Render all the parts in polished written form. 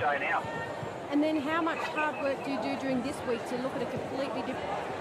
day now. And then how much hard work do you do during this week to look at a completely different...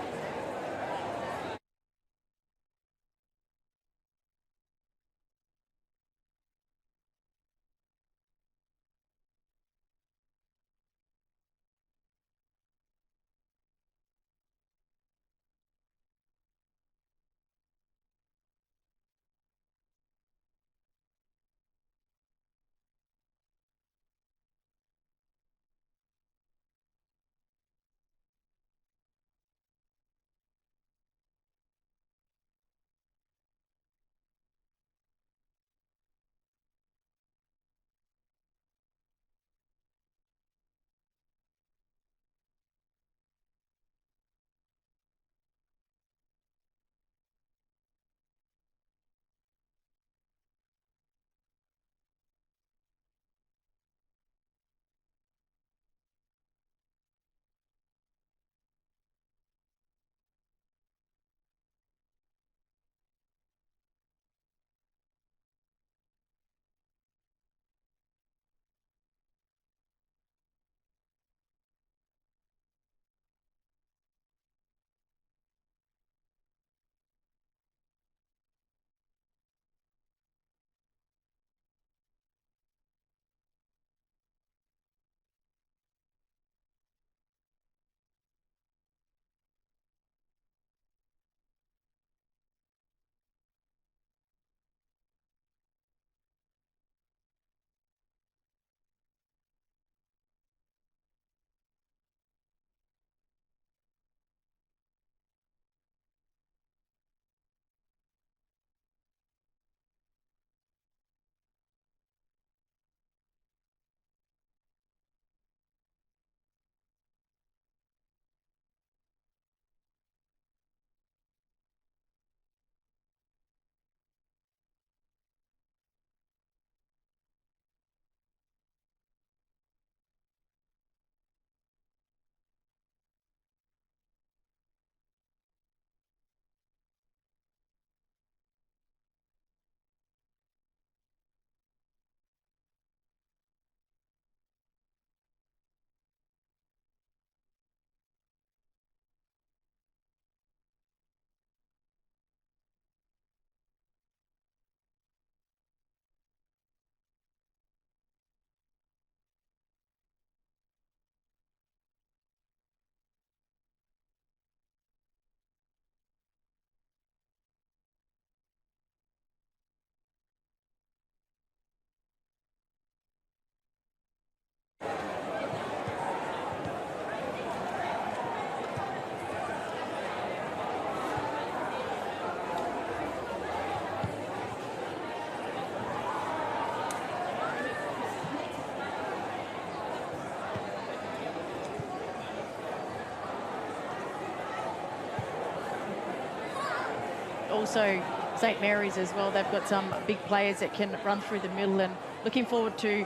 Also, St Mary's as well, they've got some big players that can run through the middle, and looking forward to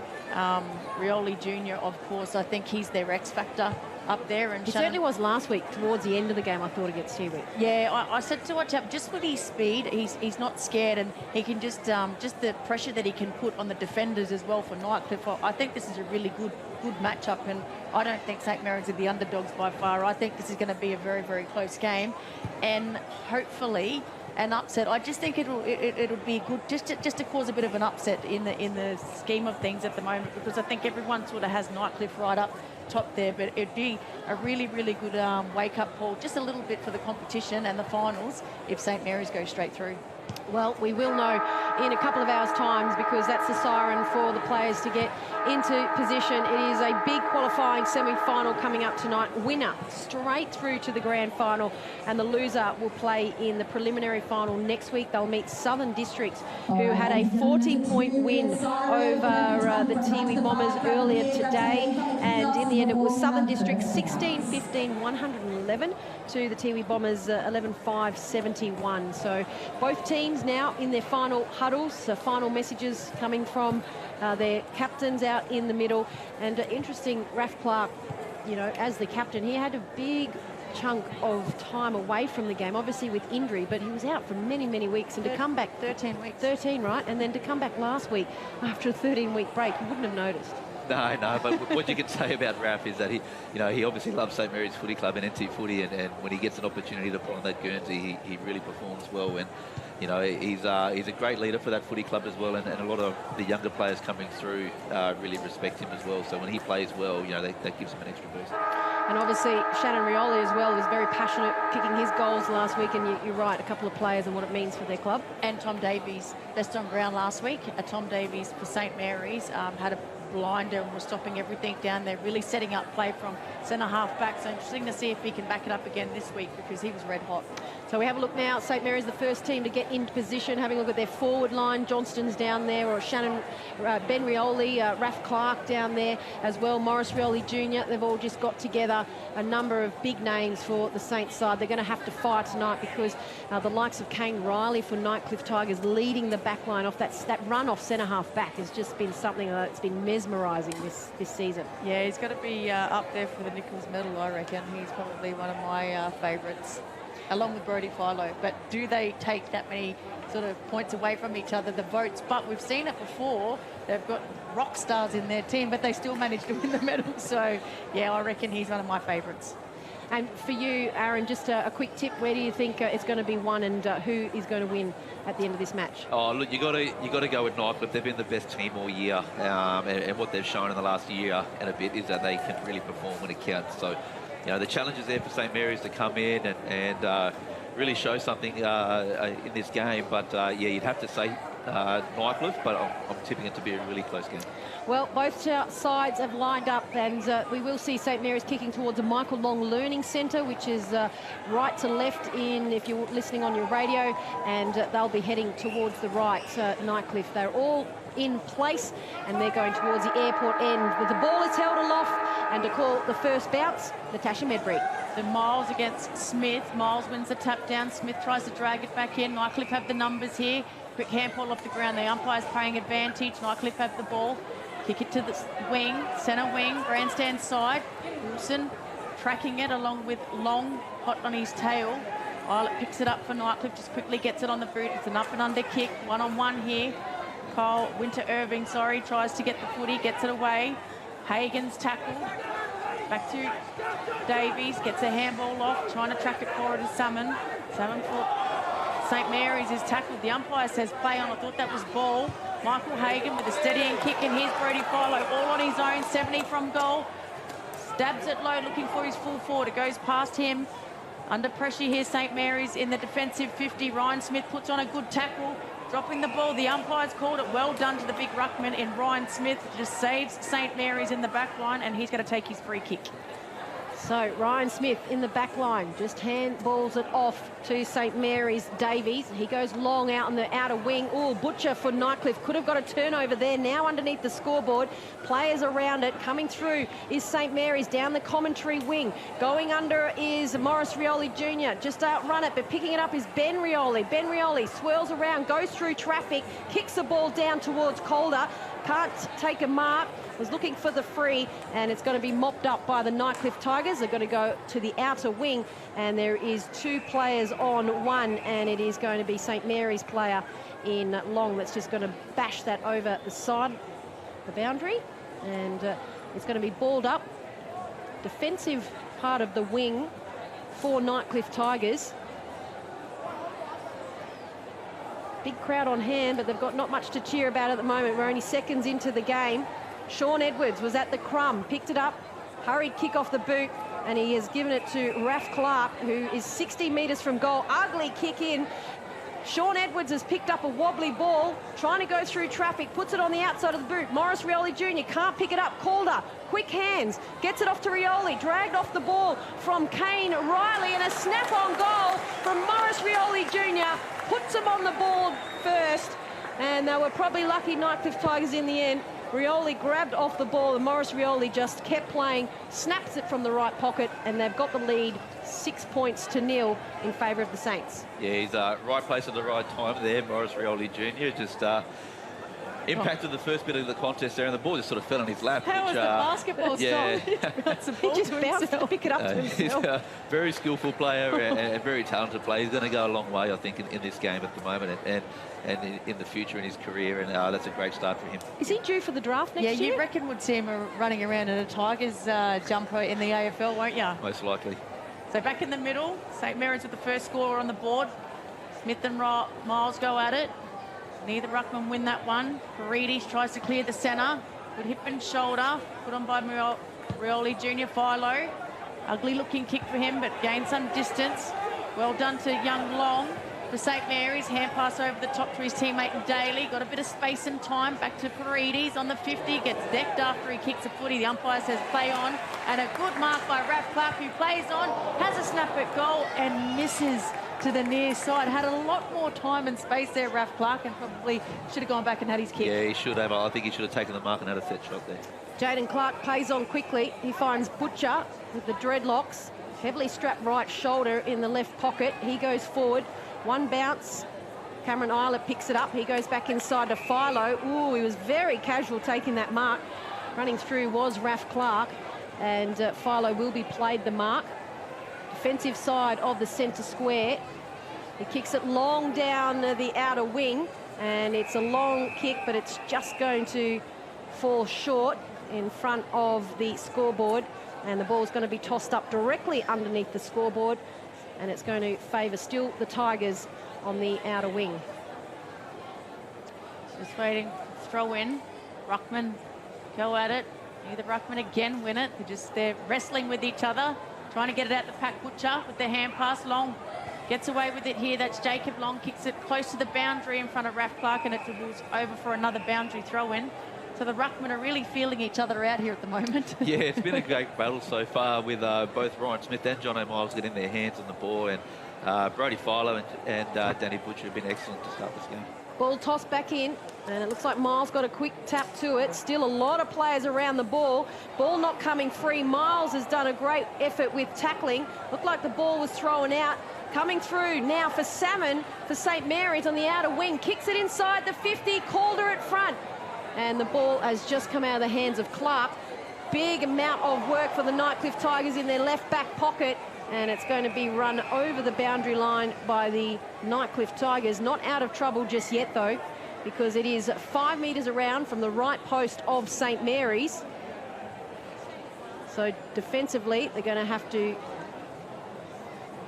Rioli Jr., of course. I think he's their X factor up there. And he certainly was last week, towards the end of the game, I thought, against Seaweed. Yeah, I said to watch out, just with his speed, he's not scared, and he can just the pressure that he can put on the defenders as well for Nightcliff. I think this is a really good matchup, and I don't think St Mary's are the underdogs by far. I think this is going to be a very, very close game, and hopefully an upset. I just think it'll be good just to cause a bit of an upset in the scheme of things at the moment, because I think everyone sort of has Nightcliff right up top there, but it'd be a really, really good wake-up call, just a little bit for the competition and the finals if St Mary's go straight through. Well, we will know in a couple of hours' times, because that's the siren for the players to get into position. It is a big qualifying semi-final coming up tonight. Winner straight through to the grand final, and the loser will play in the preliminary final next week. They'll meet Southern Districts, who had a 40-point win over the Tiwi Bombers earlier today, and in the end it was Southern Districts 16-15, 111 to the Tiwi Bombers 11-5, 71. So both teams now in their final huddles, so final messages coming from their captains out in the middle. And interesting, Raf Clark, you know, as the captain, he had a big chunk of time away from the game, obviously with injury, but he was out for many, many weeks, and to come back 13 weeks. 13, right? And then to come back last week after a 13-week break, you wouldn't have noticed. No, but what you can say about Raph is that he obviously loves St Mary's Footy Club and NT Footy, and when he gets an opportunity to play on that Guernsey, he really performs well. And he's a great leader for that footy club as well, and a lot of the younger players coming through really respect him as well. So when he plays well, that gives him an extra boost. And obviously, Shannon Rioli as well was very passionate kicking his goals last week, and you're right, a couple of players and what it means for their club. And Tom Davies, best on ground last week. Tom Davies for St Mary's had a blinder and was stopping everything down there, really setting up play from centre half back. So interesting to see if he can back it up again this week, because he was red hot. So we have a look now. St Mary's the first team to get into position, having a look at their forward line. Johnston's down there, or Shannon, Ben Rioli, Raph Clark down there as well. Morris Rioli Jr. They've all just got together a number of big names for the Saints side. They're going to have to fire tonight, because the likes of Kane Riley for Nightcliff Tigers leading the back line off that run off centre half back has just been something that's been mesmerising this season. Yeah, he's got to be up there for the Nichols medal, I reckon. He's probably one of my favourites, along with Brodie Philo. But do they take that many sort of points away from each other, the votes? But we've seen it before. They've got rock stars in their team, but they still manage to win the medal. So, yeah, I reckon he's one of my favourites. And for you, Aaron, just a quick tip. Where do you think it's going to be won, and who is going to win at the end of this match? Oh, look, you got to go with Nightcliff. They've been the best team all year, and what they've shown in the last year and a bit is that they can really perform when it counts. So, the challenge is there for St Mary's to come in and really show something in this game. But yeah, you'd have to say Nightcliff, but I'm tipping it to be a really close game. Well, both sides have lined up, and we will see St Mary's kicking towards a Michael Long Learning Centre, which is right to left if you're listening on your radio, and they'll be heading towards the right, Nightcliff. They're all in place, and they're going towards the airport end. The ball is held aloft, and to call the first bounce, Natasha Medbury. So Miles against Smith. Miles wins the tap down. Smith tries to drag it back in. Nightcliff have the numbers here. Quick handball off the ground. The umpire's playing advantage. Nightcliff have the ball. Kick it to the wing, centre wing, grandstand side. Wilson tracking it along with Long, hot on his tail. Violet picks it up for Nightcliff, just quickly gets it on the boot. It's an up and under kick, one-on-one here. Kyle Winter-Irving, tries to get the footy, gets it away. Hagen's tackled. Back to Davies, gets a handball off, trying to track it forward to Salmon. Salmon for St Mary's is tackled. The umpire says play on. I thought that was ball. Michael Hagen with a steadying kick, and here's Brodie Philo all on his own, 70 from goal. Stabs it low, looking for his full forward. It goes past him. Under pressure here, St Mary's in the defensive 50. Ryan Smith puts on a good tackle, dropping the ball. The umpire's called it. Well done to the big ruckman in Ryan Smith. Just saves St Mary's in the back line, and he's going to take his free kick. So Ryan Smith in the back line just handballs it off to St Mary's. Davies, he goes long out on the outer wing. Oh, Butcher for Nightcliff could have got a turnover there. Now underneath the scoreboard, players around it. Coming through is St Mary's down the commentary wing. Going under is Morris Rioli Jr. Just outrun it, but picking it up is Ben Rioli. Ben Rioli swirls around, goes through traffic, kicks the ball down towards Calder. Can't take a mark. Was looking for the free, and it's going to be mopped up by the Nightcliff Tigers. They're going to go to the outer wing, and there is two players on one, and it is going to be St Mary's player in Long that's just going to bash that over the side, the boundary, and it's going to be balled up. Defensive part of the wing for Nightcliff Tigers. Big crowd on hand, but they've got not much to cheer about at the moment. We're only seconds into the game. Sean Edwards was at the crumb, picked it up, hurried kick off the boot, and he has given it to Raph Clark, who is 60 metres from goal. Ugly kick in. Sean Edwards has picked up a wobbly ball, trying to go through traffic, puts it on the outside of the boot. Morris Rioli Jr. can't pick it up. Calder, quick hands, gets it off to Rioli, dragged off the ball from Kane Riley, and a snap-on goal from Morris Rioli Jr. puts him on the board first, and they were probably lucky, Nightcliff Tigers, in the end. Rioli grabbed off the ball, and Morris Rioli just kept playing, snaps it from the right pocket, and they've got the lead 6-0 in favour of the Saints. Yeah, he's right place at the right time there, Morris Rioli Jr. Just impacted the first bit of the contest there, and the ball just sort of fell in his lap. How was the basketball yeah. He just bounced to pick it up to He's himself. a very skillful player and very talented player. He's going to go a long way, I think, in this game at the moment and in the future in his career, and that's a great start for him. Is he due for the draft next year? Yeah, you reckon we'd see him running around in a Tigers jumper in the AFL, won't you? Most likely. So back in the middle, St Mary's with the first scorer on the board. Smith and Miles go at it. Neither ruckman win that one. Paredes tries to clear the centre. Good hip and shoulder. Put on by Rioli Jr. Philo. Ugly looking kick for him, but gained some distance. Well done to young Long for St Mary's. Hand pass over the top to his teammate Daly. Got a bit of space and time. Back to Paredes on the 50. Gets decked after he kicks a footy. The umpire says play on. And a good mark by Raph Clark, who plays on. Has a snap at goal and misses to the near side. Had a lot more time and space there, Raph Clark, and probably should have gone back and had his kick. Yeah, he should have. I think he should have taken the mark and had a set shot there. Jaden Clark plays on quickly. He finds Butcher with the dreadlocks. Heavily strapped right shoulder in the left pocket. He goes forward. One bounce. Cameron Islet picks it up. He goes back inside to Philo. Ooh, he was very casual taking that mark. Running through was Raph Clark. And Philo will be played the mark. Defensive side of the centre square. He kicks it long down the outer wing, and it's a long kick, but it's just going to fall short in front of the scoreboard, and the ball's going to be tossed up directly underneath the scoreboard, and it's going to favour still the Tigers on the outer wing. Just waiting, throw in. Ruckman go at it. Neither ruckman again win it. They're wrestling with each other, trying to get it out the pack. Butcher with the hand pass. Long gets away with it here. That's Jacob Long. Kicks it close to the boundary in front of Raph Clark, and it dribbles over for another boundary throw in. So the ruckmen are really feeling each other out here at the moment. Yeah, it's been a great battle so far with both Ryan Smith and John O'Miles getting their hands on the ball, and Brody Philo and Danny Butcher have been excellent to start this game. Ball tossed back in, and it looks like Miles got a quick tap to it. Still a lot of players around the ball. Ball not coming free. Miles has done a great effort with tackling. Looked like the ball was thrown out. Coming through now for Salmon for St Mary's on the outer wing. Kicks it inside the 50. Calder at front. And the ball has just come out of the hands of Clark. Big amount of work for the Nightcliff Tigers in their left back pocket. And it's going to be run over the boundary line by the Nightcliff Tigers. Not out of trouble just yet, though, because it is 5 metres around from the right post of St Mary's. So defensively, they're going to have to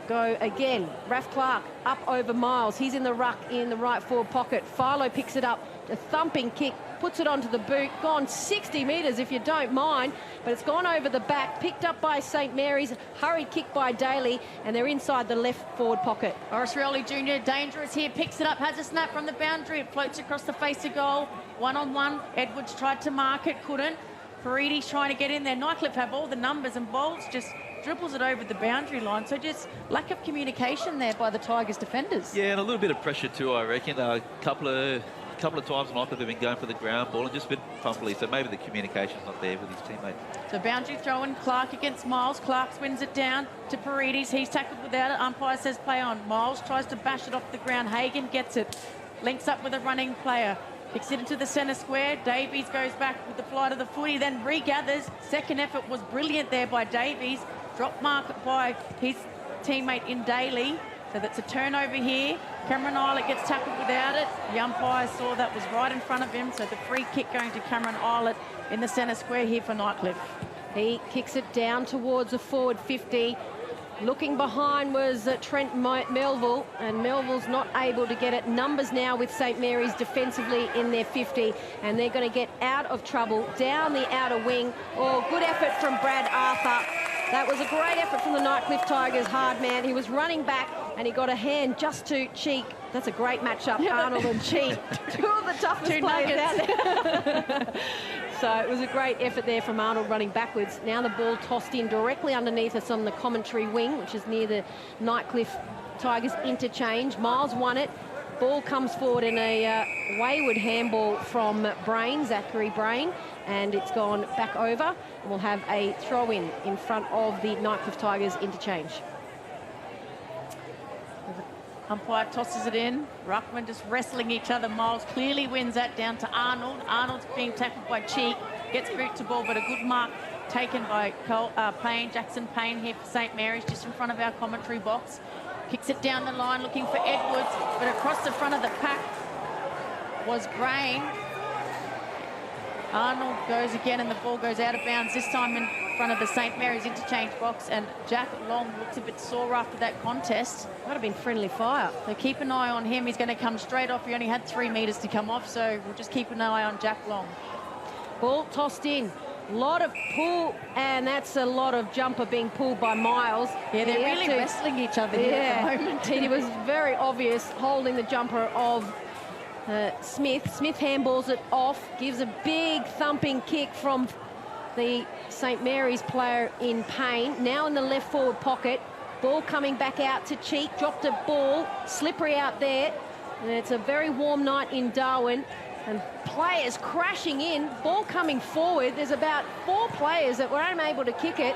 go again. Raph Clark up over Miles. He's in the ruck in the right forward pocket. Philo picks it up. A thumping kick, puts it onto the boot. Gone 60 metres if you don't mind, but it's gone over the back. Picked up by St Mary's. Hurried kick by Daly, and they're inside the left forward pocket. Horace Rioli Jr. dangerous here. Picks it up. Has a snap from the boundary. It floats across the face of goal. One-on-one. Edwards tried to mark it. Couldn't. Paredes trying to get in there. Nightcliff have all the numbers, and Bowles just dribbles it over the boundary line. So just lack of communication there by the Tigers defenders. Yeah, and a little bit of pressure too, I reckon. A couple of times Nightcliff have been going for the ground ball and just been fumbly, so maybe the communication's not there with his teammate. So boundary throw in. Clark against Miles. Clark wins it down to Paredes. He's tackled without it. Umpire says play on. Miles tries to bash it off the ground. Hagan gets it. Links up with a running player. Kicks it into the centre square. Davies goes back with the flight of the footy, then regathers. Second effort was brilliant there by Davies. Drop mark by his teammate in Daly. So that's a turnover here. Cameron Islet gets tackled without it. The umpire saw that was right in front of him. So the free kick going to Cameron Islet in the centre square here for Nightcliff. He kicks it down towards the forward 50. Looking behind was Trent Melville, and Melville's not able to get it. Numbers now with St Mary's defensively in their 50, and they're going to get out of trouble down the outer wing. Oh, good effort from Brad Arthur. That was a great effort from the Nightcliff Tigers hard man. He was running back, and he got a hand just to Cheek. That's a great matchup, Arnold and Cheek. Two of the toughest players out there. So it was a great effort there from Arnold running backwards. Now the ball tossed in directly underneath us on the commentary wing, which is near the Nightcliff Tigers interchange. Miles won it. Ball comes forward in a wayward handball from Zachary Brain, and it's gone back over. And we'll have a throw-in in front of the Nightcliff Tigers interchange. Umpire tosses it in. Ruckman just wrestling each other. Miles clearly wins that down to Arnold. Arnold's being tackled by Cheek. Gets boot to ball, but a good mark taken by Payne. Jackson Payne here for St Mary's, just in front of our commentary box. Kicks it down the line, looking for Edwards, but across the front of the pack was Brain. Arnold goes again, and the ball goes out of bounds, this time in front of the St Mary's interchange box, and Jack Long looks a bit sore after that contest. Might have been friendly fire. So keep an eye on him. He's going to come straight off. He only had 3 metres to come off, so we'll just keep an eye on Jack Long. Ball tossed in. Lot of pull, and that's a lot of jumper being pulled by Miles. Yeah, they're really wrestling each other here at the moment. It was very obvious holding the jumper of Smith. Smith handballs it off, gives a big thumping kick from the St Mary's player in Payne. Now in the left forward pocket. Ball coming back out to Cheek. Dropped a ball. Slippery out there. And it's a very warm night in Darwin. And players crashing in. Ball coming forward. There's about 4 players that were unable to kick it.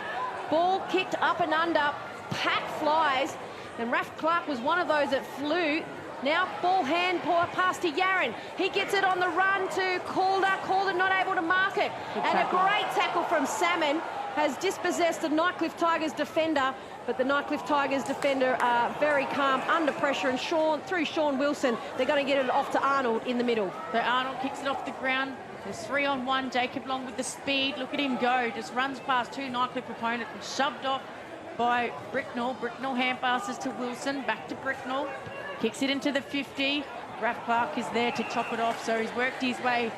Ball kicked up and under. Pack flies. And Raph Clark was one of those that flew. Now ball hand pass to Yaron. He gets it on the run to Calder. Calder not able to mark it. And a great tackle from Salmon has dispossessed the Nightcliff Tigers defender. But the Nightcliff Tigers defender are very calm under pressure. And through Sean Wilson, they're going to get it off to Arnold in the middle. So Arnold kicks it off the ground. There's 3-on-1. Jacob Long with the speed. Look at him go. Just runs past 2 Nightcliff opponents and shoved off by Bricknell. Bricknell hand passes to Wilson. Back to Bricknell. Kicks it into the 50. Raph Clark is there to chop it off, so he's worked his way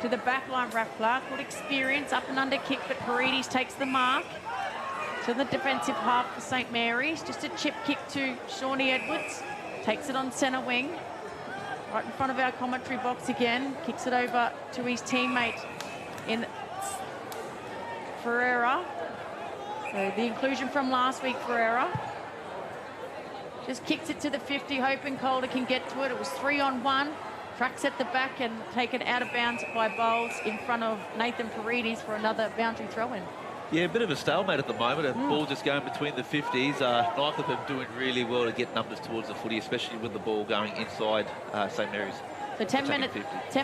to the back line. Raph Clark, good experience, up and under kick, but Paredes takes the mark to the defensive half for St Mary's. Just a chip kick to Shawnee Edwards. Takes it on centre wing. Right in front of our commentary box again. Kicks it over to his teammate in Ferreira. So the inclusion from last week, Ferreira. Just kicks it to the 50, hoping Calder can get to it. It was 3-on-1. Tracks at the back and taken out of bounds by Bowles in front of Nathan Paredes for another boundary throw-in. Yeah, a bit of a stalemate at the moment. A ball just going between the 50s. Nightcliff are doing really well to get numbers towards the footy, especially with the ball going inside St Mary's. So 10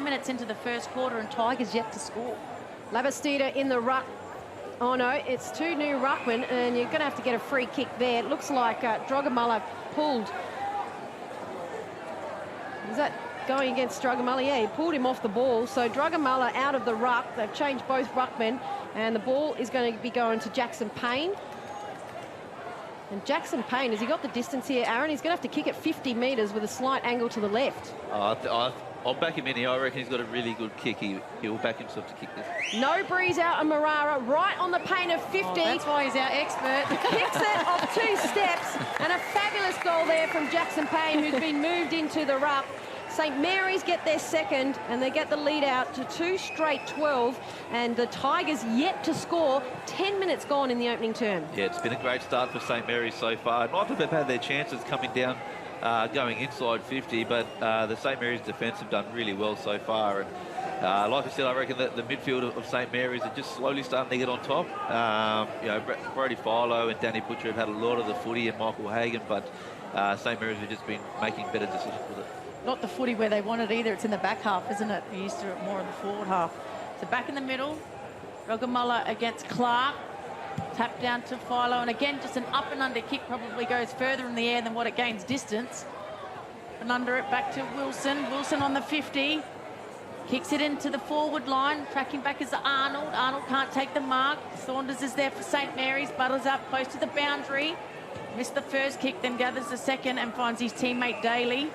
minutes into the first quarter, and Tigers yet to score. Labastida in the ruck. Oh no, it's 2 new ruckmen, and you're going to have to get a free kick there. It looks like Drogamullah pulled. Is that going against Drogamullah? Yeah, he pulled him off the ball. So Drogamullah out of the ruck. They've changed both ruckmen, and the ball is going to be going to Jackson Payne. And Jackson Payne, has he got the distance here, Aaron? He's going to have to kick it 50 metres with a slight angle to the left. I'll back him in here. I reckon he's got a really good kick. He'll back himself to kick this. No breeze out on Marara, right on the Payne of 50. Oh, that's why he's our expert. Kicks it off 2 steps, and a fabulous goal there from Jackson Payne, who's been moved into the ruck. St Mary's get their second, and they get the lead out to 2 straight 12, and the Tigers yet to score. 10 minutes gone in the opening term. Yeah, it's been a great start for St Mary's so far. Nightcliff have had their chances coming down, going inside 50, but the St Mary's defence have done really well so far. And like I said, I reckon that the midfield of St Mary's are just slowly starting to get on top. You know, Brody Philo and Danny Butcher have had a lot of the footy, and Michael Hagan, but St Mary's have just been making better decisions with it. Not the footy where they want it either. It's in the back half, isn't it? They used to it more in the forward half. So back in the middle, Drogamullah against Clark. Tap down to Philo, and again, just an up and under kick probably goes further in the air than what it gains distance. And under it, back to Wilson. Wilson on the 50. Kicks it into the forward line. Tracking back is Arnold. Arnold can't take the mark. Saunders is there for St Mary's. Butters up close to the boundary. Missed the first kick, then gathers the second and finds his teammate Daly.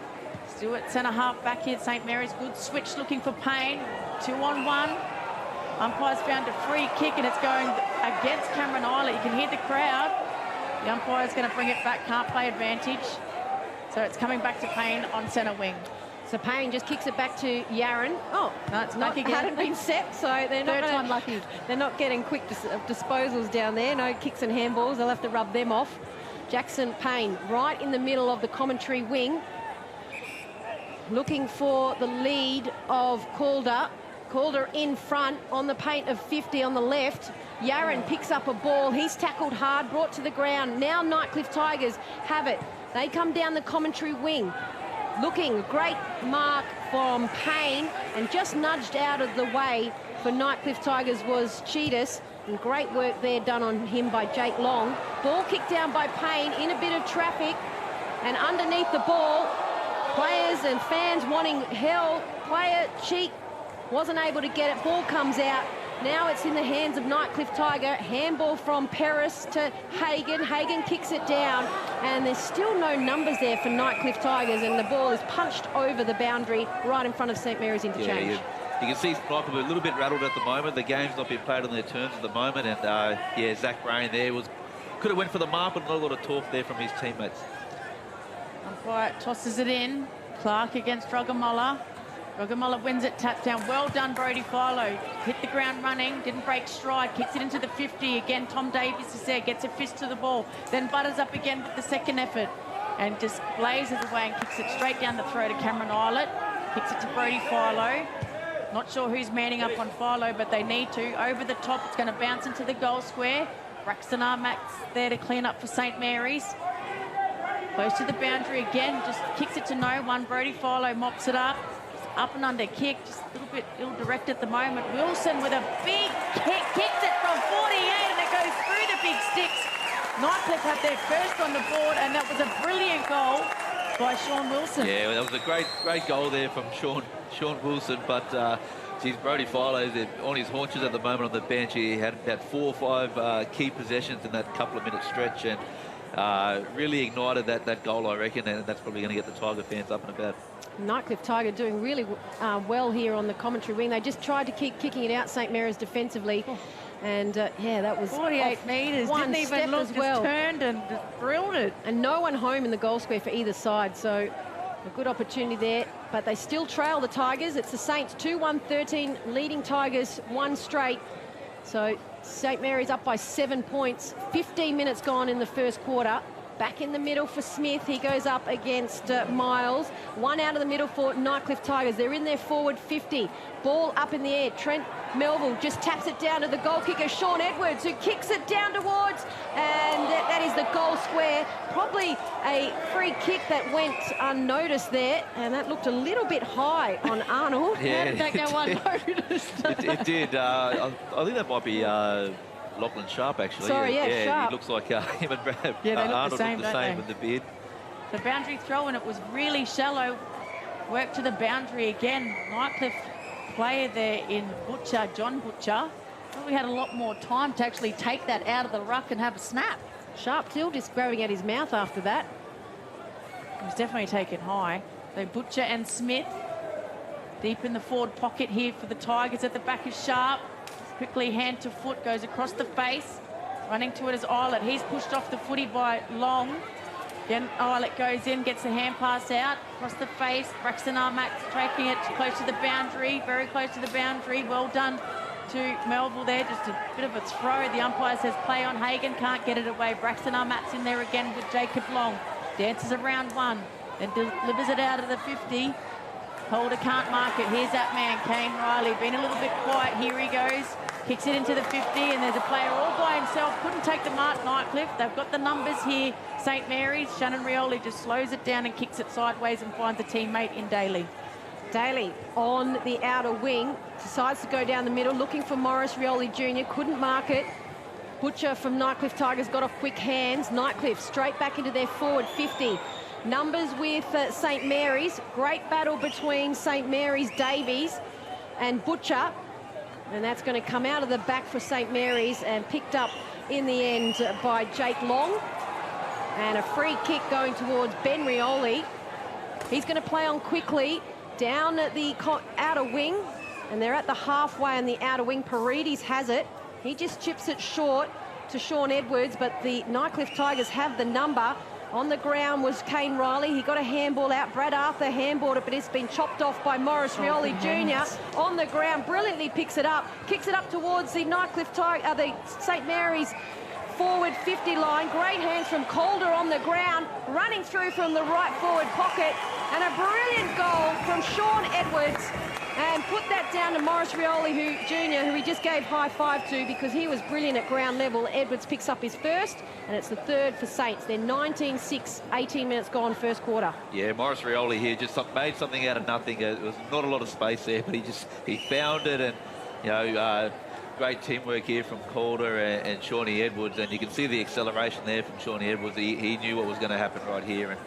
Stewart centre half back here at St Mary's. Good switch looking for Payne. 2-on-1. Umpire's found a free kick, and it's going against Cameron Eilert. You can hear the crowd. The umpire's going to bring it back. Can't play advantage. So it's coming back to Payne on centre wing. So Payne just kicks it back to Yaron. Oh, no, it's not again. Hadn't been set, so they're not time lucky. They're not getting quick disposals down there. No kicks and handballs. They'll have to rub them off. Jackson Payne right in the middle of the commentary wing, looking for the lead of Calder. Calder in front on the paint of 50 on the left. Yaron picks up a ball. He's tackled hard, brought to the ground. Now Nightcliff Tigers have it. They come down the commentary wing. Looking, great mark from Payne, and just nudged out of the way for Nightcliff Tigers was Cheetahs. And great work there done on him by Jake Long. Ball kicked down by Payne in a bit of traffic, and underneath the ball, players and fans wanting hell. Player cheek, wasn't able to get it. Ball comes out. Now it's in the hands of Nightcliff Tiger. Handball from Paris to Hagan. Hagan kicks it down, and there's still no numbers there for Nightcliff Tigers, and the ball is punched over the boundary right in front of St Mary's interchange. Yeah, you can see Nightcliff a little bit rattled at the moment. The game's not being played on their terms at the moment, and yeah, Zach Brain there could have went for the mark, but not a lot of talk there from his teammates. Umpire tosses it in. Clark against Drugamulla. Drugamulla wins it, taps down. Well done, Brody Philo. Hit the ground running, didn't break stride, kicks it into the 50. Again, Tom Davies is there, gets a fist to the ball, then butters up again with the second effort and just blazes away and kicks it straight down the throat of Cameron Eilert. Kicks it to Brody Philo. Not sure who's manning up on Philo, but they need to. Over the top, it's going to bounce into the goal square. Braxton Armack's there to clean up for St Mary's. Close to the boundary again, just kicks it to no one. Brody Philo mops it up. Up and under kick, just a little bit ill-direct at the moment. Wilson with a big kick, kicks it from 48 and it goes through the big sticks. Nightcliff had their first on the board, and that was a brilliant goal by Sean Wilson. Yeah, that was a great goal there from Sean Wilson, but geez, Brody Philo is on his haunches at the moment on the bench. He had about 4 or 5 key possessions in that couple of minute stretch, and really ignited that goal, I reckon, and that's probably going to get the Tiger fans up and about. Nightcliff Tiger doing really well here on the commentary wing. They just tried to keep kicking it out, St Mary's defensively. And yeah, that was 48 metres, didn't even look, as well. Just turned and just drilled it. And no one home in the goal square for either side, so a good opportunity there. But they still trail the Tigers. It's the Saints 2-1-13, leading Tigers 1 straight. So St Mary's up by 7 points. 15 minutes gone in the first quarter. Back in the middle for Smith. He goes up against Miles. 1 out of the middle for Nightcliff Tigers. They're in their forward 50. Ball up in the air. Trent Melville just taps it down to the goal kicker, Sean Edwards, who kicks it down towards, and that is the goal square. Probably a free kick that went unnoticed there, and that looked a little bit high on Arnold. Yeah, how did that go unnoticed? It did. I think that might be Lachlan Sharp, actually. Sorry, yeah, Sharp. He looks like him and Brad. Yeah, they Arnold look the same, look the same with the beard. The boundary throw, and it was really shallow. Work to the boundary again. Nightcliff player there in Butcher, John Butcher. Well, we had a lot more time to actually take that out of the ruck and have a snap. Sharp still just grabbing at his mouth after that. It was definitely taken high. So Butcher and Smith deep in the forward pocket here for the Tigers. At the back is Sharp. Quickly hand to foot, goes across the face. Running to it is Eilert. He's pushed off the footy by Long. Then Eilert goes in, gets the hand pass out, across the face. Braxton Armack taking it close to the boundary, very close to the boundary. Well done to Melville there, just a bit of a throw. The umpire says play on. Hagan can't get it away. Braxton Armack's in there again with Jacob Long. Dances around one, then delivers it out of the 50. Holder can't mark it. Here's that man, Kane Riley, been a little bit quiet. Here he goes. Kicks it into the 50, and there's a player all by himself. Couldn't take the mark, Nightcliff. They've got the numbers here. St Mary's, Shannon Rioli just slows it down and kicks it sideways and finds a teammate in Daly. Daly on the outer wing, decides to go down the middle, looking for Morris Rioli Jr. Couldn't mark it. Butcher from Nightcliff Tigers got off quick hands. Nightcliff straight back into their forward 50. Numbers with St Mary's. Great battle between St Mary's Davies and Butcher. And that's going to come out of the back for St Mary's and picked up in the end by Jake Long. And a free kick going towards Ben Rioli. He's going to play on quickly down at the outer wing. And they're at the halfway on the outer wing. Paredes has it. He just chips it short to Sean Edwards, but the Nightcliff Tigers have the number. On the ground was Kane Riley. He got a handball out. Brad Arthur handballed it, but it's been chopped off by Morris Rioli Jr. On the ground, brilliantly picks it up. Kicks it up towards the the St Mary's forward 50 line. Great hands from Calder on the ground. Running through from the right forward pocket And a brilliant goal from Sean Edwards. And put that down to Maurice Rioli, Jr., who he just gave high five to because he was brilliant at ground level. Edwards picks up his first, and it's the third for Saints. They're 19-6, 18 minutes gone first quarter. Yeah, Maurice Rioli here just made something out of nothing. It was not a lot of space there, but he found it, and you know, great teamwork here from Calder and Shawnee Edwards, and you can see the acceleration there from Shawnee Edwards. He knew what was going to happen right here, and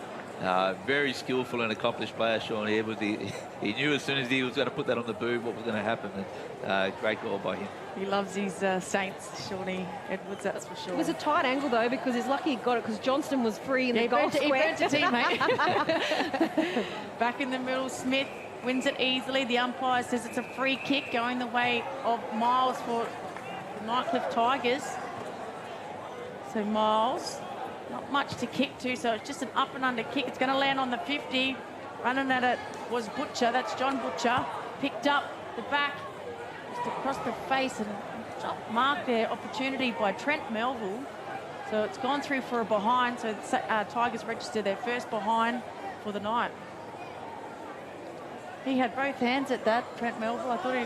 very skillful and accomplished player, Sean Edwards. He knew as soon as he was going to put that on the boot what was going to happen. And, great goal by him. He loves his Saints, Shawnee Edwards, that's for sure. It was a tight angle, though, because he's lucky he got it because Johnston was free in the goal square. He burnt a teammate. Back in the middle, Smith wins it easily. The umpire says it's a free kick going the way of Miles for the Nightcliff Tigers. So Miles, not much to kick to, so it's just an up and under kick. It's going to land on the 50. Running at it was Butcher. That's John Butcher. Picked up the back, just across the face, and marked their opportunity by Trent Melville. So it's gone through for a behind. So Tigers register their first behind for the night. He had both hands at that, Trent Melville. I thought he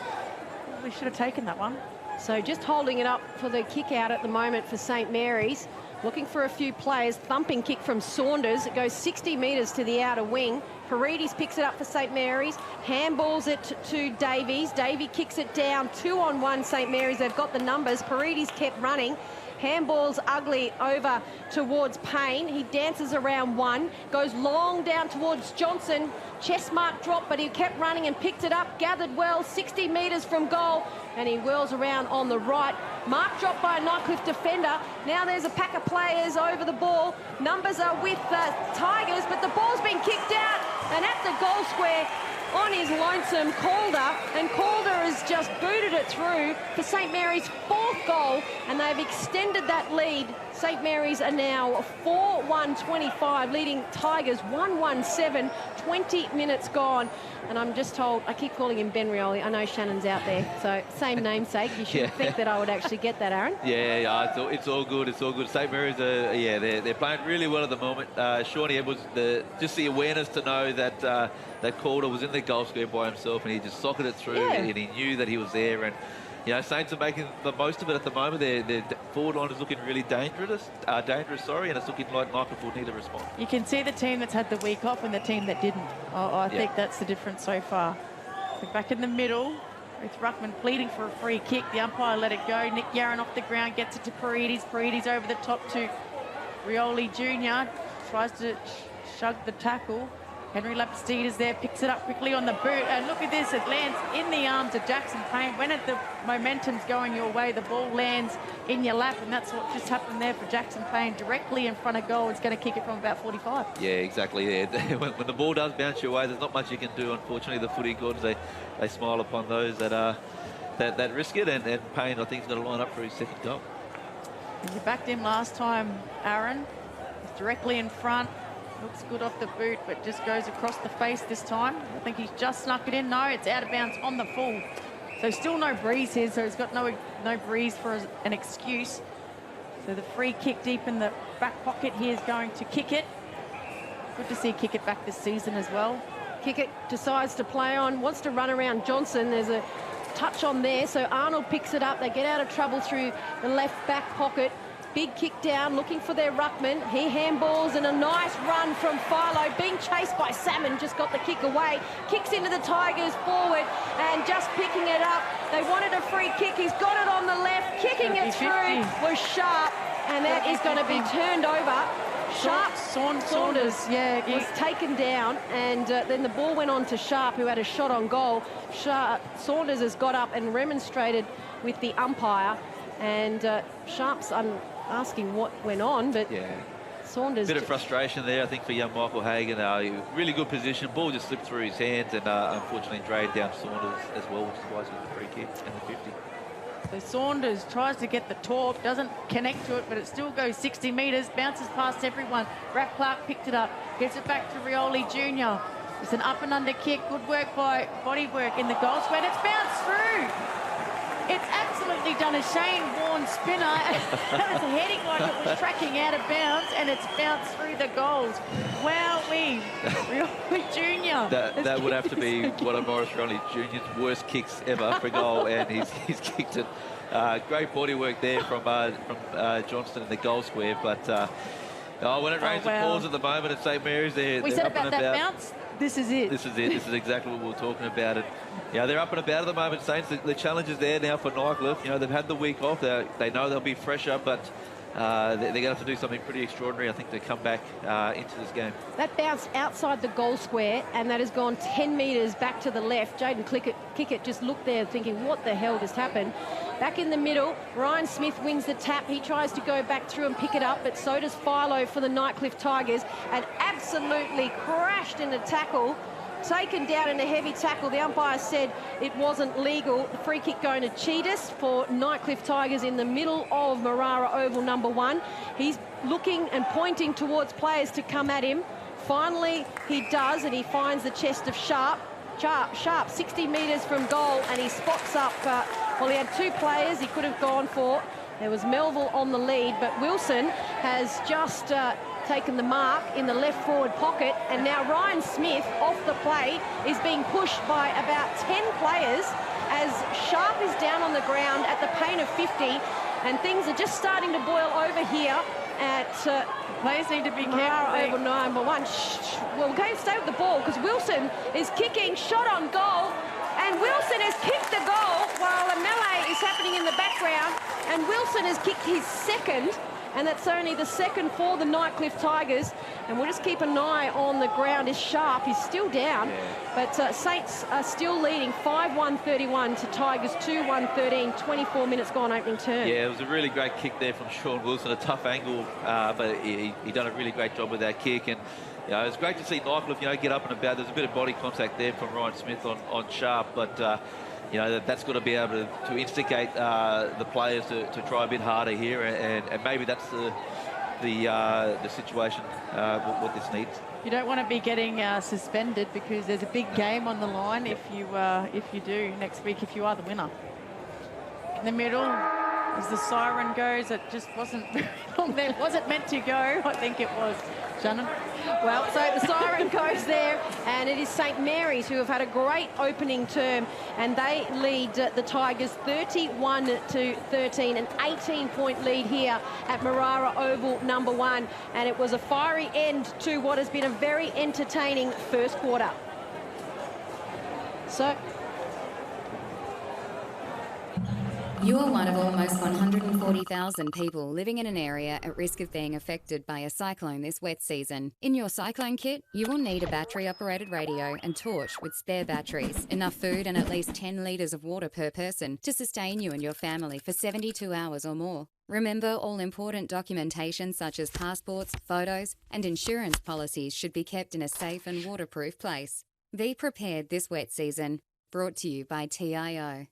probably should have taken that one. So just holding it up for the kick out at the moment for St Mary's. Looking for a few players. Thumping kick from Saunders. It goes 60 metres to the outer wing. Paredes picks it up for St Mary's. Handballs it to Davies. Davey kicks it down. 2-on-1 St Mary's. They've got the numbers. Paredes kept running. Handballs ugly over towards Payne. He dances around one. Goes long down towards Johnson. Chest mark drop, but he kept running and picked it up. Gathered well, 60 metres from goal. And he whirls around on the right. Mark drop by a Nightcliff defender. Now there's a pack of players over the ball. Numbers are with the Tigers, but the ball's been kicked out. And at the goal square, on his lonesome, Calder, and Calder has just booted it through for St Mary's fourth goal, and they've extended that lead. St Mary's are now 4-1-25, leading Tigers 1-1-7, 20 minutes gone. And I'm just told, I keep calling him Ben Rioli. I know Shannon's out there, so same namesake. You should think that I would actually get that, Aaron. Yeah, it's all good. It's all good. St Mary's, they're playing really well at the moment. Shawnee Edwards, just the awareness to know that that Calder was in the goal square by himself, and he just socketed it through, and he knew that he was there. And you know, Saints are making the most of it at the moment. Their forward line is looking really dangerous, and it's looking like Nightcliff will need to respond. You can see the team that's had the week off and the team that didn't. I think that's the difference so far. So back in the middle, with Ruckman pleading for a free kick. The umpire let it go. Nick Yarran off the ground, gets it to Paredes. Paredes over the top to Rioli Jr. Tries to shug the tackle. Henry Lapstede is there, picks it up quickly on the boot, and look at this, it lands in the arms of Jackson Payne. When the momentum's going your way, the ball lands in your lap, and that's what just happened there for Jackson Payne, directly in front of goal. It's going to kick it from about 45. Yeah, exactly. Yeah. when the ball does bounce your way, there's not much you can do. Unfortunately, the footy gods, they smile upon those that risk it, and Payne, I think, is going to line up for his second goal. You backed him last time, Aaron. He's directly in front. Looks good off the boot, but just goes across the face this time. I think he's just snuck it in. No, it's out of bounds on the full. So still no breeze here, so he's got no breeze for an excuse. So the free kick deep in the back pocket here is going to kick it. Good to see kick it back this season as well. Kick it, decides to play on, wants to run around Johnson. There's a touch on there, so Arnold picks it up. They get out of trouble through the left back pocket. Big kick down, looking for their ruckman. He handballs, and a nice run from Philo. Being chased by Salmon, just got the kick away. Kicks into the Tigers forward, and just picking it up. They wanted a free kick. He's got it on the left. Kicking it through was Sharp, and that is going to be turned over. Sharp, Saunders was taken down, and then the ball went on to Sharp, who had a shot on goal. Saunders has got up and remonstrated with the umpire, and Sharp's asking what went on, but Saunders... Bit of frustration there, I think, for young Michael Hagan. Really good position. Ball just slipped through his hands, and unfortunately dragged down Saunders as well, which is why he's got the free kick and the 50. So Saunders tries to get the torque, doesn't connect to it, but it still goes 60 metres, bounces past everyone. Brad Clark picked it up, gets it back to Rioli Jr. It's an up and under kick. Good work by Bodywork in the goal square. It's bounced through. It's absolutely done a Shane Warne spinner. It was heading like it was tracking out of bounds, and it's bounced through the goals. Wowee. Rioli Jr. That would have to be one of Maurice Rioli Jr.'s worst kicks ever for goal, and he's kicked it. Great body work there from Johnston in the goal square, but when it rains, it pours at the moment at St Mary's. We said about that bounce. This is it. This is it. This is exactly what we were talking about. And they're up and about at the moment, Saints. The challenge is there now for Nightcliff. They've had the week off. They know they'll be fresher, but they're going to have to do something pretty extraordinary, I think, to come back into this game. That bounced outside the goal square, and that has gone 10 metres back to the left. Jaden Kickett just looked there thinking, what the hell just happened? Back in the middle, Ryan Smith wins the tap. He tries to go back through and pick it up, but so does Philo for the Nightcliff Tigers, and absolutely crashed in a tackle. Taken down in a heavy tackle. The umpire said it wasn't legal. The free kick going to Cheetahs for Nightcliff Tigers in the middle of Marara Oval number 1. He's looking and pointing towards players to come at him. Finally, he does, and he finds the chest of Sharp. Sharp, 60 metres from goal, and he spots up. He had 2 players he could have gone for. There was Melville on the lead, but Wilson has just taken the mark in the left forward pocket, and now Ryan Smith off the play is being pushed by about 10 players as Sharp is down on the ground at the pain of 50, and things are just starting to boil over here at players need to be careful. Over number 1. Well, okay, stay with the ball because Wilson is kicking, shot on goal, and Wilson has kicked the goal while a melee is happening in the background, and Wilson has kicked his second, and that's only the second for the Nightcliff Tigers. And we'll just keep an eye on the ground. Is Sharp, he's still down, but Saints are still leading 5-1-31 to Tigers 2-1-13, 24 minutes gone opening turn. Yeah, it was a really great kick there from Sean Wilson, a tough angle, but he done a really great job with that kick. And it was great to see Nightcliff, get up and about. There's a bit of body contact there from Ryan Smith on Sharp, but that's got to be able to instigate the players to try a bit harder here, and maybe that's the situation what this needs. You don't want to be getting suspended because there's a big game on the line if you do next week, if you are the winner. In the middle, as the siren goes, it just wasn't very long there. Was it meant to go? I think it was. Shannon? Well, so the siren goes there, and it is St Mary's who have had a great opening term, and they lead the Tigers 31-13, an 18-point lead here at Marara Oval number 1, and it was a fiery end to what has been a very entertaining first quarter. So You are one of almost 140,000 people living in an area at risk of being affected by a cyclone this wet season. In your cyclone kit, you will need a battery-operated radio and torch with spare batteries, enough food and at least 10 litres of water per person to sustain you and your family for 72 hours or more. Remember, all important documentation such as passports, photos and insurance policies should be kept in a safe and waterproof place. Be prepared this wet season. Brought to you by TIO.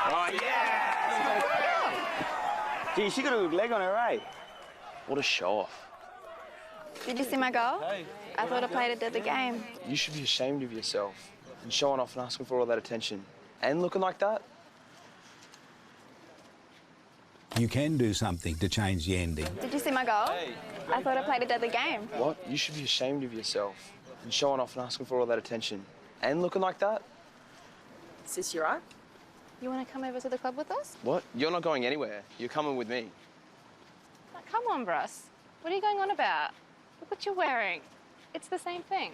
Oh, yeah! Gee, she got a good leg on her, right? What a show-off. Did you see my goal? Hey. I thought I played a deadly game. You should be ashamed of yourself and showing off and asking for all that attention. And looking like that. You can do something to change the ending. Did you see my goal? Hey. I thought I played a deadly game. What? You should be ashamed of yourself and showing off and asking for all that attention. And looking like that. Is this your right? You want to come over to the club with us? What? You're not going anywhere. You're coming with me. Oh, come on, Bruss. What are you going on about? Look what you're wearing. It's the same thing.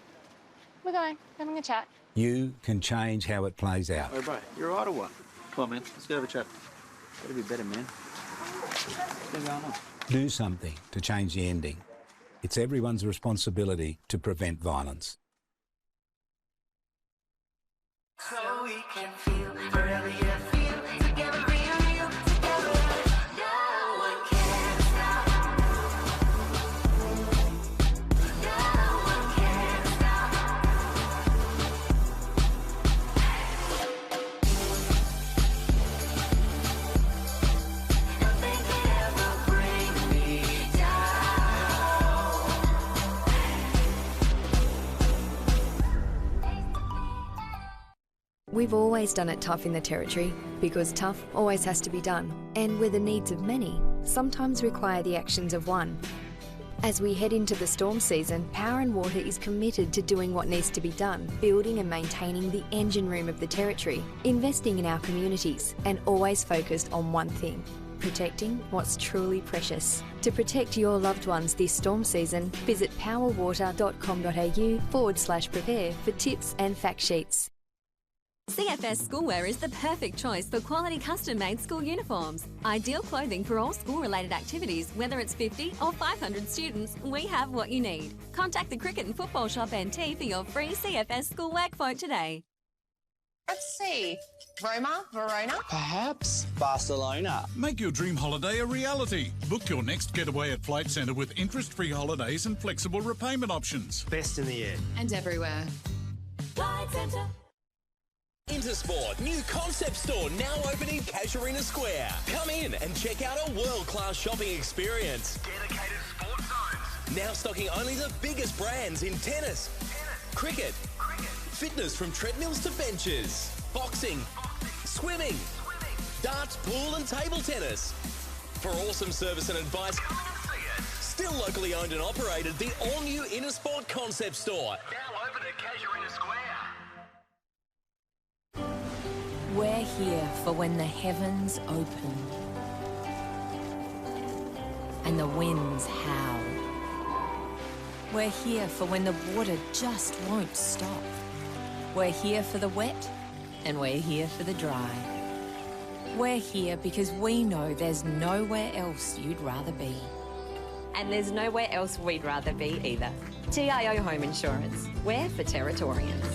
We're going, having a chat. You can change how it plays out. Hey, bro, you're right or what? Come on, man. Let's go have a chat. Gotta be better, man. What's going on? Do something to change the ending. It's everyone's responsibility to prevent violence. So we can feel forever, yeah. We've always done it tough in the Territory because tough always has to be done, and where the needs of many sometimes require the actions of one. As we head into the storm season, Power and Water is committed to doing what needs to be done, building and maintaining the engine room of the Territory, investing in our communities, and always focused on one thing: protecting what's truly precious. To protect your loved ones this storm season, visit powerwater.com.au/prepare for tips and fact sheets. CFS Schoolwear is the perfect choice for quality custom-made school uniforms. Ideal clothing for all school-related activities, whether it's 50 or 500 students, we have what you need. Contact the Cricket and Football Shop NT for your free CFS Schoolwear quote today. Let's see. Roma, Verona? Perhaps Barcelona. Make your dream holiday a reality. Book your next getaway at Flight Centre with interest-free holidays and flexible repayment options. Best in the air. And everywhere. Flight Centre. Intersport, new concept store now open in Casuarina Square. Come in and check out a world-class shopping experience. Dedicated sports zones. Now stocking only the biggest brands in tennis, cricket, fitness from treadmills to benches, boxing, swimming, darts, pool and table tennis. For awesome service and advice, come in and see it. Still locally owned and operated, the all-new Intersport concept store. Now open at Casuarina Square. We're here for when the heavens open and the winds howl. We're here for when the water just won't stop. We're here for the wet and we're here for the dry. We're here because we know there's nowhere else you'd rather be. And there's nowhere else we'd rather be either. TIO Home Insurance. We're for Territorians.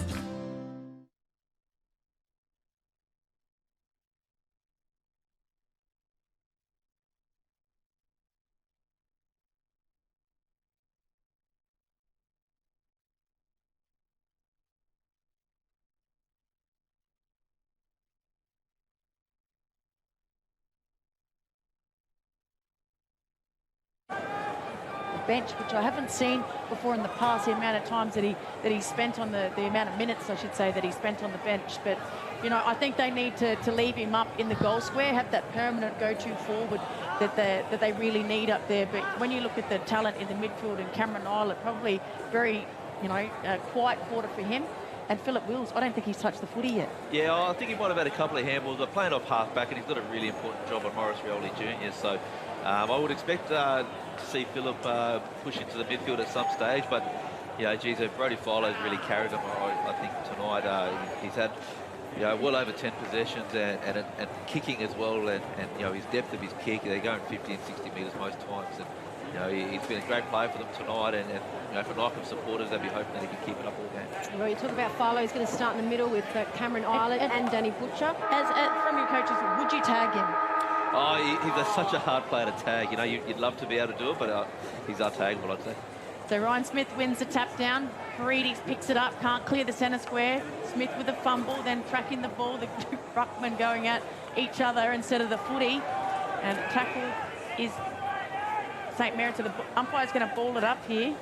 Bench, which I haven't seen before in the past, the amount of times that he spent on the amount of minutes, I should say, that he spent on the bench. But, you know, I think they need to leave him up in the goal square, have that permanent go-to forward that they really need up there. But when you look at the talent in the midfield and Cameron Islet, probably very, you know, quiet quarter for him. And Philip Wills, I don't think he's touched the footy yet. Yeah, I think he might have had a couple of handballs, but playing off half-back, and he's got a really important job on Morris Rioli Jr., so I would expect to see Philip push into the midfield at some stage, but, you know, geez, Brody Filo's really carried him, I think, tonight. He's had, you know, well over 10 possessions and kicking as well, and, you know, his depth of his kick, they're going 50 and 60 metres most times, and, you know, he's been a great player for them tonight, and you know, for Nightcliff supporters, they'll be hoping that he can keep it up all game. Well, you talk about Filo, he's going to start in the middle with Cameron Islet and Danny Butcher. From your coaches, would you tag him? Oh, he's such a hard player to tag. You know, you'd love to be able to do it, but he's untaggable, I'd say. So Ryan Smith wins the tap down. Paredes picks it up, can't clear the centre square. Smith with a fumble, then tracking the ball. The two ruckmen going at each other instead of the footy. And tackle is St. Mary, so the umpire's going to ball it up here.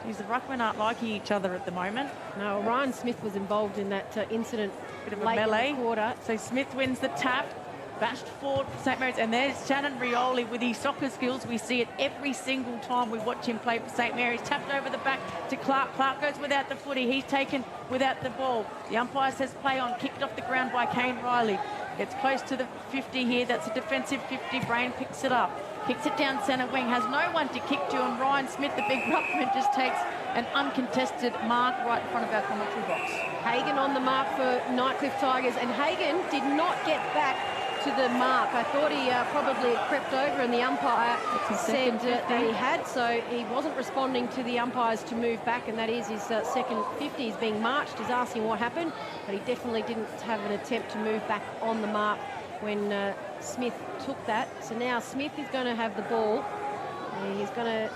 Geez, the ruckmen aren't liking each other at the moment. No, Ryan Smith was involved in that incident. Bit of a late melee. in the quarter. So Smith wins the tap. Bashed forward for St. Mary's, and there's Shannon Rioli with his soccer skills. We see it every single time we watch him play for St. Mary's. Tapped over the back to Clark. Clark goes without the footy. He's taken without the ball. The umpire says play on. Kicked off the ground by Kane Riley. Gets close to the 50 here. That's a defensive 50. Brain picks it up. Kicks it down centre wing. Has no one to kick to, and Ryan Smith, the big ruckman, just takes an uncontested mark right in front of our commentary box. Hagan on the mark for Nightcliff Tigers, and Hagan did not get back to the mark. I thought he probably had crept over, and the umpire said that he had, so he wasn't responding to the umpires to move back, and that is his second 50. He's being marched. He's asking what happened, but he definitely didn't have an attempt to move back on the mark when Smith took that. So now Smith is going to have the ball. He's going to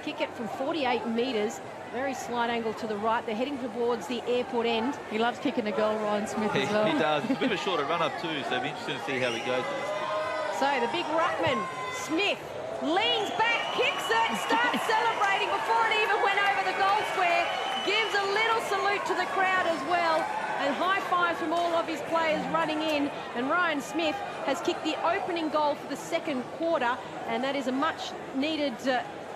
kick it from 48 metres. Very slight angle to the right. They're heading towards the airport end. He loves kicking a goal, Ryan Smith, as well. He does. It's a bit of a shorter run-up too, so it'll be interesting to see how he goes. So the big ruckman, Smith, leans back, kicks it, starts celebrating before it even went over the goal square. Gives a little salute to the crowd as well, and high fives from all of his players running in. And Ryan Smith has kicked the opening goal for the second quarter, and that is a much needed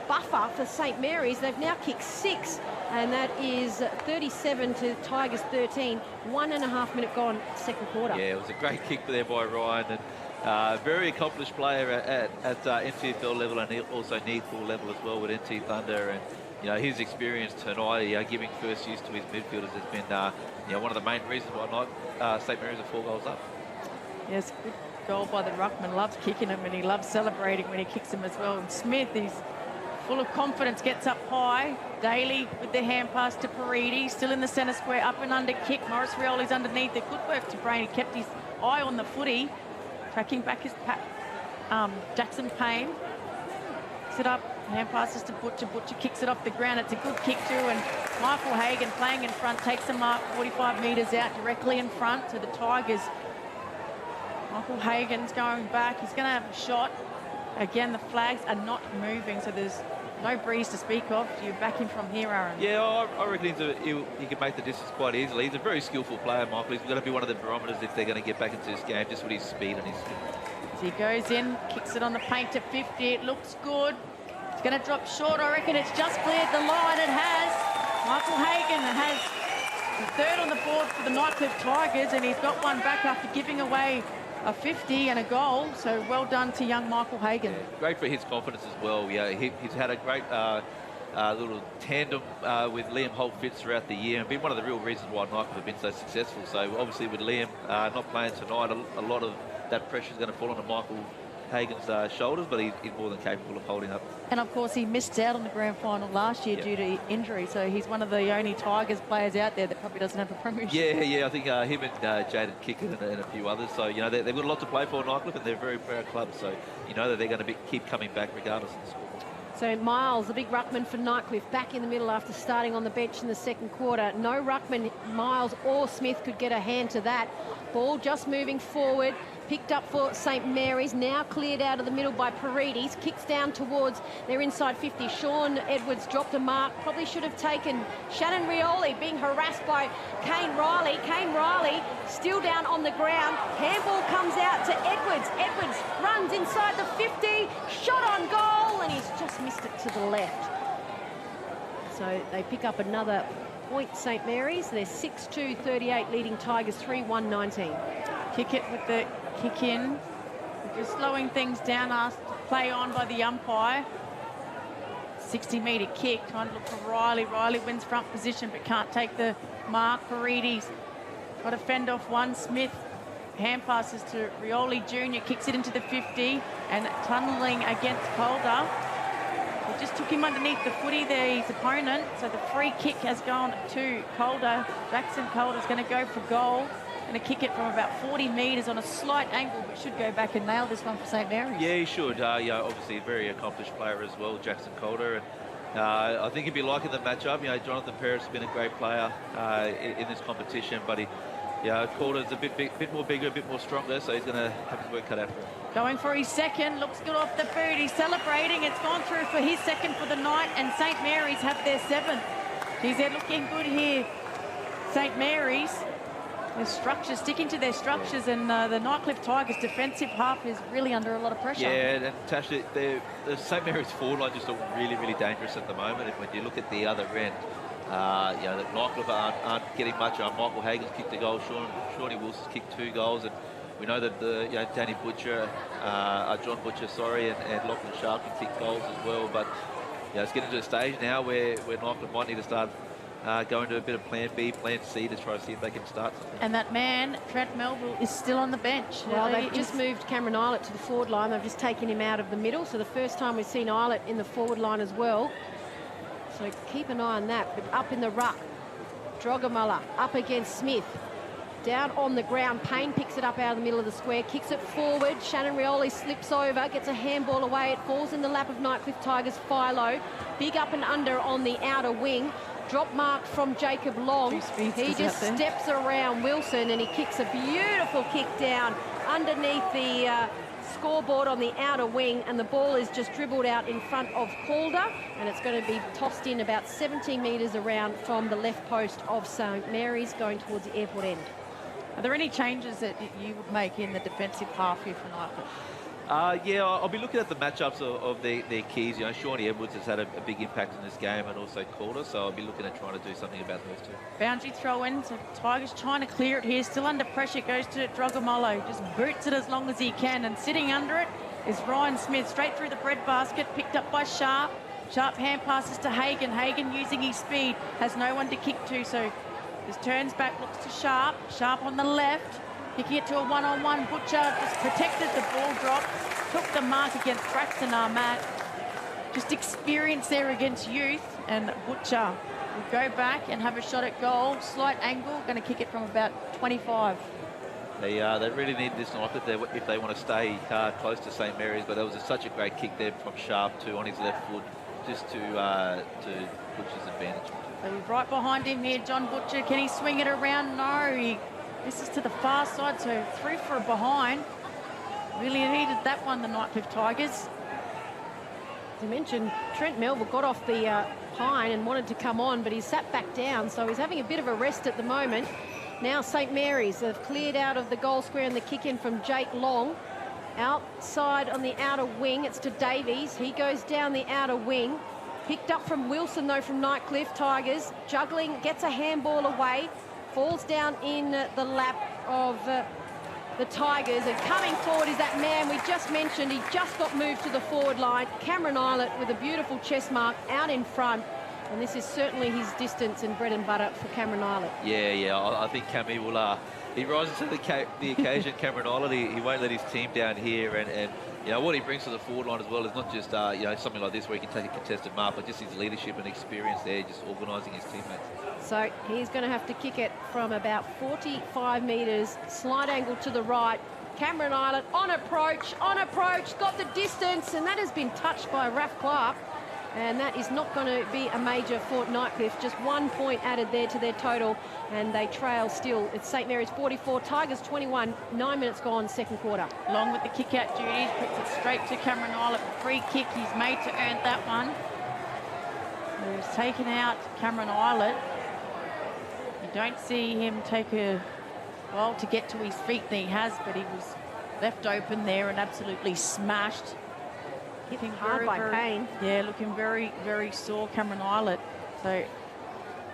buffer for St Mary's. They've now kicked 6, and that is 37 to Tigers 13. 1.5 minute gone, second quarter. Yeah, it was a great kick there by Ryan, and very accomplished player at NTFL level, and also NTFL level as well with NT Thunder. And you know, his experience tonight, giving first use to his midfielders has been one of the main reasons why St Mary's are 4 goals up. Yes, good goal by the ruckman. Loves kicking him, and he loves celebrating when he kicks him as well. And Smith, he's full of confidence, gets up high. Daly with the hand pass to Paridi, still in the centre square, up and under kick. Morris Rioli's underneath it. Good work to Brain. He kept his eye on the footy. Tracking back his Jackson Payne. Picks it up, hand passes to Butcher. Butcher kicks it off the ground. It's a good kick too, and Michael Hagan playing in front takes a mark 45 metres out directly in front to the Tigers. Michael Hagan's going back. He's going to have a shot. Again, the flags are not moving, so there's no breeze to speak of. Do you back him from here, Aaron? Yeah, I reckon he can make the distance quite easily. He's a very skillful player, Michael. He's going to be one of the barometers if they're going to get back into this game, just with his speed and his skill. As he goes in, kicks it on the paint to 50. It looks good. It's going to drop short. I reckon it's just cleared the line. It has. Michael Hagan has the third on the board for the Nightcliff Tigers, and he's got one back after giving away a 50 and a goal, so well done to young Michael Hagan. Yeah, great for his confidence as well. Yeah, he's had a great little tandem with Liam Holt-Fitz throughout the year, and been one of the real reasons why Nightcliff have been so successful. So obviously with Liam not playing tonight, a lot of that pressure is going to fall onto Michael Hagan's shoulders, but he's more than capable of holding up. And of course he missed out on the grand final last year due to injury, so he's one of the only Tigers players out there that probably doesn't have a premiership. Yeah, I think him and Jaden Kicker and a few others. So, they've got a lot to play for, Nightcliff, and they're a very proud club. So, that they're going to keep coming back regardless of the score. So Miles, the big ruckman for Nightcliff, back in the middle after starting on the bench in the second quarter. No ruckman, Miles or Smith, could get a hand to that. Ball just moving forward. Picked up for St Mary's, now cleared out of the middle by Paredes, kicks down towards their inside 50. Sean Edwards dropped a mark, probably should have taken Shannon Rioli, being harassed by Kane Riley. Kane Riley still down on the ground. Handball comes out to Edwards. Edwards runs inside the 50, shot on goal, and he's just missed it to the left. So they pick up another point, St Mary's. They're 6-2-38, leading Tigers 3-1-19. Kick it with the kick in. Just slowing things down, asked to play on by the umpire. 60-metre kick, trying to look for Riley. Riley wins front position but can't take the mark. Paredes got to fend off one. Smith hand passes to Rioli Jr., kicks it into the 50 and tunnelling against Calder. He just took him underneath the footy there, his opponent. So the free kick has gone to Calder. Jackson Calder's going to go for goal. Going to kick it from about 40 metres on a slight angle, but should go back and nail this one for St Mary's. Yeah, he should. Obviously a very accomplished player as well, Jackson Calder. And I think he'd be liking the matchup. Jonathan Perez has been a great player in this competition, but Calder's a bit more bigger, a bit more stronger, so he's going to have his work cut out for him. Going for his second, looks good off the boot. He's celebrating. It's gone through for his second for the night, and St Mary's have their 7th. Geez, they're looking good here, St Mary's. Their structures, sticking to their structures, and the Nightcliff Tigers' defensive half is really under a lot of pressure. Yeah, and Tasha, the St Mary's forward line just look really, really dangerous at the moment. And when you look at the other end, the Nightcliff aren't getting much. Michael Hagan's kicked a goal, Shawnee Wilson's kicked 2 goals, and we know that Danny Butcher, John Butcher, and Lachlan Sharp can kick goals as well. But it's getting to a stage now where Nightcliff might need to start going to a bit of plan B, plan C to try to see if they can start something. And that man, Trent Melville, is still on the bench. Well, they've just moved Cameron Eilert to the forward line. They've just taken him out of the middle. So the first time we've seen Eilert in the forward line as well. So keep an eye on that. But up in the ruck, Drogamullah up against Smith. Down on the ground, Payne picks it up out of the middle of the square, kicks it forward. Shannon Rioli slips over, gets a handball away. It falls in the lap of Nightcliff Tigers' Philo. Big up and under on the outer wing. Drop mark from Jacob Long. He just steps around Wilson and he kicks a beautiful kick down underneath the scoreboard on the outer wing, and the ball is just dribbled out in front of Calder, and it's going to be tossed in about 17 metres around from the left post of St Mary's, going towards the airport end. Are there any changes that you would make in the defensive half here for Nightcliff? Yeah, I'll be looking at the matchups of their keys. You know, Shawnee Edwards has had a big impact in this game, and also Calder, so I'll be looking at trying to do something about those two. Boundary throw in, so Tigers trying to clear it here, still under pressure, goes to Drogomolo, just boots it as long as he can, and sitting under it is Ryan Smith, straight through the breadbasket, picked up by Sharp. Sharp hand passes to Hagan. Hagan using his speed, has no one to kick to, so just turns back, looks to Sharp. Sharp on the left, kicking it to a one-on-one. Butcher just protected the ball drop, took the mark against Braxton Armat. Just experience there against youth, and Butcher will go back and have a shot at goal. Slight angle, going to kick it from about 25. They really need this night if they want to stay close to St Mary's, but that was such a great kick there from Sharp too on his left foot, just to Butcher's advantage. So he's right behind him here, John Butcher. Can he swing it around? No, he misses to the far side, so 3 for a behind. Really needed that one, the Nightcliff Tigers. As you mentioned, Trent Melville got off the pine and wanted to come on, but he sat back down, so he's having a bit of a rest at the moment. Now St Mary's have cleared out of the goal square, and the kick in from Jake Long. Outside on the outer wing, it's to Davies. He goes down the outer wing. Picked up from Wilson, though, from Nightcliff Tigers. Juggling, gets a handball away. Falls down in the lap of the Tigers. And coming forward is that man we just mentioned. He just got moved to the forward line. Cameron Eilert with a beautiful chest mark out in front. And this is certainly his distance and bread and butter for Cameron Eilert. Yeah, I think Cammy will... he rises to the occasion, Cameron Eilert. He won't let his team down here, and you know, what he brings to the forward line as well is not just, you know, something like this where he can take a contested mark, but just his leadership and experience there, just organising his teammates. So he's going to have to kick it from about 45 metres, slight angle to the right. Cameron Eilert on approach, got the distance, and that has been touched by Raph Clark. And that is not going to be a major for Nightcliff. Just 1 point added there to their total, and they trail still. It's St Mary's 44, Tigers 21, 9 minutes gone, second quarter. Long with the kick-out duties, puts it straight to Cameron Eilert. Free kick, he's made to earn that one. He's taken out Cameron Eilert. You don't see him take a while to get to his feet than he has, but he was left open there and absolutely smashed. Hitting hard by Payne. Yeah, looking very, very sore, Cameron Eilert. So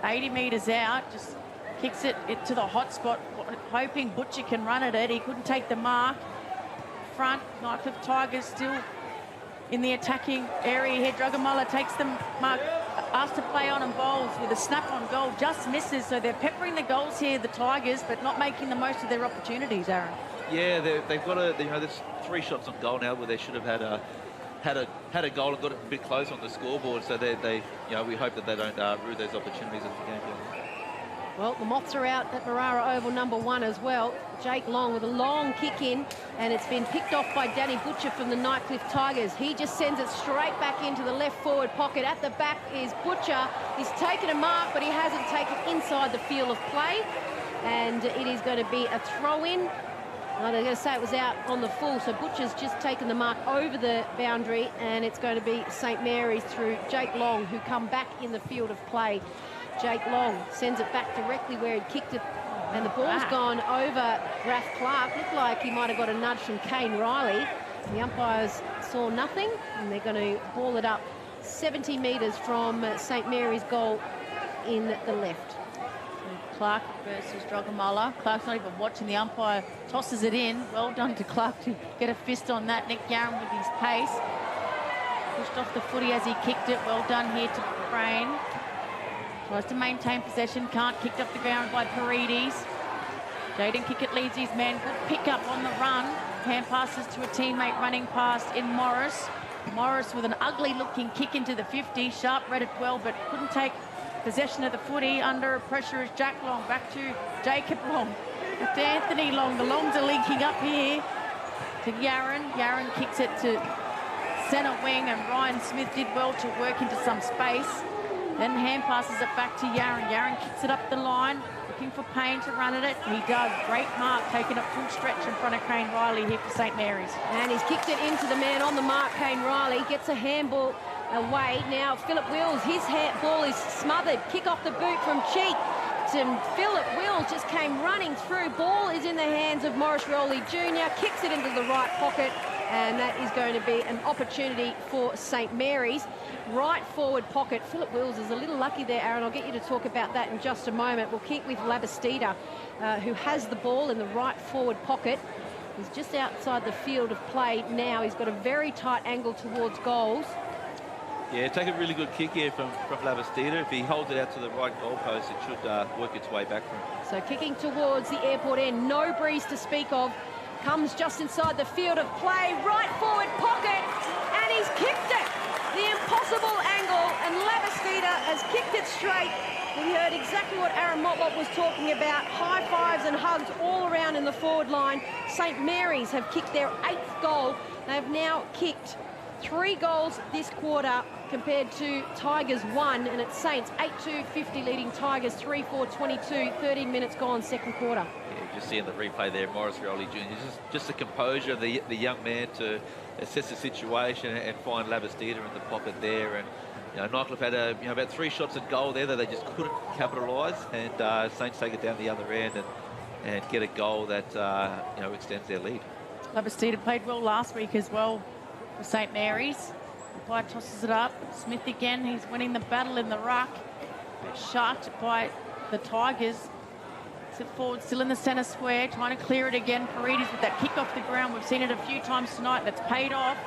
80 metres out, just kicks it to the hot spot, hoping Butcher can run at it. He couldn't take the mark. Front, Nightcliff Tigers still in the attacking area here. Drogomolo takes the mark, asked to play on and bowls with a snap on goal, just misses. So they're peppering the goals here, the Tigers, but not making the most of their opportunities, Aaron. Yeah, they've got you know, there's 3 shots on goal now where they should have had a goal and got it a bit close on the scoreboard, so they you know, we hope that they don't rue those opportunities as the game goes on. Well, the Moths are out at Marara Oval #1 as well. Jake Long with a long kick in, and it's been picked off by Danny Butcher from the Nightcliff Tigers. He just sends it straight back into the left forward pocket. At the back is Butcher. He's taken a mark, but he hasn't taken inside the field of play, and it is going to be a throw-in. Well, they're going to say it was out on the full, so Butcher's just taken the mark over the boundary, and it's going to be St Mary's through Jake Long, who come back in the field of play. Jake Long sends it back directly where he kicked it, and the ball's gone over Raph Clark. Looked like he might have got a nudge from Kane Riley. The umpires saw nothing, and they're going to ball it up 70 metres from St Mary's goal in the left. Clark versus Drogomolo. Clark's not even watching. The umpire tosses it in. Well done to Clark to get a fist on that. Nick Yarran with his pace. Pushed off the footy as he kicked it. Well done here to Brain. Tries to maintain possession. Can't. Kicked up the ground by Paredes. Jaden Kickett leads his man. Good pick up on the run. Hand passes to a teammate running past in Morris. Morris with an ugly looking kick into the 50. Sharp read it well, but couldn't take possession of the footy. Under pressure is Jack Long. Back to Jacob Long. With Anthony Long. The Longs are linking up here to Yarran. Yarran kicks it to centre wing, and Ryan Smith did well to work into some space. Then hand passes it back to Yaron. Yaron kicks it up the line, looking for Payne to run at it. He does. Great mark, taking up full stretch in front of Kane Riley here for St Mary's. And he's kicked it into the man on the mark. Kane Riley gets a handball away. Now Philip Wills, his ball is smothered. Kick off the boot from Cheek. And Philip Wills just came running through. Ball is in the hands of Morris Rioli Jr. Kicks it into the right pocket. And that is going to be an opportunity for St Mary's. Right forward pocket. Philip Wills is a little lucky there, Aaron. I'll get you to talk about that in just a moment. We'll keep with Labastida, who has the ball in the right forward pocket. He's just outside the field of play now. He's got a very tight angle towards goals. Yeah, take a really good kick here from Labastida. If he holds it out to the right goalpost, it should work its way back for him. So kicking towards the airport end. No breeze to speak of. Comes just inside the field of play. Right forward pocket. And he's kicked it. The impossible angle. And Labastida has kicked it straight. We heard exactly what Aaron Motlop was talking about. High fives and hugs all around in the forward line. St Mary's have kicked their 8th goal. They've now kicked 3 goals this quarter compared to Tigers 1, and it's Saints 8-2-50 leading Tigers 3-4-22, 13 minutes gone second quarter. Yeah, just seeing the replay there, Morris Rioli Jr. Just the composure of the young man to assess the situation and find Labastida in the pocket there. And Nightcliff had about 3 shots at goal there that they just couldn't capitalise, and Saints take it down the other end and get a goal that extends their lead. Labastida played well last week as well for St Mary's. Umpire tosses it up. Smith again, he's winning the battle in the ruck. Shot by the Tigers. Sit forward, still in the centre square, trying to clear it again. Paredes with that kick off the ground. We've seen it a few times tonight. That's paid off.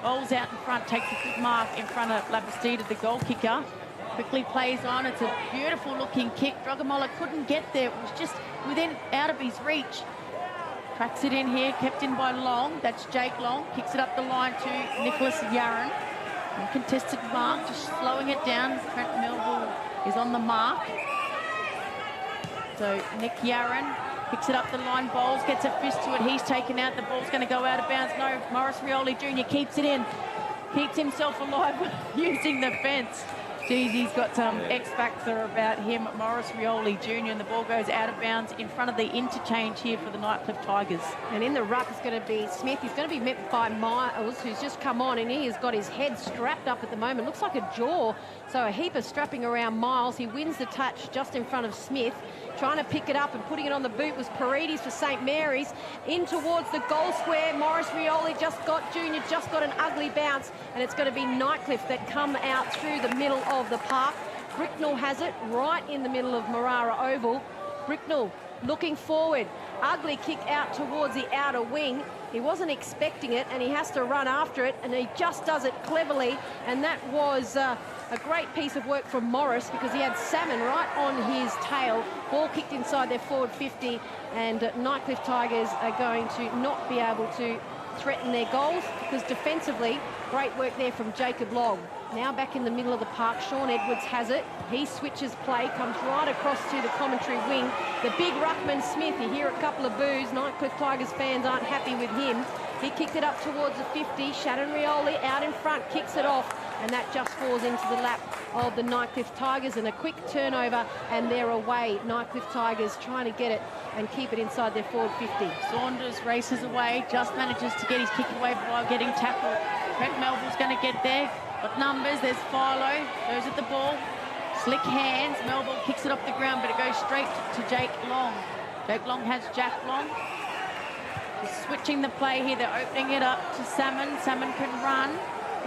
Bowls out in front, takes a good mark in front of Labastida, the goal kicker. Quickly plays on. It's a beautiful looking kick. Drogamola couldn't get there. It was just out of his reach. Tracks it in here, kept in by Long. That's Jake Long. Kicks it up the line to Nicholas Yaron. Uncontested mark, just slowing it down. Trent Melville is on the mark. So Nick Yaron picks it up the line, bowls, gets a fist to it. He's taken out. The ball's going to go out of bounds. No, Morris Rioli Jr. keeps it in. Keeps himself alive using the fence. Geez, he's got some X factor about him, Morris Rioli Jr., and the ball goes out of bounds in front of the interchange here for the Nightcliff Tigers. And in the ruck is going to be Smith. He's going to be met by Miles, who's just come on, and he has got his head strapped up at the moment. Looks like a jaw, so a heap of strapping around Miles. He wins the touch just in front of Smith. Trying to pick it up and putting it on the boot was Paredes for St Mary's. In towards the goal square. Morris Rioli just got an ugly bounce, and it's going to be Nightcliff that come out through the middle of the park. Bricknell has it right in the middle of Marara Oval. Bricknell looking forward. Ugly kick out towards the outer wing. He wasn't expecting it, and he has to run after it, and he just does it cleverly. And that was a great piece of work from Morris, because he had Salmon right on his tail. Ball kicked inside their forward 50, and Nightcliff Tigers are going to not be able to threaten their goals, because defensively, great work there from Jacob Long. Now back in the middle of the park, Sean Edwards has it. He switches play, comes right across to the commentary wing. The big ruckman Smith, you hear a couple of boos. Nightcliff Tigers fans aren't happy with him. He kicked it up towards the 50. Shannon Rioli out in front, kicks it off, and that just falls into the lap of the Nightcliff Tigers, and a quick turnover, and they're away. Nightcliff Tigers trying to get it and keep it inside their forward 50. Saunders races away, just manages to get his kick away while getting tackled. Trent Melville's going to get there. Got numbers, there's Philo, goes at the ball. Slick hands, Melville kicks it off the ground, but it goes straight to Jake Long. Jake Long has Jack Long. Just switching the play here, they're opening it up to Salmon. Salmon can run.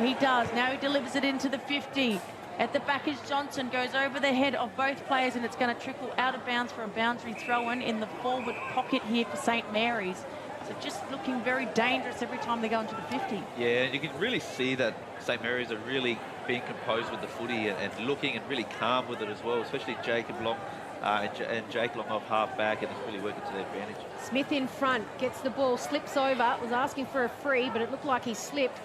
He does. Now he delivers it into the 50. At the back is Johnson, goes over the head of both players, and it's going to trickle out of bounds for a boundary throw-in in the forward pocket here for St Mary's. So just looking very dangerous every time they go into the 50. Yeah, and you can really see that St Mary's are really being composed with the footy and looking and really calm with it as well, especially Jacob Long and Jake Long off half back, and it's really working to their advantage. Smith in front, gets the ball, slips over, was asking for a free, but it looked like he slipped.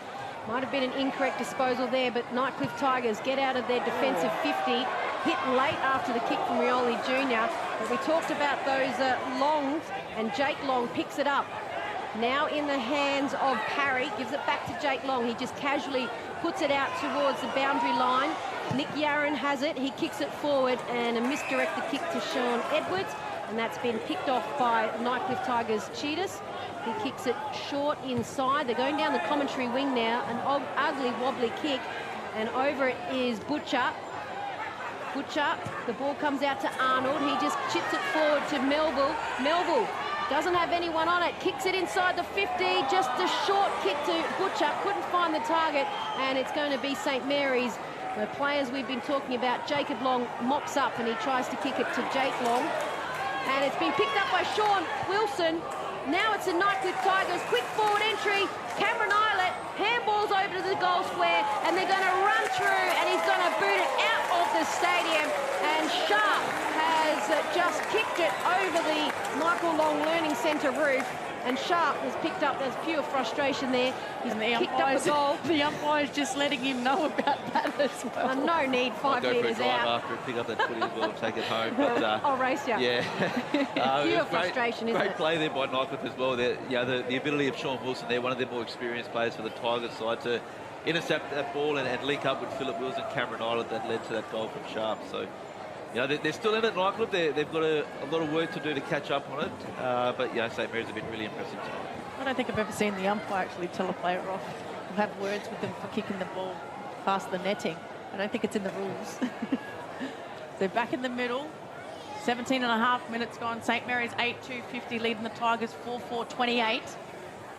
Might have been an incorrect disposal there, but Nightcliff Tigers get out of their defensive 50, hit late after the kick from Rioli Jr. But we talked about those Longs, and Jake Long picks it up. Now in the hands of Parry, gives it back to Jake Long. He just casually puts it out towards the boundary line. Nick Yaron has it. He kicks it forward, and a misdirected kick to Sean Edwards, and that's been picked off by Nightcliff Tigers' Cheetahs. He kicks it short inside. They're going down the commentary wing now. An ugly wobbly kick, and over it is Butcher. Butcher, the ball comes out to Arnold. He just chips it forward to Melville. Melville doesn't have anyone on it. Kicks it inside the 50. Just a short kick to Butcher. Couldn't find the target, and it's going to be St Mary's. The players we've been talking about, Jacob Long mops up and he tries to kick it to Jake Long. And it's been picked up by Sean Wilson. Now it's the Nightcliff Tigers. Quick forward entry. Cameron Eilert handballs over to the goal square, and they're going to run through, and he's going to boot it out of the stadium. And Sharp has just kicked it over the Michael Long Learning Centre roof. And Sharp has picked up, there's pure frustration there. He's picked up the goal. The umpire's just letting him know about that as well. No need, 5 metres out. After pick up that footy as well, take it home. But, I'll race you. Yeah. Pure frustration, isn't it? Great play there by Nightcliff as well. The ability of Sean Wilson there, one of the more experienced players for the Tigers side, to intercept that ball and link up with Phillip Wills and Cameron Island that led to that goal from Sharp. So, they're still in it, Nightcliff. They've got a lot of work to do to catch up on it. But, St Mary's have been really impressive tonight. I don't think I've ever seen the umpire actually tell a player off or have words with them for kicking the ball past the netting. I don't think it's in the rules. So back in the middle, 17 and a half minutes gone. St Mary's 8-2-50 leading the Tigers 4-4-28.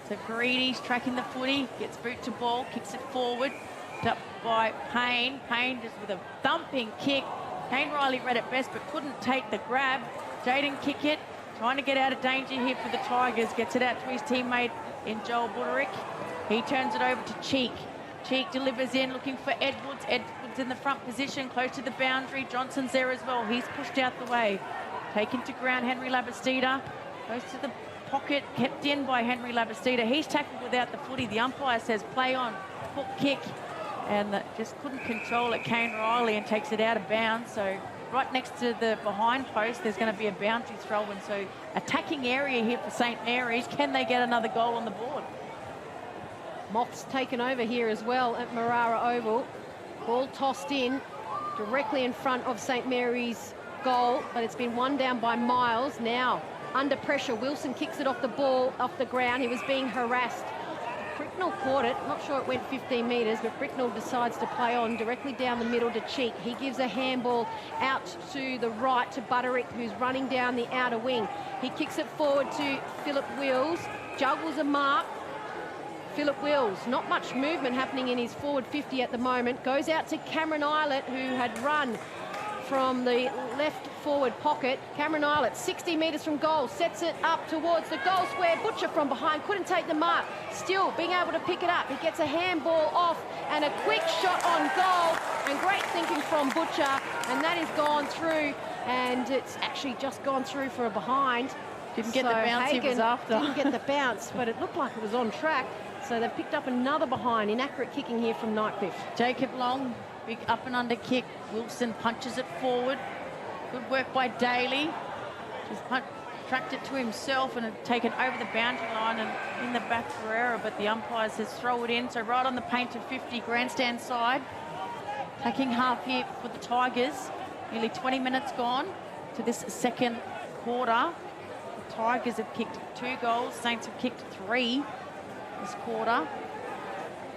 So Paredes tracking the footy, gets boot to ball, kicks it forward. Up by Payne. Payne just with a thumping kick. Kane Riley read it best but couldn't take the grab. Jaden Kickett trying to get out of danger here for the Tigers. Gets it out to his teammate in Joel Buderick. He turns it over to Cheek. Cheek delivers in, looking for Edwards. Edwards in the front position, close to the boundary. Johnson's there as well. He's pushed out the way. Taken to ground, Henry Labastida. Goes to the pocket, kept in by Henry Labastida. He's tackled without the footy. The umpire says play on, hook kick. And just couldn't control it, Kane Riley, and takes it out of bounds. So right next to the behind post, there's going to be a boundary throw. And so attacking area here for St Mary's. Can they get another goal on the board? Moth's taken over here as well at Marara Oval. Ball tossed in directly in front of St Mary's goal, but it's been won down by Miles. Now under pressure, Wilson kicks it off the ground. He was being harassed. Bricknell caught it. Not sure it went 15 metres, but Bricknell decides to play on directly down the middle to Cheek. He gives a handball out to the right to Buderick, who's running down the outer wing. He kicks it forward to Phillip Wills, juggles a mark. Phillip Wills, not much movement happening in his forward 50 at the moment. Goes out to Cameron Eilert, who had run from the left forward pocket. Cameron Eilert, 60 metres from goal, sets it up towards the goal square. Butcher from behind, couldn't take the mark. Still being able to pick it up. He gets a handball off and a quick shot on goal. And great thinking from Butcher. And that has gone through, and it's actually just gone through for a behind. Didn't get the bounce he was after. Didn't get the bounce, but it looked like it was on track. So they've picked up another behind. Inaccurate kicking here from Nightcliff. Jacob Long, big up and under kick. Wilson punches it forward. Good work by Daly. Just tracked it to himself and had taken over the boundary line and in the back for error, but the umpire says throw it in. So right on the paint to 50, grandstand side. Attacking half here for the Tigers. Nearly 20 minutes gone to this second quarter. The Tigers have kicked 2 goals. Saints have kicked 3 this quarter.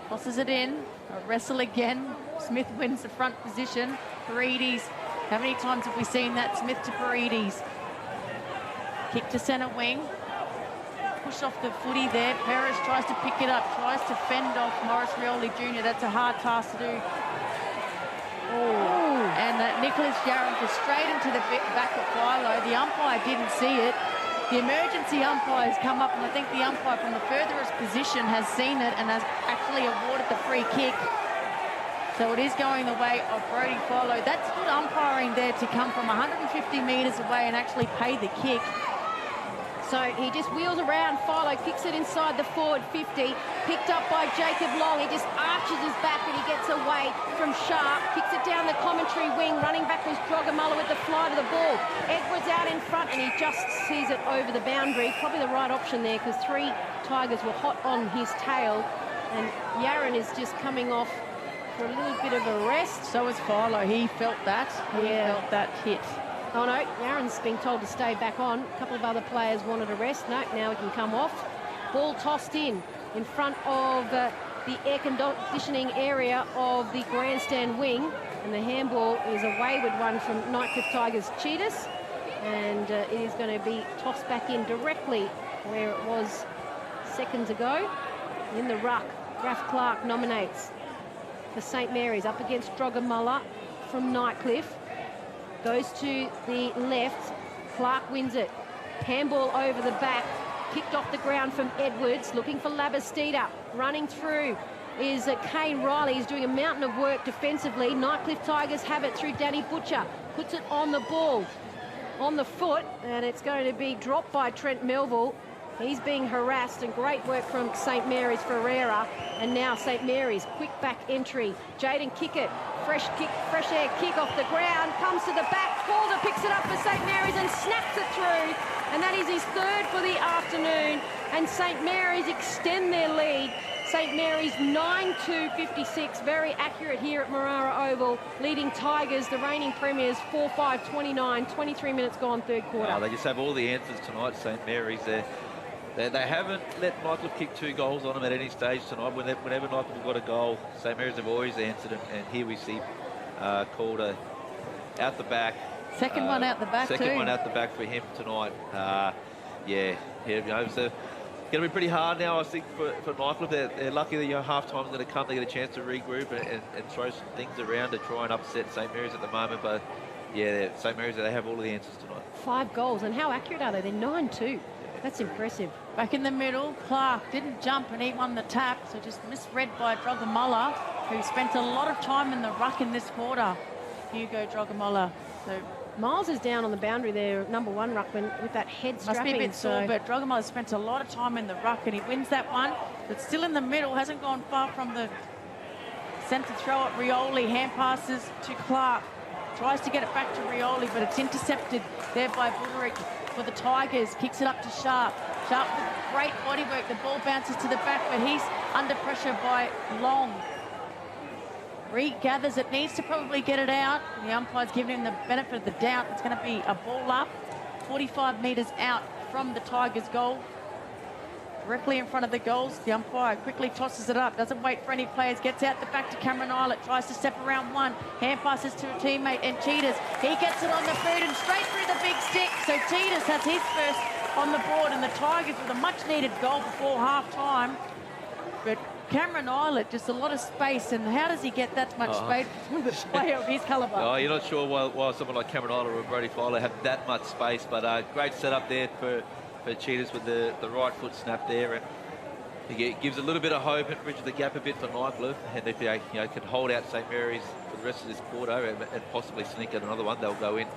Tosses it in. A wrestle again. Smith wins the front position. Paredes. How many times have we seen that? Smith to Paredes. Kick to centre wing. Push off the footy there. Perez tries to pick it up. Tries to fend off Morris Rioli Jr. That's a hard task to do. Oh. And Nicholas Jarron just straight into the back of Philo. The umpire didn't see it. The emergency umpire has come up, and I think the umpire from the furthest position has seen it and has actually awarded the free kick. So it is going the way of Brody Philo. That's good umpiring there to come from 150 metres away and actually pay the kick. So he just wheels around. Philo kicks it inside the forward 50. Picked up by Jacob Long. He just arches his back and he gets away from Sharp. Kicks it down the commentary wing. Running back was Drogamullah with the fly to the ball. Edwards out in front and he just sees it over the boundary. Probably the right option there because 3 Tigers were hot on his tail. And Yaron is just coming off for a little bit of a rest. So is Philo. He felt that. He felt that hit. Oh, no, Aaron's being told to stay back on. A couple of other players wanted a rest. No, now he can come off. Ball tossed in front of the air conditioning area of the grandstand wing. And the handball is a wayward one from Nightcliff Tigers Cheetahs. And it is going to be tossed back in directly where it was seconds ago. In the ruck, Raph Clark nominates for St Mary's up against Drogamulla from Nightcliff. Goes to the left. Clark wins it. Handball over the back. Kicked off the ground from Edwards. Looking for Labastida. Running through is Kane Riley. He's doing a mountain of work defensively. Nightcliff Tigers have it through Danny Butcher. Puts it on the ball. On the foot. And it's going to be dropped by Trent Melville. He's being harassed, and great work from St Mary's Ferreira. And now St Mary's, quick back entry. Jaden Kickett, fresh air kick off the ground, comes to the back. Calder picks it up for St Mary's and snaps it through. And that is his third for the afternoon. And St Mary's extend their lead. St Mary's 9-2-56, very accurate here at Marara Oval, leading Tigers, the reigning premiers, 4-5-29, 23 minutes gone, third quarter. Oh, they just have all the answers tonight, St Mary's. They haven't let Nightcliff kick 2 goals on them at any stage tonight. Whenever Nightcliff have got a goal, St Mary's have always answered, and here we see Calder out the back. Second one out the back too. Second one out the back for him tonight. Yeah, you know, so going to be pretty hard now, I think, for Nightcliff. They're lucky that half-time's going to come. They get a chance to regroup and throw some things around to try and upset St Mary's at the moment. But yeah, St Mary's, they have all of the answers tonight. 5 goals, and how accurate are they? They're 9-2. That's impressive. Back in the middle, Clark didn't jump and he won the tap, so just misread by Drogamulla, who spent a lot of time in the ruck in this quarter. Hugo Drogamulla. So Miles is down on the boundary there, number 1 ruckman, with that head strapping. Must be a bit sore, but Drogamulla spent a lot of time in the ruck and he wins that one, but still in the middle, hasn't gone far from the centre throw at Rioli. Hand passes to Clark. Tries to get it back to Rioli, but it's intercepted there by Buderick for the Tigers. Kicks it up to Sharp. Sharp with great body work. The ball bounces to the back, but he's under pressure by Long. Regathers it, needs to probably get it out. The umpire's giving him the benefit of the doubt. It's going to be a ball up, 45 metres out from the Tigers' goal. Directly in front of the goals, the umpire quickly tosses it up, doesn't wait for any players, gets out the back to Cameron Eilert, tries to step around one, hand passes to a teammate, and Cheetahs, he gets it on the boot and straight through the big stick, so Cheetahs has his first on the board, and the Tigers with a much-needed goal before half-time. But Cameron Eilert, just a lot of space, and how does he get that much space with a player of his calibre? Oh, you're not sure why someone like Cameron Eilert or Brody Fowler have that much space, but great setup there for Cheetahs with the right foot snap there, and it gives a little bit of hope and bridges the gap a bit for Nightcliff. And if they can hold out St Mary's for the rest of this quarter and possibly sneak at another one, they'll go in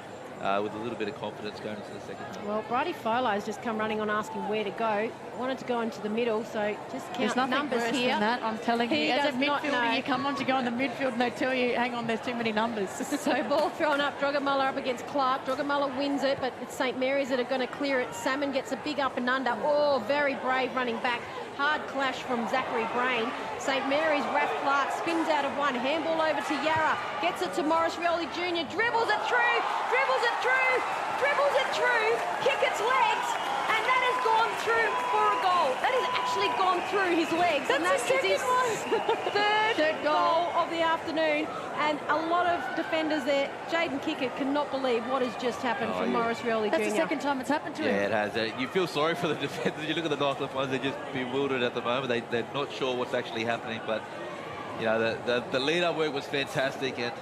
with a little bit of confidence going into the second half. Well, Brady Fowler has just come running on asking where to go. Wanted to go into the middle, so just count numbers worse here. Than that, I'm telling you. As a midfielder, you come on to go in the midfield and they tell you, hang on, there's too many numbers. So ball thrown up, Drogamulla up against Clark. Drogamulla wins it, but it's St Mary's that are going to clear it. Salmon gets a big up and under. Oh, very brave running back. Hard clash from Zachary Brain. St Mary's, Raph Clark spins out of one. Handball over to Yarra. Gets it to Morris Rioli Jr. Dribbles it through. Dribbles it through. Dribbles it through. Kick its legs. And that has gone through for a goal. That has actually gone through his legs. That's and that is his third goal of the afternoon. And a lot of defenders there. Jaden Kickett cannot believe what has just happened from Morris Rioli Jr. That's the second time it's happened to him. Yeah, it has. You feel sorry for the defenders. You look at the Nightcliff ones, they're just bewildered at the moment. They're not sure what's actually happening. But, you know, the lead-up work was fantastic. And,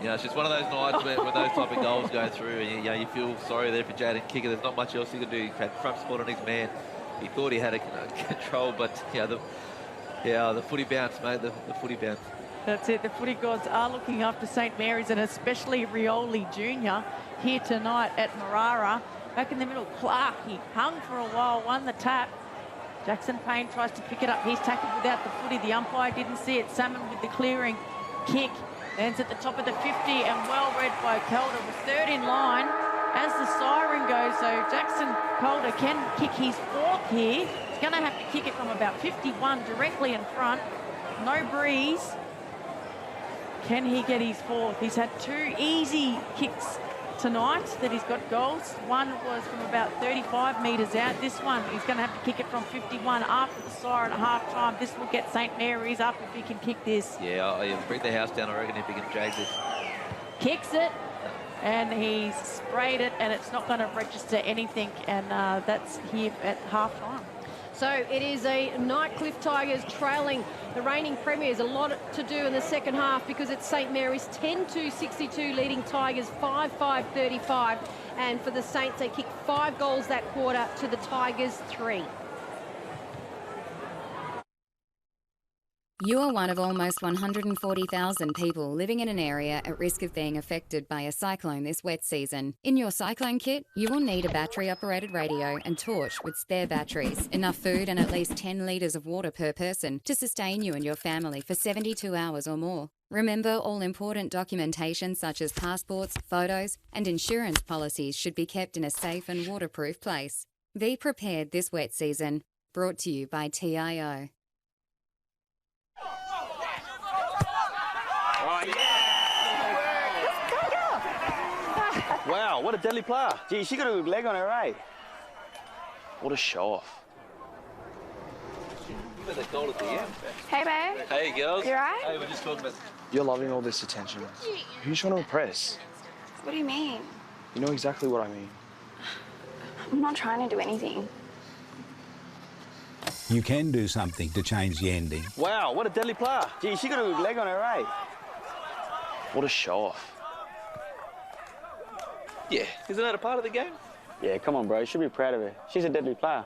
you know, it's just one of those nights when those type of goals go through. And, you feel sorry there for Jaden Kicker. There's not much else he could do. He had front spot on his man. He thought he had a control, but, the footy bounce, mate, the footy bounce. That's it. The footy gods are looking after St Mary's, and especially Rioli Jr. here tonight at Marara. Back in the middle, Clark, he hung for a while, won the tap. Jackson Payne tries to pick it up. He's tackled without the footy. The umpire didn't see it. Salmon with the clearing kick. Lands at the top of the 50, and well read by Calder. Was third in line as the siren goes. So Jackson Calder can kick his fourth here. He's going to have to kick it from about 51 directly in front. No breeze. Can he get his fourth? He's had 2 easy kicks tonight that he's got goals. One was from about 35 metres out. This one, he's going to have to kick it from 51 after the siren at half-time. This will get St Mary's up if he can kick this. Yeah, I'll bring the house down, I reckon, if he can jag this. Kicks it, and he's sprayed it, and it's not going to register anything, and that's here at half-time. So it is a Nightcliff Tigers trailing the reigning premiers. A lot to do in the second half because it's St Mary's 10-62 leading Tigers 5-5-35. And for the Saints, they kicked 5 goals that quarter to the Tigers 3. You are one of almost 140,000 people living in an area at risk of being affected by a cyclone this wet season. In your cyclone kit, you will need a battery-operated radio and torch with spare batteries, enough food and at least 10 litres of water per person to sustain you and your family for 72 hours or more. Remember, all important documentation such as passports, photos and insurance policies should be kept in a safe and waterproof place. Be prepared this wet season. Brought to you by TIO. Wow, what a deadly player. Gee, she got a good leg on her, eh? What a show-off. The goal at the end. Hey, babe. Hey, girls. You right? Hey, we're just talking about... You're loving all this attention. Who are you trying to impress? What do you mean? You know exactly what I mean. I'm not trying to do anything. You can do something to change the ending. Wow, what a deadly player. Gee, she got a good leg on her, eh? What a show-off. Yeah, isn't that a part of the game? Yeah, come on, bro. You should be proud of her. She's a deadly player.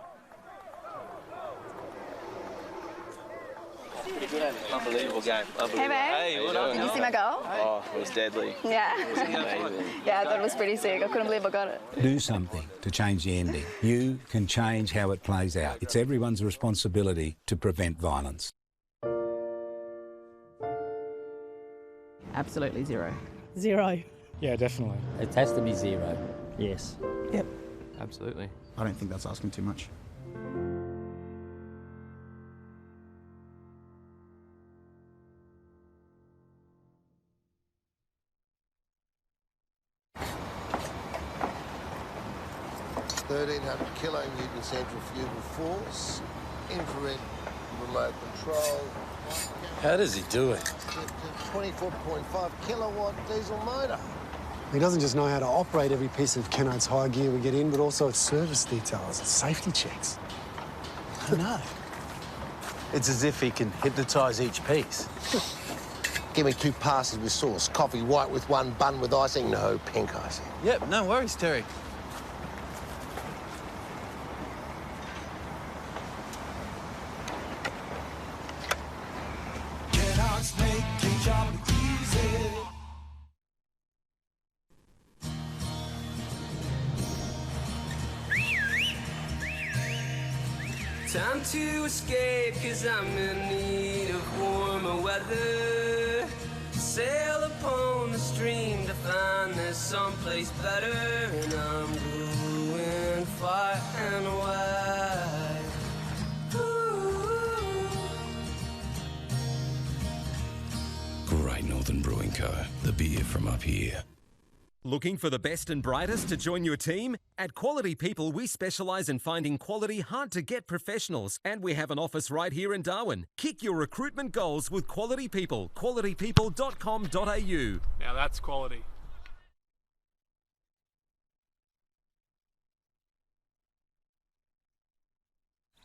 Pretty good. Unbelievable game. Unbelievable. Hey, babe. Hey, what up? Did you see my goal? Oh, it was deadly. Yeah. It was amazing. Yeah, I thought it was pretty sick. I couldn't believe I got it. Do something to change the ending. You can change how it plays out. It's everyone's responsibility to prevent violence. Absolutely 0. 0. Yeah, definitely. It has to be 0. Yes. Yep. Absolutely. I don't think that's asking too much. kilonewton centrifugal force, infrared remote control. How does he do it? 24.5 kilowatt diesel motor. He doesn't just know how to operate every piece of Kennard's high gear we get in, but also its service details, its safety checks. I know. It's as if he can hypnotise each piece. Give me 2 passes with sauce. Coffee white with 1, bun with icing. No, pink icing. Yep, no worries, Terry. Kennard's make your job easy. Time to escape, 'cause I'm in need of warmer weather. Sail upon the stream to find there's someplace better. And I'm going far and wide. Great Northern Brewing Co., the beer from up here. Looking for the best and brightest to join your team? At Quality People, we specialise in finding quality, hard-to-get professionals, and we have an office right here in Darwin. Kick your recruitment goals with Quality People. qualitypeople.com.au. Now that's quality.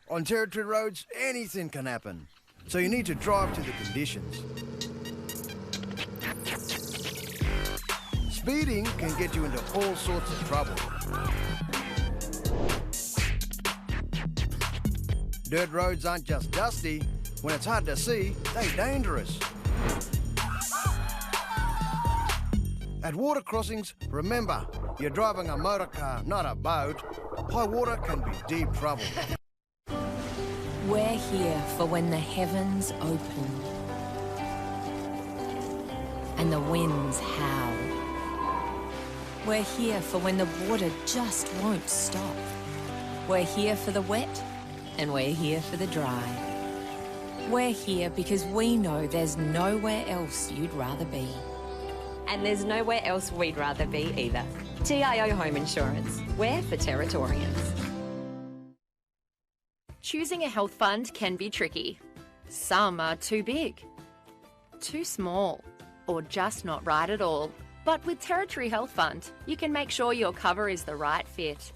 On Territory roads, anything can happen, so you need to drive to the conditions. Speeding can get you into all sorts of trouble. Dirt roads aren't just dusty. When it's hard to see, they're dangerous. At water crossings, remember, you're driving a motor car, not a boat. High water can be deep trouble. We're here for when the heavens open and the winds howl. We're here for when the water just won't stop. We're here for the wet, and we're here for the dry. We're here because we know there's nowhere else you'd rather be. And there's nowhere else we'd rather be either. TIO Home Insurance. We're for Territorians. Choosing a health fund can be tricky. Some are too big, too small, or just not right at all. But with Territory Health Fund, you can make sure your cover is the right fit.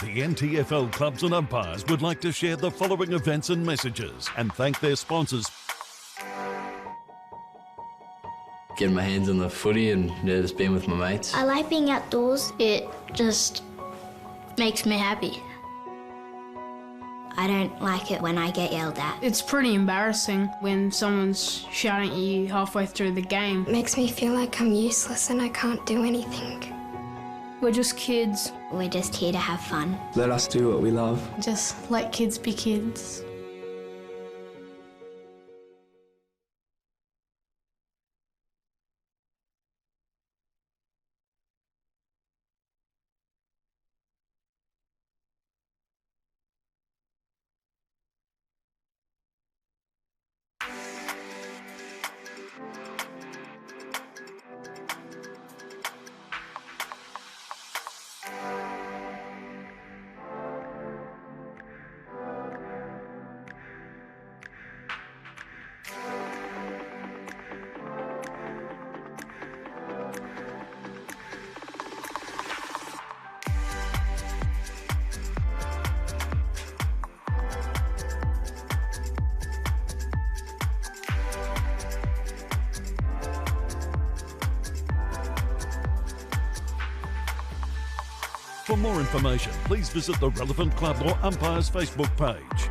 The NTFL clubs and umpires would like to share the following events and messages and thank their sponsors. Getting my hands on the footy and just being with my mates. I like being outdoors. It just makes me happy. I don't like it when I get yelled at. It's pretty embarrassing when someone's shouting at you halfway through the game. It makes me feel like I'm useless and I can't do anything. We're just kids. We're just here to have fun. Let us do what we love. Just let kids be kids. For more information, please visit the relevant club or umpire's Facebook page.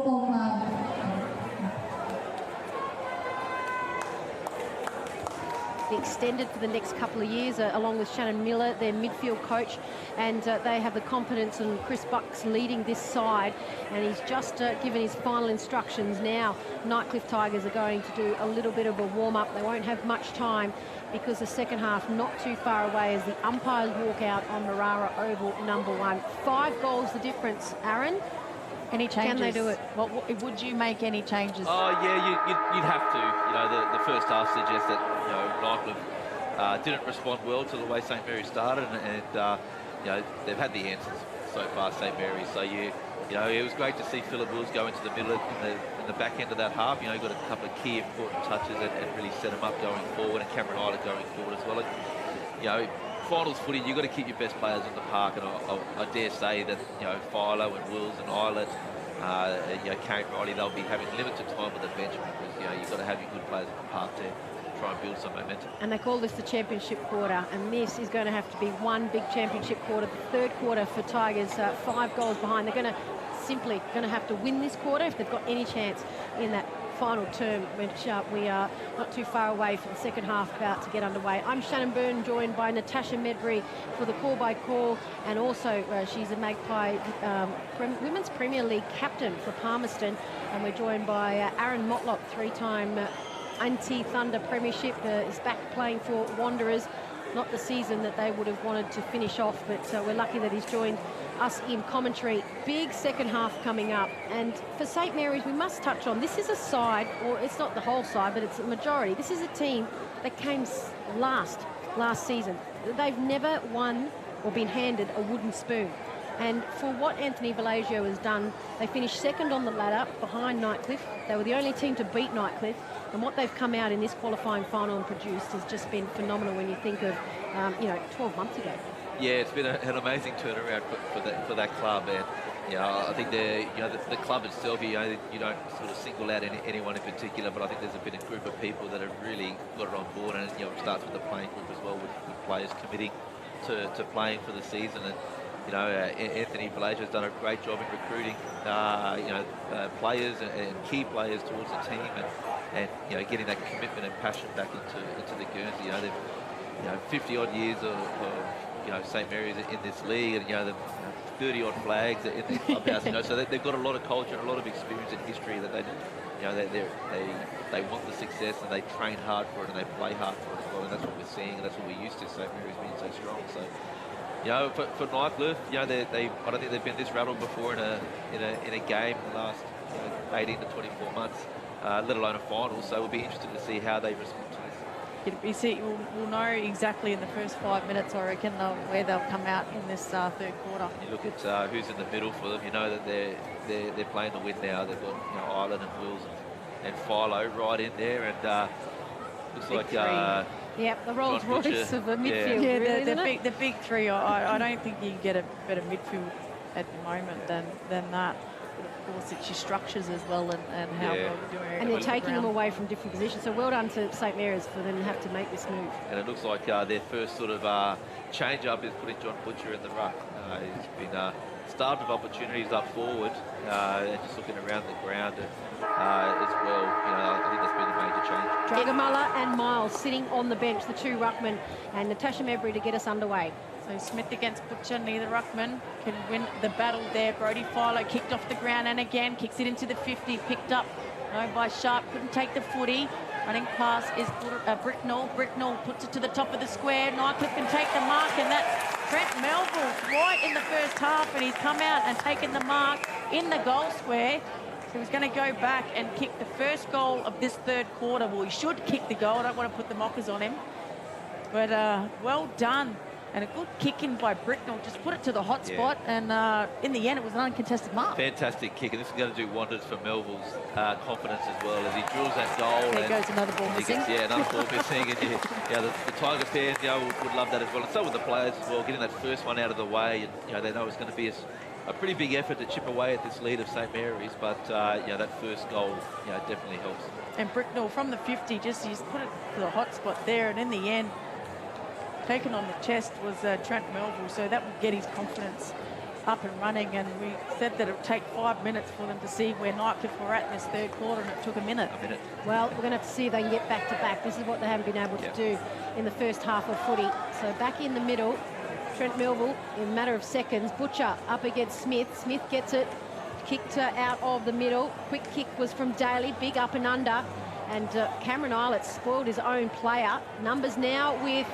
Football Club. Extended for the next couple of years, along with Shannon Miller, their midfield coach, and they have the confidence in Chris Bucks leading this side, and he's just given his final instructions now. Nightcliff Tigers are going to do a little bit of a warm-up. They won't have much time because the second half not too far away as the umpires walk out on Marara Oval #1. 5 goals the difference, Aaron. Any changes? Can they do it? Would you make any changes? Oh, yeah, you'd have to. You know, the first half suggests that, you know, Nightcliff didn't respond well to the way St Mary's started, and you know, they've had the answers so far, St Mary's. So you know, it was great to see Phillip Wills go into the middle in the back end of that half. You know, he got a couple of key important touches and really set him up going forward, and Cameron Island going forward as well. And, you know, finals footy, you've got to keep your best players in the park, and I dare say that, you know, Philo and Wills and Islet, you know, Kane Riley, they'll be having limited time with the bench because, you know, you've got to have your good players in the park to try and build some momentum. And they call this the championship quarter, and this is going to have to be one big championship quarter. The third quarter for Tigers, 5 goals behind. They're going to have to win this quarter if they've got any chance in that final term, which we are not too far away from the second half about to get underway. I'm Shannon Byrne, joined by Natasha Medbury for the Call by Call, and also she's a Magpie Women's Premier League captain for Palmerston, and we're joined by Aaron Motlop, 3-time anti-Thunder Premiership, is back playing for Wanderers. Not the season that they would have wanted to finish off, but we're lucky that he's joined us in commentary. Big second half coming up, and for St Mary's we must touch on, this is a side, or it's not the whole side, but it's a majority. This is a team that came last season. They've never won or been handed a wooden spoon, and for what Anthony Vallejo has done, they finished second on the ladder behind Nightcliff. They were the only team to beat Nightcliff, and what they've come out in this qualifying final and produced has just been phenomenal when you think of, you know, 12 months ago. Yeah, it's been an amazing turnaround for that club, and you know, I think the club itself, you know, you don't sort of single out anyone in particular, but I think there's been a group of people that have really got it on board, and you know, it starts with the playing group as well, with players committing to playing for the season. And you know, Anthony Vallejo has done a great job in recruiting, you know, players and key players towards the team, and you know, getting that commitment and passion back into the Guernsey. You know, they've 50 odd years of you know, St Mary's in this league, and you know, the 30 odd flags in the clubhouse. You know, so they've got a lot of culture and a lot of experience and history that they, you know, they want the success, and they train hard for it, and they play hard for it as well. And that's what we're seeing, and that's what we're used to. St Mary's being so strong. So, you know, for Nightcliff, you know, I don't think they've been this rattled before in a game in the last 18 to 24 months, let alone a final. So we'll be interested to see how they respond to this. You see, we'll know exactly in the first 5 minutes, I reckon, where they'll come out in this third quarter. You look at who's in the middle for them. You know that they're playing to win now. They've got, you know, Island and Wills and Philo right in there, and looks like yep, the Rolls Royce of the midfield. Yeah, really, the big three. I don't think you can get a better midfield at the moment than that. But of course, it's your structures as well, and how well you're doing. And they're taking them away from different positions. So well done to St Mary's for them to have to make this move. And it looks like their first sort of change-up is putting John Butcher in the ruck. He's been starved of opportunities up forward, and just looking around the ground as well. You know, I think that's been a major change. Drugamullah and Miles sitting on the bench, the 2 ruckmen, and Natasha Medbury to get us underway. So Smith against Butcher, neither ruckman can win the battle there. Brody Philo kicked off the ground and again kicks it into the 50, picked up by Sharp, couldn't take the footy. Running pass is Bricknell. Bricknell puts it to the top of the square. Nightcliff can take the mark, and that's Trent Melville right in the first half, and he's come out and taken the mark in the goal square. So he's going to go back and kick the first goal of this third quarter. Well, he should kick the goal. I don't want to put the mockers on him. But well done. And a good kick in by Bricknell, just put it to the hot spot, and in the end it was an uncontested mark. Fantastic kick, and this is going to do wonders for Melville's confidence as well as he drills that goal. There goes another ball missing. Another ball missing, and the Tiger fans, you know, would love that as well, and so would the players as well, getting that first one out of the way, and you know, they know it's going to be a pretty big effort to chip away at this lead of St Mary's, but you know, that first goal, you know, definitely helps. And Bricknell from the 50 just put it to the hot spot there, and in the end, taken on the chest was Trent Melville, so that would get his confidence up and running, and we said that it would take 5 minutes for them to see where Nightcliff were at in this third quarter, and it took a minute. Well, we're going to have to see if they can get back to back. This is what they haven't been able to do in the first half of footy. So back in the middle, Trent Melville in a matter of seconds. Butcher up against Smith. Smith gets it, kicked out of the middle. Quick kick was from Daly, big up and under. And Cameron Eilert spoiled his own player. Numbers now with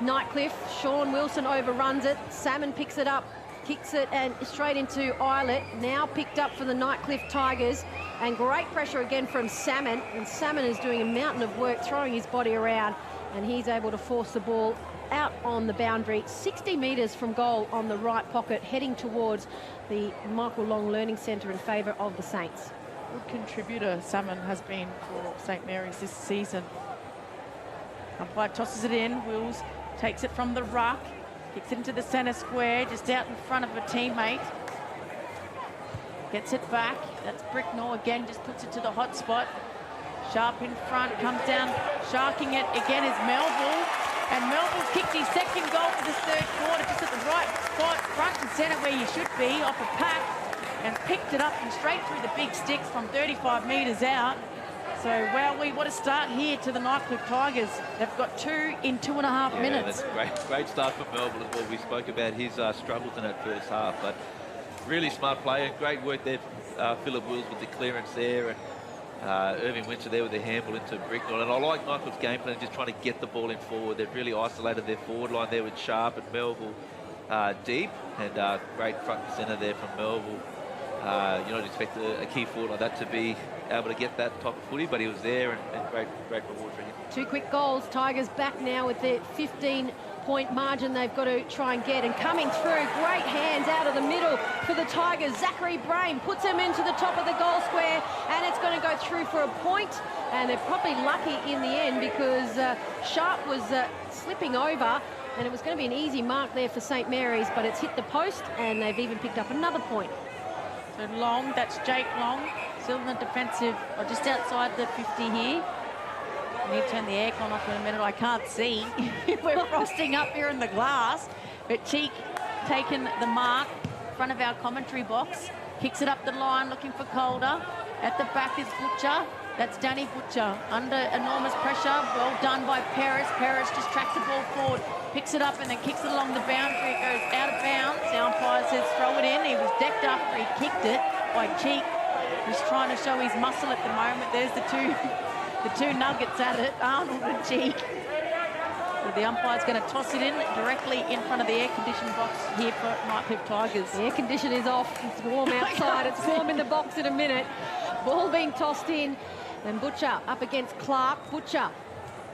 Nightcliff. Sean Wilson overruns it. Salmon picks it up, kicks it and straight into Eilert. Now picked up for the Nightcliff Tigers. And great pressure again from Salmon. And Salmon is doing a mountain of work, throwing his body around. And he's able to force the ball out on the boundary, 60 metres from goal on the right pocket, heading towards the Michael Long Learning Centre in favour of the Saints. Good contributor Salmon has been for St Mary's this season. Umpire tosses it in. Wills takes it from the ruck, kicks it into the centre square, just out in front of a teammate. Gets it back. That's Bricknell again, just puts it to the hot spot. Sharp in front, comes down, sharking it again is Melville. And Melville's kicked his second goal for this third quarter, just at the right spot, front and centre where you should be, off a pack. And picked it up and straight through the big sticks from 35 metres out. So, wowee, what a start here to the Nightcliff Tigers. They've got 2 in 2.5 minutes. That's great start for Melville as well. We spoke about his struggles in that first half, but really smart play and great work there from Philip Wills with the clearance there, and Irving Winter there with the handball into Bricknell. And I like Nightcliff's game plan, just trying to get the ball in forward. They've really isolated their forward line there with Sharp and Melville deep, and great front and centre there from Melville. You don't expect a key forward like that to be able to get that type of footy, but he was there, and great reward for him. 2 quick goals. Tigers back now with their 15-point margin they've got to try and get. And coming through, great hands out of the middle for the Tigers. Zachary Brain puts him into the top of the goal square, and it's going to go through for a point. And they're probably lucky in the end because Sharp was slipping over, and it was going to be an easy mark there for St Mary's, but it's hit the post, and they've even picked up another point. So Long, that's Jake Long, still in the defensive, or just outside the 50 here. I need to turn the aircon off in a minute, I can't see. We're frosting up here in the glass. But Cheek taking the mark, front of our commentary box, kicks it up the line, looking for Calder. At the back is Butcher. That's Danny Butcher, under enormous pressure. Well done by Paris. Paris just tracks the ball forward, picks it up and then kicks it along the boundary. It goes out of bounds. The umpire says throw it in. He was decked after he kicked it by Cheek. He's trying to show his muscle at the moment. There's the two nuggets at it, Arnold and Cheek. So the umpire's going to toss it in directly in front of the air-conditioned box here for Nightcliff Tigers. The air condition is off. It's warm outside. It's warm in the box in a minute. Ball being tossed in. And Butcher up against Clark. Butcher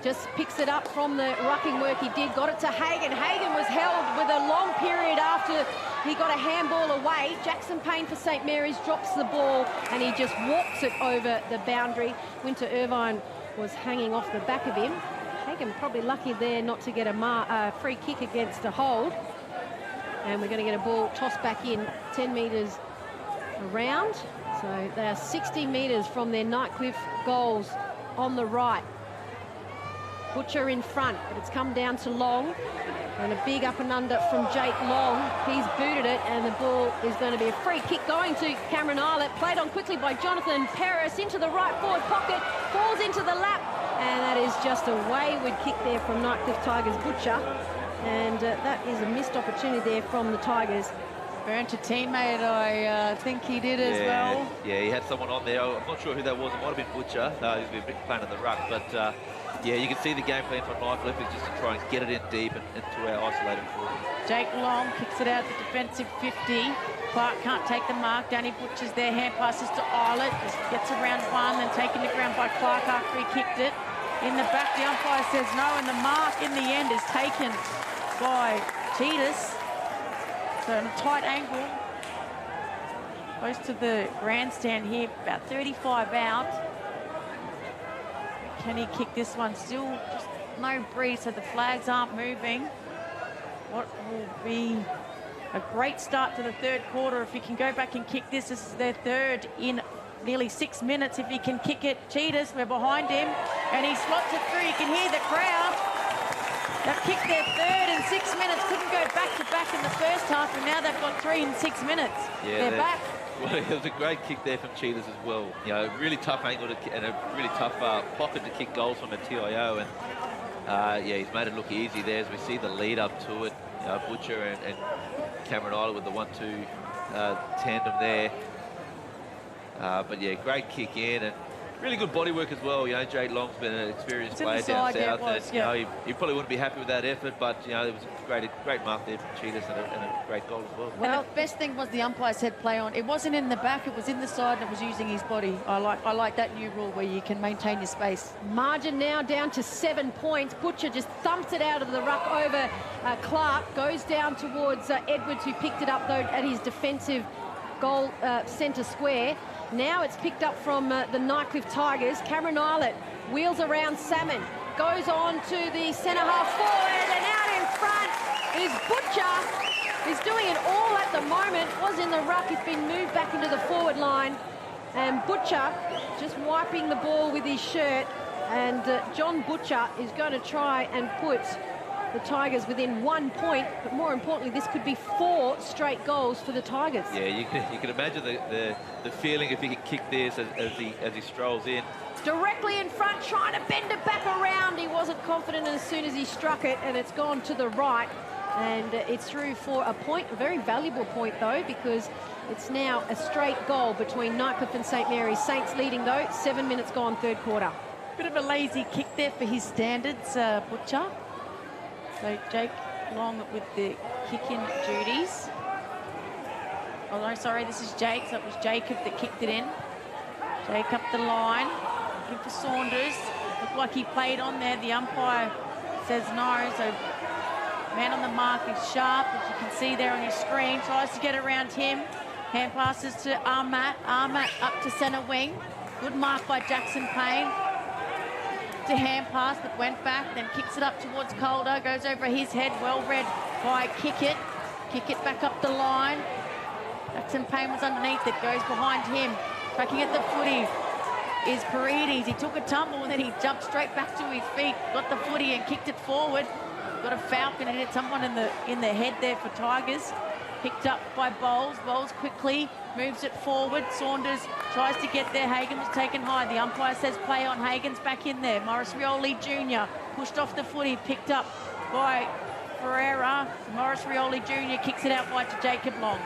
just picks it up from the rucking work he did. Got it to Hagan. Hagan was held with a long period after he got a handball away. Jackson Payne for St Mary's drops the ball and he just walks it over the boundary. Winter Irvine was hanging off the back of him. Hagan probably lucky there not to get a free kick against a hold. And we're going to get a ball tossed back in 10 metres around. So they are 60 metres from their Nightcliff goals on the right. Butcher in front, but it's come down to Long. And a big up and under from Jake Long. He's booted it, and the ball is going to be a free kick going to Cameron Eilert. Played on quickly by Jonathan Paris into the right forward pocket, falls into the lap, and that is just a wayward kick there from Nightcliff Tigers Butcher. And that is a missed opportunity there from the Tigers. Burnt a teammate, I think he did as well. Yeah, he had someone on there. I'm not sure who that was. It might have been Butcher. He's been a bit playing in the ruck, but yeah, you can see the game plan for Nightcliff is just to try and get it in deep and into our isolated forward. Jake Long kicks it out the defensive 50. Clark can't take the mark. Danny Butcher's there, hand passes to Eilert. Just gets around one, then taken to ground by Clark after he kicked it. In the back, the umpire says no, and the mark in the end is taken by Cheetahs. So in a tight angle, close to the grandstand here, about 35 out. Can he kick this one? Still just no breeze, so the flags aren't moving. What will be a great start to the third quarter if he can go back and kick this. This is their third in nearly 6 minutes. If he can kick it, Cheetahs, we're behind him, and he slots it through. You can hear the crowd. They've kicked their third in 6 minutes, couldn't go back to back in in the first half, and now they've got 3 in 6 minutes. Yeah, they're back. Well, it was a great kick there from Cheetahs as well. You know, really tough angle and a really tough pocket to kick goals from a TIO. And yeah, he's made it look easy there as we see the lead up to it. You know, Butcher and Cameron Isler with the 1-2 tandem there. But yeah, great kick in and really good body work as well. You know, Jake Long's been an experienced player down south. And, you know, he probably wouldn't be happy with that effort, but you know, it was a great mark there from Cheetahs and a great goal as well. Well, the best thing was the umpire said play on. It wasn't in the back, it was in the side, and it was using his body. I like that new rule where you can maintain your space. Margin now down to 7 points. Butcher just thumps it out of the ruck over Clark, goes down towards Edwards, who picked it up though at his defensive goal centre square. Now it's picked up from the Nightcliff Tigers. Cameron Islet wheels around Salmon, goes on to the centre half forward, and out in front is Butcher. He's doing it all at the moment. Was in the ruck, he's been moved back into the forward line. And Butcher just wiping the ball with his shirt. And John Butcher is going to try and put the Tigers within 1 point, but more importantly, this could be 4 straight goals for the Tigers. Yeah, you can imagine the feeling if he could kick this as he strolls in. Directly in front, trying to bend it back around. He wasn't confident as soon as he struck it, and it's gone to the right. And it's through for a point, a very valuable point though, because it's now a straight goal between Nightcliff and St Mary's. Saints leading though, 7 minutes gone, third quarter. Bit of a lazy kick there for his standards, Butcher. So Jake Long with the kick-in duties. Oh, no, sorry, this is Jake. So it was Jacob that kicked it in. Jake up the line, looking for Saunders. Looked like he played on there. The umpire says no. So man on the mark is Sharp, as you can see there on your screen. Tries to get around him. Hand passes to Armat. Armat up to centre wing. Good mark by Jackson Payne. To hand pass, but went back, then kicks it up towards Calder, goes over his head, well read by Kick It back up the line. Jackson Payne was underneath it, goes behind him. Tracking at the footy is Paredes. He took a tumble and then he jumped straight back to his feet, got the footy and kicked it forward. Got a Falcon and hit someone in the head there for Tigers. Picked up by Bowles. Bowles quickly moves it forward. Saunders tries to get there. Hagen was taken high. The umpire says play on. Hagen's back in there. Morris Rioli Jr. pushed off the footy. Picked up by Ferreira. Morris Rioli Jr. kicks it out wide to Jacob Long.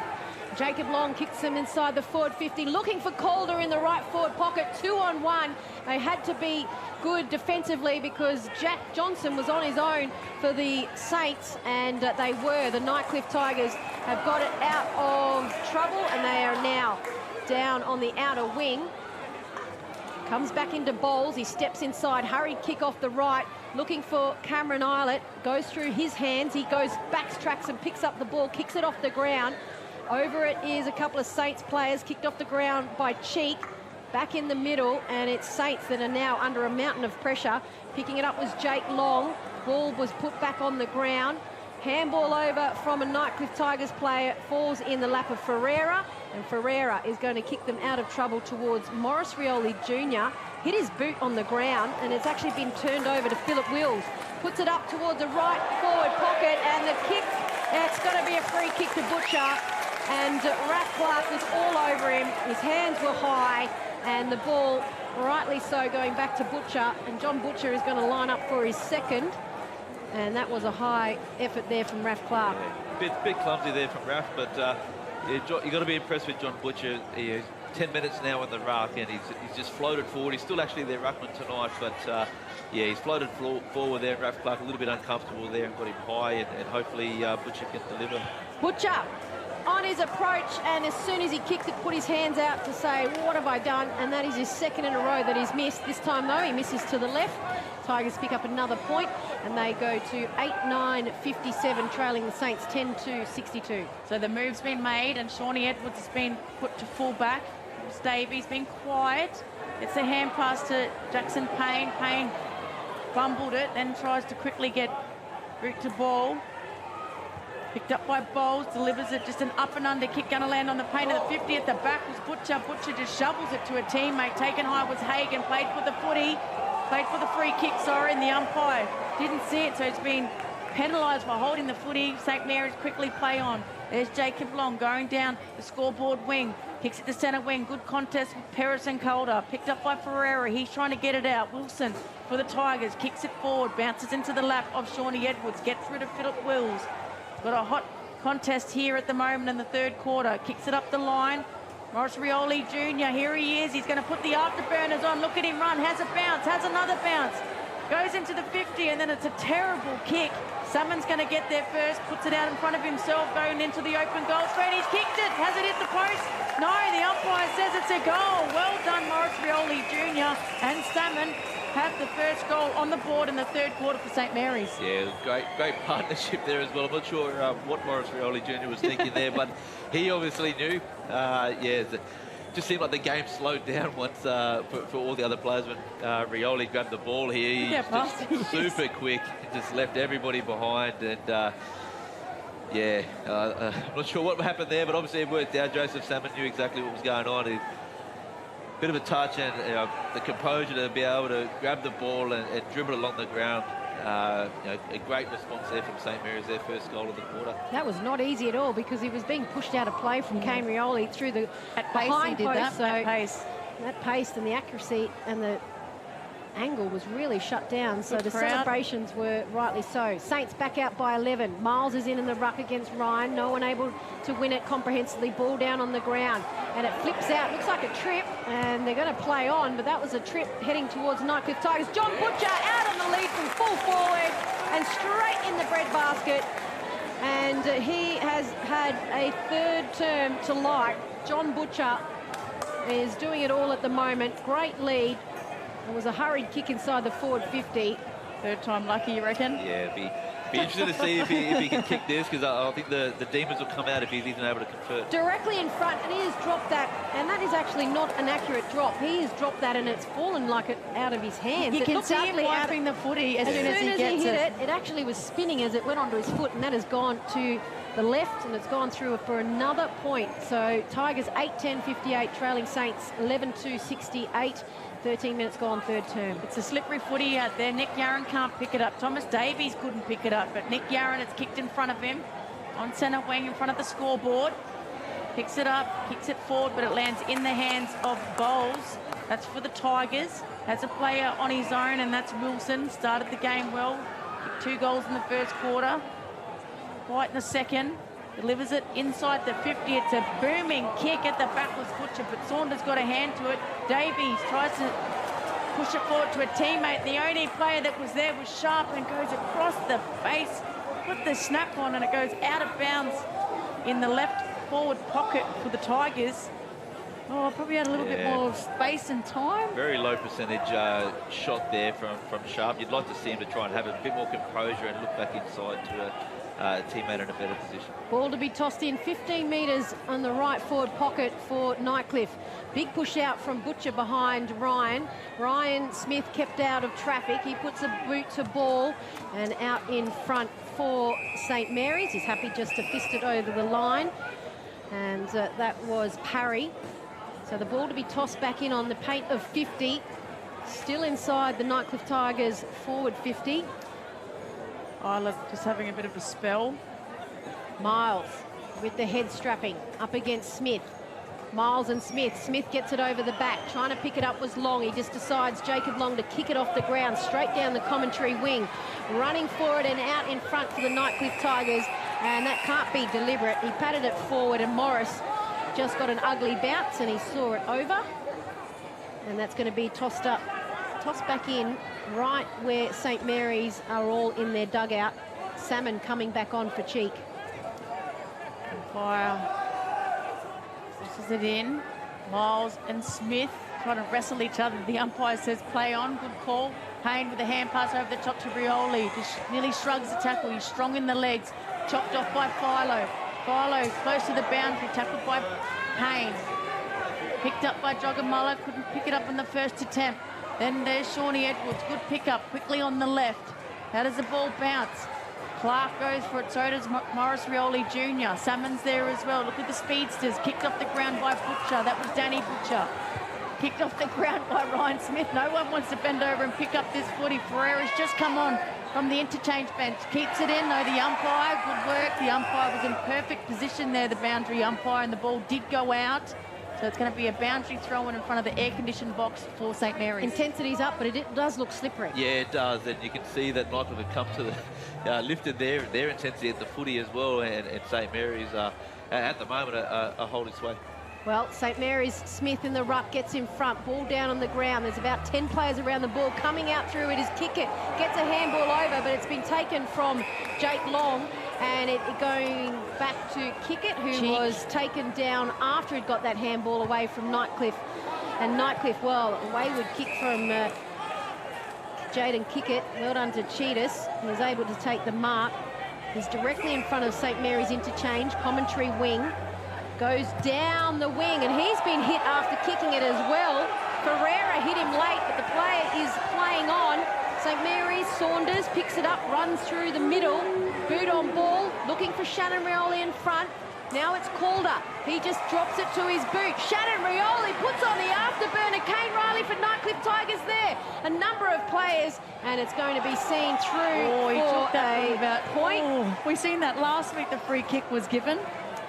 Jacob Long kicks him inside the forward 50, looking for Calder in the right forward pocket, 2-on-1. They had to be good defensively because Jack Johnson was on his own for the Saints, and they were. The Nightcliff Tigers have got it out of trouble, and they are now down on the outer wing. Comes back into Bowles, he steps inside, hurried kick off the right, looking for Cameron Islet, goes through his hands, he goes backtracks and picks up the ball, kicks it off the ground. Over it is a couple of Saints players, kicked off the ground by Cheek. Back in the middle, and it's Saints that are now under a mountain of pressure. Picking it up was Jake Long. Ball was put back on the ground. Handball over from a Nightcliff Tigers player, falls in the lap of Ferreira, and Ferreira is going to kick them out of trouble towards Morris Rioli Jr. Hit his boot on the ground, and it's actually been turned over to Philip Wills. Puts it up towards the right forward pocket, and the kick, it's going to be a free kick to Butcher. And Raph Clark was all over him. His hands were high, and the ball, rightly so, going back to Butcher. And John Butcher is going to line up for his second. And that was a high effort there from Raph Clark. Yeah, bit clumsy there from Raph, but yeah, you've got to be impressed with John Butcher. He's 10 minutes now in the ruck, and he's just floated forward. He's still actually their ruckman tonight, but yeah, he's floated forward there. Raph Clark a little bit uncomfortable there and got him high, and hopefully Butcher can deliver. Butcher on his approach, and as soon as he kicked it, put his hands out to say, what have I done? And that is his second in a row that he's missed. This time, though, he misses to the left. Tigers pick up another point, and they go to 8-9-57, trailing the Saints 10-62. So the move's been made, and Shawnee Edwards has been put to full back. Davies been quiet. It's a hand pass to Jackson Payne. Payne fumbled it, then tries to quickly get root to ball. Picked up by Bowles, delivers it, just an up and under kick, going to land on the paint of the 50 at the back was Butcher. Butcher just shovels it to a teammate. Taken high was Hagen, played for the footy, played for the free kick, sorry, and the umpire didn't see it, so it's been penalised for holding the footy. St Mary's quickly play on. There's Jacob Long going down the scoreboard wing. Kicks it to centre wing. Good contest with Peris and Calder. Picked up by Ferreira. He's trying to get it out. Wilson for the Tigers. Kicks it forward. Bounces into the lap of Shawnee Edwards. Gets rid of Philip Wills. Got a hot contest here at the moment in the third quarter. Kicks it up the line. Morris Rioli Jr. Here he is. He's going to put the afterburners on. Look at him run. Has a bounce. Has another bounce. Goes into the 50 and then it's a terrible kick. Salmon's going to get there first. Puts it out in front of himself going into the open goal straight. He's kicked it. Has it hit the post? No, the umpire says it's a goal. Well done, Morris Rioli Jr. and Salmon have the first goal on the board in the third quarter for St Mary's. Yeah, great partnership there as well. I'm not sure what Morris Rioli Jr. was thinking there, but he obviously knew. Just seemed like the game slowed down once for all the other players when Rioli grabbed the ball here. He's just super quick, just left everybody behind. And I'm not sure what happened there, but obviously it worked out. Joseph Salmon knew exactly what was going on. Bit of a touch and the composure to be able to grab the ball and dribble along the ground. A great response there from St Mary's, their first goal of the quarter. That was not easy at all because he was being pushed out of play from Kane Rioli through the behind post. That pace and the accuracy and the angle was really shut down. So the celebrations were rightly so. Saints back out by 11. Miles is in the ruck against Ryan. No one able to win it comprehensively. Ball down on the ground. And it flips out. Looks like a trip. And they're going to play on. But that was a trip heading towards Nightcliff Tigers. John Butcher out on the lead from full forward. And straight in the breadbasket. And he has had a third term to like. John Butcher is doing it all at the moment. Great lead. It was a hurried kick inside the forward 50. Third time lucky, you reckon? Yeah, be interested to see if he can kick this, because I think the Demons will come out if he's even able to convert. Directly in front, and he has dropped that, and that is actually not an accurate drop. He has dropped that, and it's fallen like it out of his hands. You can see him wiping the footy as soon as he gets hit it. It actually was spinning as it went onto his foot, and that has gone to the left, and it's gone through for another point. So Tigers 8-10-58, trailing Saints 11-2-68. 13 minutes gone, third term. It's a slippery footy out there. Nick Yarran can't pick it up. Thomas Davies couldn't pick it up, but Nick Yarran, it's kicked in front of him on centre wing in front of the scoreboard. Picks it up, kicks it forward, but it lands in the hands of Bowles. That's for the Tigers. Has a player on his own, and that's Wilson. Started the game well. Kicked 2 goals in the first quarter. White in the second. Delivers it inside the 50. It's a booming kick at the back was Butcher, but Saunders got a hand to it. Davies tries to push it forward to a teammate. The only player that was there was Sharp and goes across the face. Put the snap on and it goes out of bounds in the left forward pocket for the Tigers. Oh, probably had a little bit more space and time. Very low percentage shot there from Sharp. You'd like to see him to try and have a bit more composure and look back inside to a teammate in a better position. Ball to be tossed in 15 metres on the right forward pocket for Nightcliff. Big push out from Butcher behind Ryan. Ryan Smith kept out of traffic. He puts a boot to ball and out in front for St Mary's. He's happy just to fist it over the line. And that was Parry. So the ball to be tossed back in on the paint of 50. Still inside the Nightcliff Tigers forward 50. Isla just having a bit of a spell. Miles with the head strapping up against Smith. Miles and Smith. Smith gets it over the back. Trying to pick it up was Long. He just decides, Jacob Long, to kick it off the ground straight down the commentary wing. Running for it and out in front for the Nightcliff Tigers. And that can't be deliberate. He patted it forward and Morris just got an ugly bounce and he saw it over. And that's going to be tossed back in right where St Mary's are all in their dugout. Salmon coming back on for Cheek. Fire. Pushes it in. Miles and Smith trying to wrestle each other. The umpire says play on. Good call. Payne with a hand pass over the top to Rioli. Just nearly shrugs the tackle. He's strong in the legs. Chopped off by Philo. Philo close to the boundary. Tackled by Payne. Picked up by Joggamulla. Couldn't pick it up in the first attempt. Then there's Shawnee Edwards. Good pick-up. Quickly on the left. How does the ball bounce? Clark goes for it. So does Morris Rioli Jr. Salmon's there as well. Look at the speedsters. Kicked off the ground by Butcher. That was Danny Butcher. Kicked off the ground by Ryan Smith. No one wants to bend over and pick up this footy. Ferreira's just come on from the interchange bench. Keeps it in, though, the umpire. Good work. The umpire was in perfect position there, the boundary umpire, and the ball did go out. So it's going to be a boundary throw in front of the air-conditioned box for St Mary's. Intensity's up, but it does look slippery. Yeah, it does, and you can see that Nightcliff have come to the lifted their intensity at the footy as well, and St Mary's at the moment are holding sway. Well, St Mary's, Smith in the ruck, gets in front, ball down on the ground. There's about 10 players around the ball. Coming out through it is Kickett. Gets a handball over, but it's been taken from Jake Long, and it going back to Kickett, who was taken down after he'd got that handball away from Nightcliff. And Nightcliff, well, a wayward kick from Jaden Kickett. Well done to Cheetahs. He was able to take the mark. He's directly in front of St Mary's interchange, commentary wing. Goes down the wing, and he's been hit after kicking it as well. Ferreira hit him late, but the player is playing on. St Mary's, Saunders picks it up, runs through the middle. Boot on ball, looking for Shannon Rioli in front. Now it's Calder. He just drops it to his boot. Shannon Rioli puts on the afterburner. Kane Riley for Nightcliff Tigers there. A number of players, and it's going to be seen through he for took that a point. We seen that last week, the free kick was given.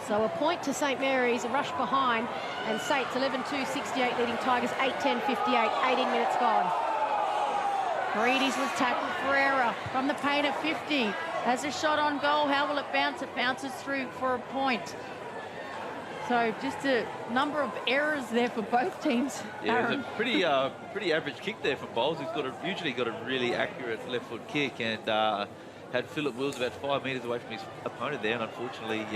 So a point to St Mary's, a rush behind, and Saints 11-2, 68 leading Tigers, 8-10, 58, 18 minutes gone. Breedys was tackled. Ferreira from the paint at 50. Has a shot on goal. How will it bounce? It bounces through for a point. So just a number of errors there for both teams. Yeah, it was a pretty average kick there from Bowles. He's usually got a really accurate left foot kick, and had Philip Wills about 5 metres away from his opponent there, and unfortunately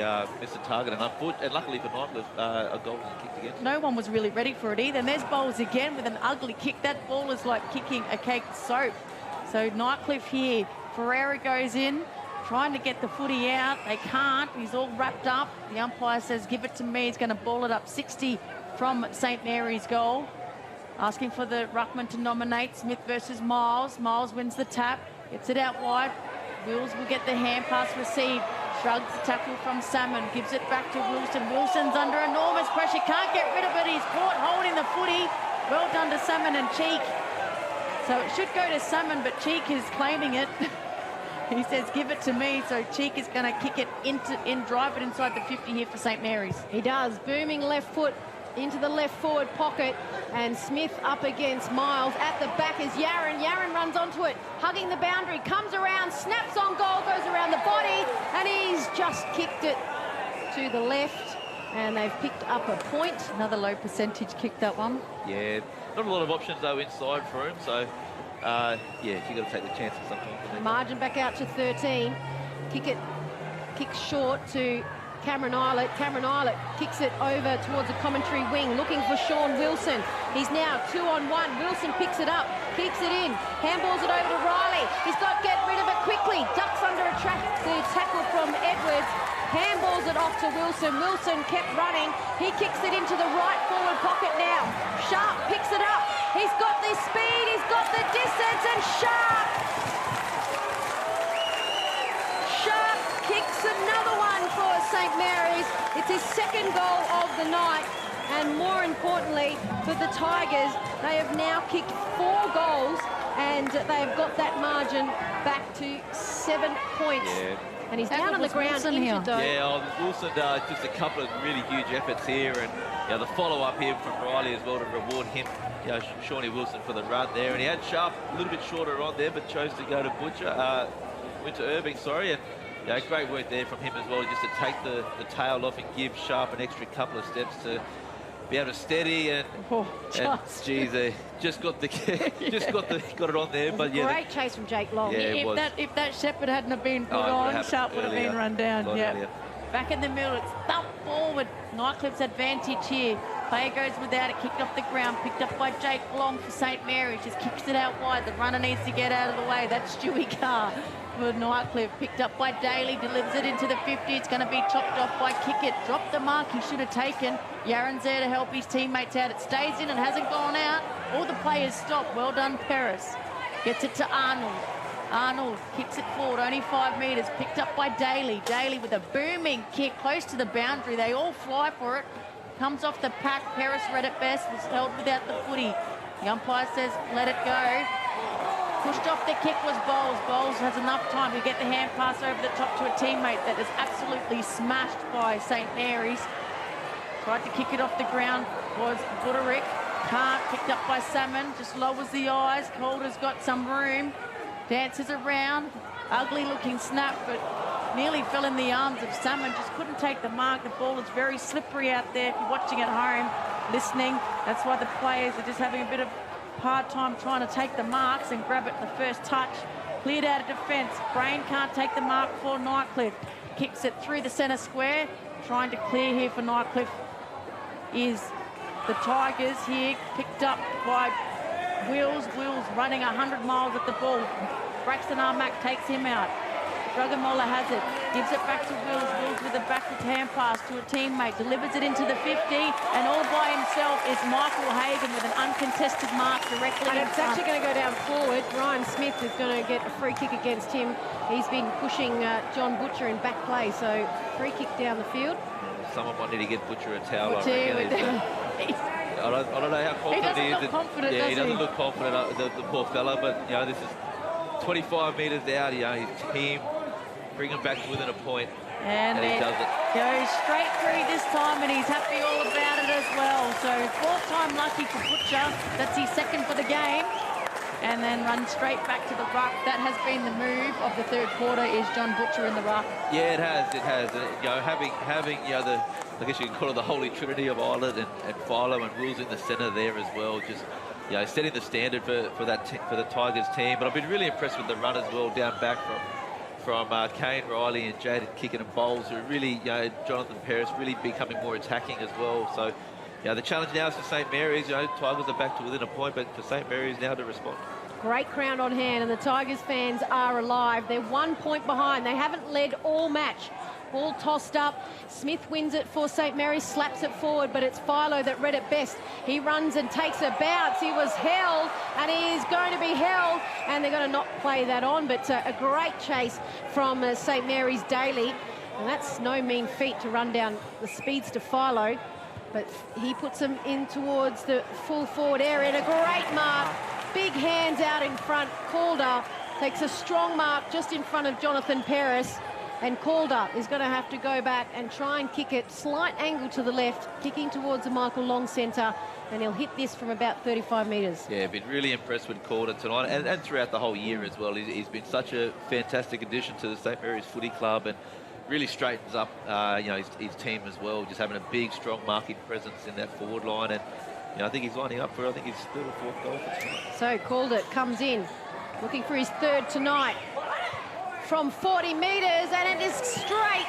missed the target. And luckily for Nightcliff, a goal was kicked against. No one was really ready for it either. And there's Bowles again with an ugly kick. That ball is like kicking a caked soap. So Nightcliff here. Ferreira goes in, trying to get the footy out. They can't. He's all wrapped up. The umpire says, give it to me. He's going to ball it up 60 from St Mary's goal. Asking for the ruckman to nominate. Smith versus Miles. Miles wins the tap. Gets it out wide. Wills will get the hand pass received. Shrugs the tackle from Salmon. Gives it back to Wilson. Wilson's under enormous pressure. Can't get rid of it. He's caught holding the footy. Well done to Salmon and Cheek. So it should go to Salmon, but Cheek is claiming it. He says, give it to me. So Cheek is going to kick it drive it inside the 50 here for St Mary's. He does. Booming left foot into the left forward pocket, and Smith up against Miles. At the back is Yaron. Yaron runs onto it, hugging the boundary, comes around, snaps on goal, goes around the body, and he's just kicked it to the left, and they've picked up a point. Another low percentage kick, that one. Yeah, not a lot of options though inside for him, so yeah, you've got to take the chances sometimes. Margin back out to 13. Kicks short to Cameron Eilert. Cameron Eilert kicks it over towards the commentary wing, looking for Sean Wilson. He's now 2-on-1. Wilson picks it up, keeps it in, handballs it over to Riley. He's got to get rid of it quickly. Ducks under a the tackle from Edwards. Handballs it off to Wilson. Wilson kept running. He kicks it into the right forward pocket now. Sharp picks it up. He's got the speed, he's got the distance, and Sharp kicks another one for St Mary's. It's his second goal of the night, and more importantly for the Tigers, they have now kicked 4 goals, and they have got that margin back to 7 points. Yeah. And he's down on the ground injured though. Yeah, Wilson just a couple of really huge efforts here, and the follow-up here from Riley as well to reward him, Shawnee Wilson, for the run there. And he had Sharp a little bit shorter on there, but chose to go to Winter Irving, sorry. And great work there from him as well, just to take the tail off and give Sharp an extra couple of steps to be able to steady and geez, they just got it on there. But yeah, great chase from Jake Long. Yeah, if that Shepherd hadn't have been put on, Sharp would have been run down. Yeah. Back in the middle, it's thumped forward. Nightcliff's advantage here. Player goes without it, kicked off the ground, picked up by Jake Long for St Mary's. Just kicks it out wide. The runner needs to get out of the way. That's Stewie Carr for Nightcliff. Picked up by Daly, delivers it into the 50. It's going to be chopped off by Kickett. Dropped the mark he should have taken. Yaron's there to help his teammates out. It stays in and hasn't gone out. All the players stop. Well done, Paris. Gets it to Arnold. Arnold kicks it forward, only 5 metres. Picked up by Daly. Daly with a booming kick close to the boundary. They all fly for it. Comes off the pack. Paris read it best. Was held without the footy. The umpire says, let it go. Pushed off the kick was Bowles. Bowles has enough time to get the hand pass over the top to a teammate that is absolutely smashed by St. Mary's. Tried to kick it off the ground was Buderick. Can't, picked up by Salmon, just lowers the eyes. Calder's got some room, dances around. Ugly looking snap, but nearly fell in the arms of Salmon. Just couldn't take the mark. The ball is very slippery out there. If you're watching at home, listening, that's why the players are just having a bit of hard time trying to take the marks and grab it the first touch. Cleared out of defence. Brain can't take the mark for Nightcliff. Kicks it through the centre square. Trying to clear here for Nightcliff is the Tigers here, picked up by Wills. Wills running 100 miles at the ball. Braxton Armack takes him out. Drugamola has it, gives it back to Wills. Wills with a backward hand pass to a teammate, delivers it into the 50, and all by himself is Michael Hagan with an uncontested mark directly And in it's front. actually going to go down forward. Ryan Smith is going to get a free kick against him. He's been pushing John Butcher in back play, so free kick down the field. Someone might need to get Butcher a towel. We'll I reckon. I don't know how confident he is. Look confident, yeah, he does doesn't look confident, the poor fella, but you know, this is 25 metres out, you know, his team bring him back to within a point, and he does it. Goes straight through this time, and he's happy all about it as well. So fourth time lucky for Butcher. That's his second for the game. And then runs straight back to the ruck. That has been the move of the third quarter, is John Butcher in the ruck. Yeah, it has. You know, having you know, I guess you can call it the holy trinity of Ireland and Philo and Wills in the centre there as well. Just, you know, setting the standard for the Tigers team. But I've been really impressed with the run as well down back from Kane Riley and Jaden Kicken and Bowles, who really, you know, Jonathan Paris really becoming more attacking as well. So, you know, the challenge now is for St. Mary's. You know, Tigers are back to within a point, but for St. Mary's now to respond. Great crowd on hand, and the Tigers fans are alive. They're 1 point behind. They haven't led all match. Ball tossed up. Smith wins it for St. Mary's, slaps it forward, but it's Philo that read it best. He runs and takes a bounce. He was held, and he is going to be held, and they're going to not play that on, but a great chase from St. Mary's Daly, and that's no mean feat to run down the speeds to Philo, but he puts them in towards the full forward area, and a great mark. Big hands out in front. Calder takes a strong mark just in front of Jonathan Paris. And Calder is going to have to go back and try and kick it. Slight angle to the left, kicking towards the Michael Long centre. And he'll hit this from about 35 metres. Yeah, been really impressed with Calder tonight and throughout the whole year as well. He's been such a fantastic addition to the St. Mary's Footy Club and really straightens up you know, his team as well. Just having a big, strong marking presence in that forward line. And you know, I think he's lining up for, I think, his third or fourth goal for tonight. So Calder comes in, looking for his third tonight from 40 metres, and it is straight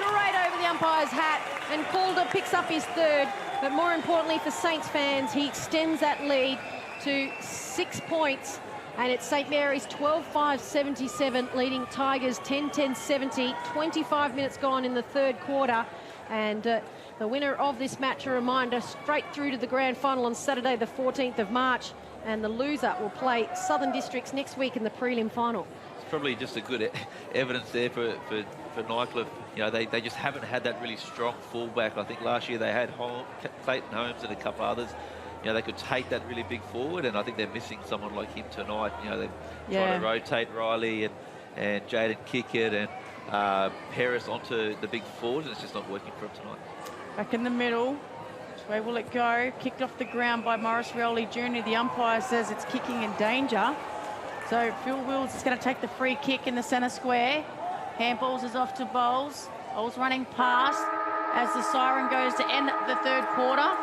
over the umpire's hat, and Calder picks up his third. But more importantly for Saints fans, he extends that lead to 6 points, and it's St. Mary's 12-5-77, leading Tigers 10-10-70. 25 minutes gone in the third quarter, and the winner of this match, a reminder, straight through to the grand final on Saturday the 14th of March, and the loser will play Southern Districts next week in the prelim final. It's probably just a good evidence there for Nightcliff. You know, they just haven't had that really strong fullback. I think last year they had Clayton Holmes and a couple others. You know, they could take that really big forward, and I think they're missing someone like him tonight. You know, they're trying to rotate Riley and Jaden Kickett and Paris onto the big forwards, and it's just not working for him tonight. Back in the middle. Which way will it go? Kicked off the ground by Morris Rioli Jr. The umpire says it's kicking in danger. So Phil Wills is going to take the free kick in the centre square. Handballs is off to Bowles. Bowles running past as the siren goes to end the third quarter.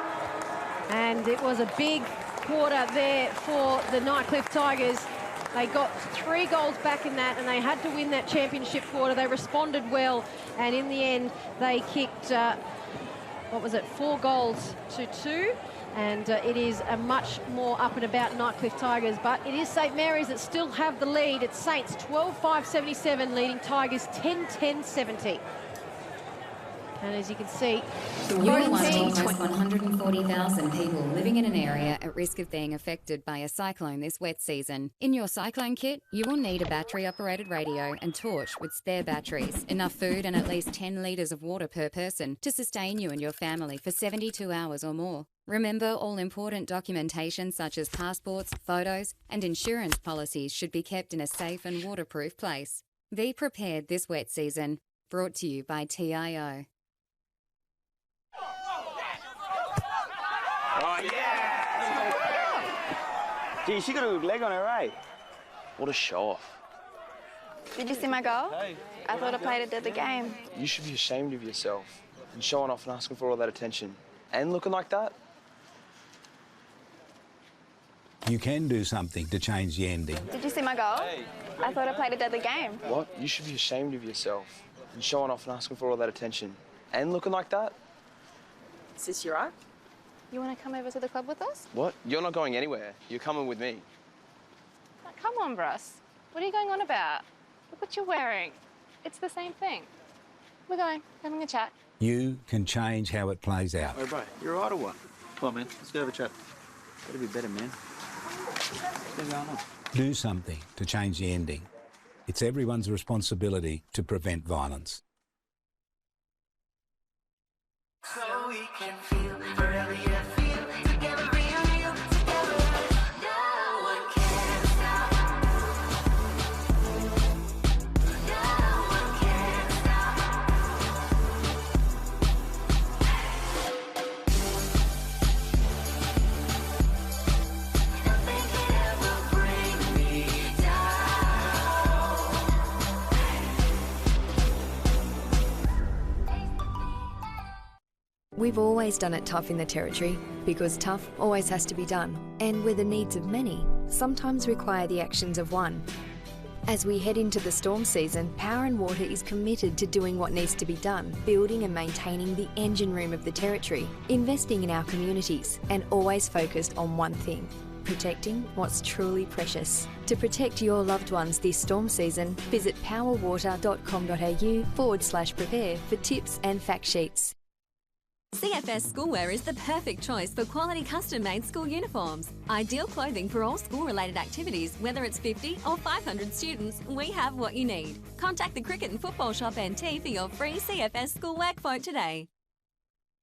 And it was a big quarter there for the Nightcliff Tigers. They got 3 goals back in that, and they had to win that championship quarter. They responded well, and in the end, they kicked, 4 goals to 2. And it is a much more up and about Nightcliff Tigers, but it is St. Mary's that still have the lead. It's Saints 12-5-77, leading Tigers 10-10-70. And as you can see, You are one of almost 140,000 people living in an area at risk of being affected by a cyclone this wet season. In your cyclone kit, you will need a battery-operated radio and torch with spare batteries, enough food and at least 10 litres of water per person to sustain you and your family for 72 hours or more. Remember, all important documentation such as passports, photos and insurance policies should be kept in a safe and waterproof place. Be prepared this wet season. Brought to you by TIO. Oh, yeah! Gee, she got a good leg on her, eh? What a show-off. Did you see my goal? Hey. I thought I played a deadly game. You should be ashamed of yourself and showing off and asking for all that attention. And looking like that. You can do something to change the ending. Did you see my goal? Hey. I thought I played a deadly game. What? You should be ashamed of yourself and showing off and asking for all that attention. And looking like that. Is this your art? You want to come over to the club with us? What? You're not going anywhere. You're coming with me. Come on, Bruss. What are you going on about? Look what you're wearing. It's the same thing. We're going, having a chat. You can change how it plays out. Hey, bro, you're all right or what? Come on, man. Let's go have a chat. Gotta be better, man. What's going on? Do something to change the ending. It's everyone's responsibility to prevent violence. So we can feel forever, yeah, feel together, real together. No one can stop. No one can stop. Nothing can ever bring me down. We've always done it tough in the Territory, because tough always has to be done, and where the needs of many sometimes require the actions of one. As we head into the storm season, Power and Water is committed to doing what needs to be done, building and maintaining the engine room of the Territory, investing in our communities, and always focused on one thing: protecting what's truly precious. To protect your loved ones this storm season, visit powerwater.com.au/prepare for tips and fact sheets. CFS Schoolwear is the perfect choice for quality custom-made school uniforms. Ideal clothing for all school-related activities, whether it's 50 or 500 students, we have what you need. Contact the Cricket and Football Shop NT for your free CFS Schoolwear quote today.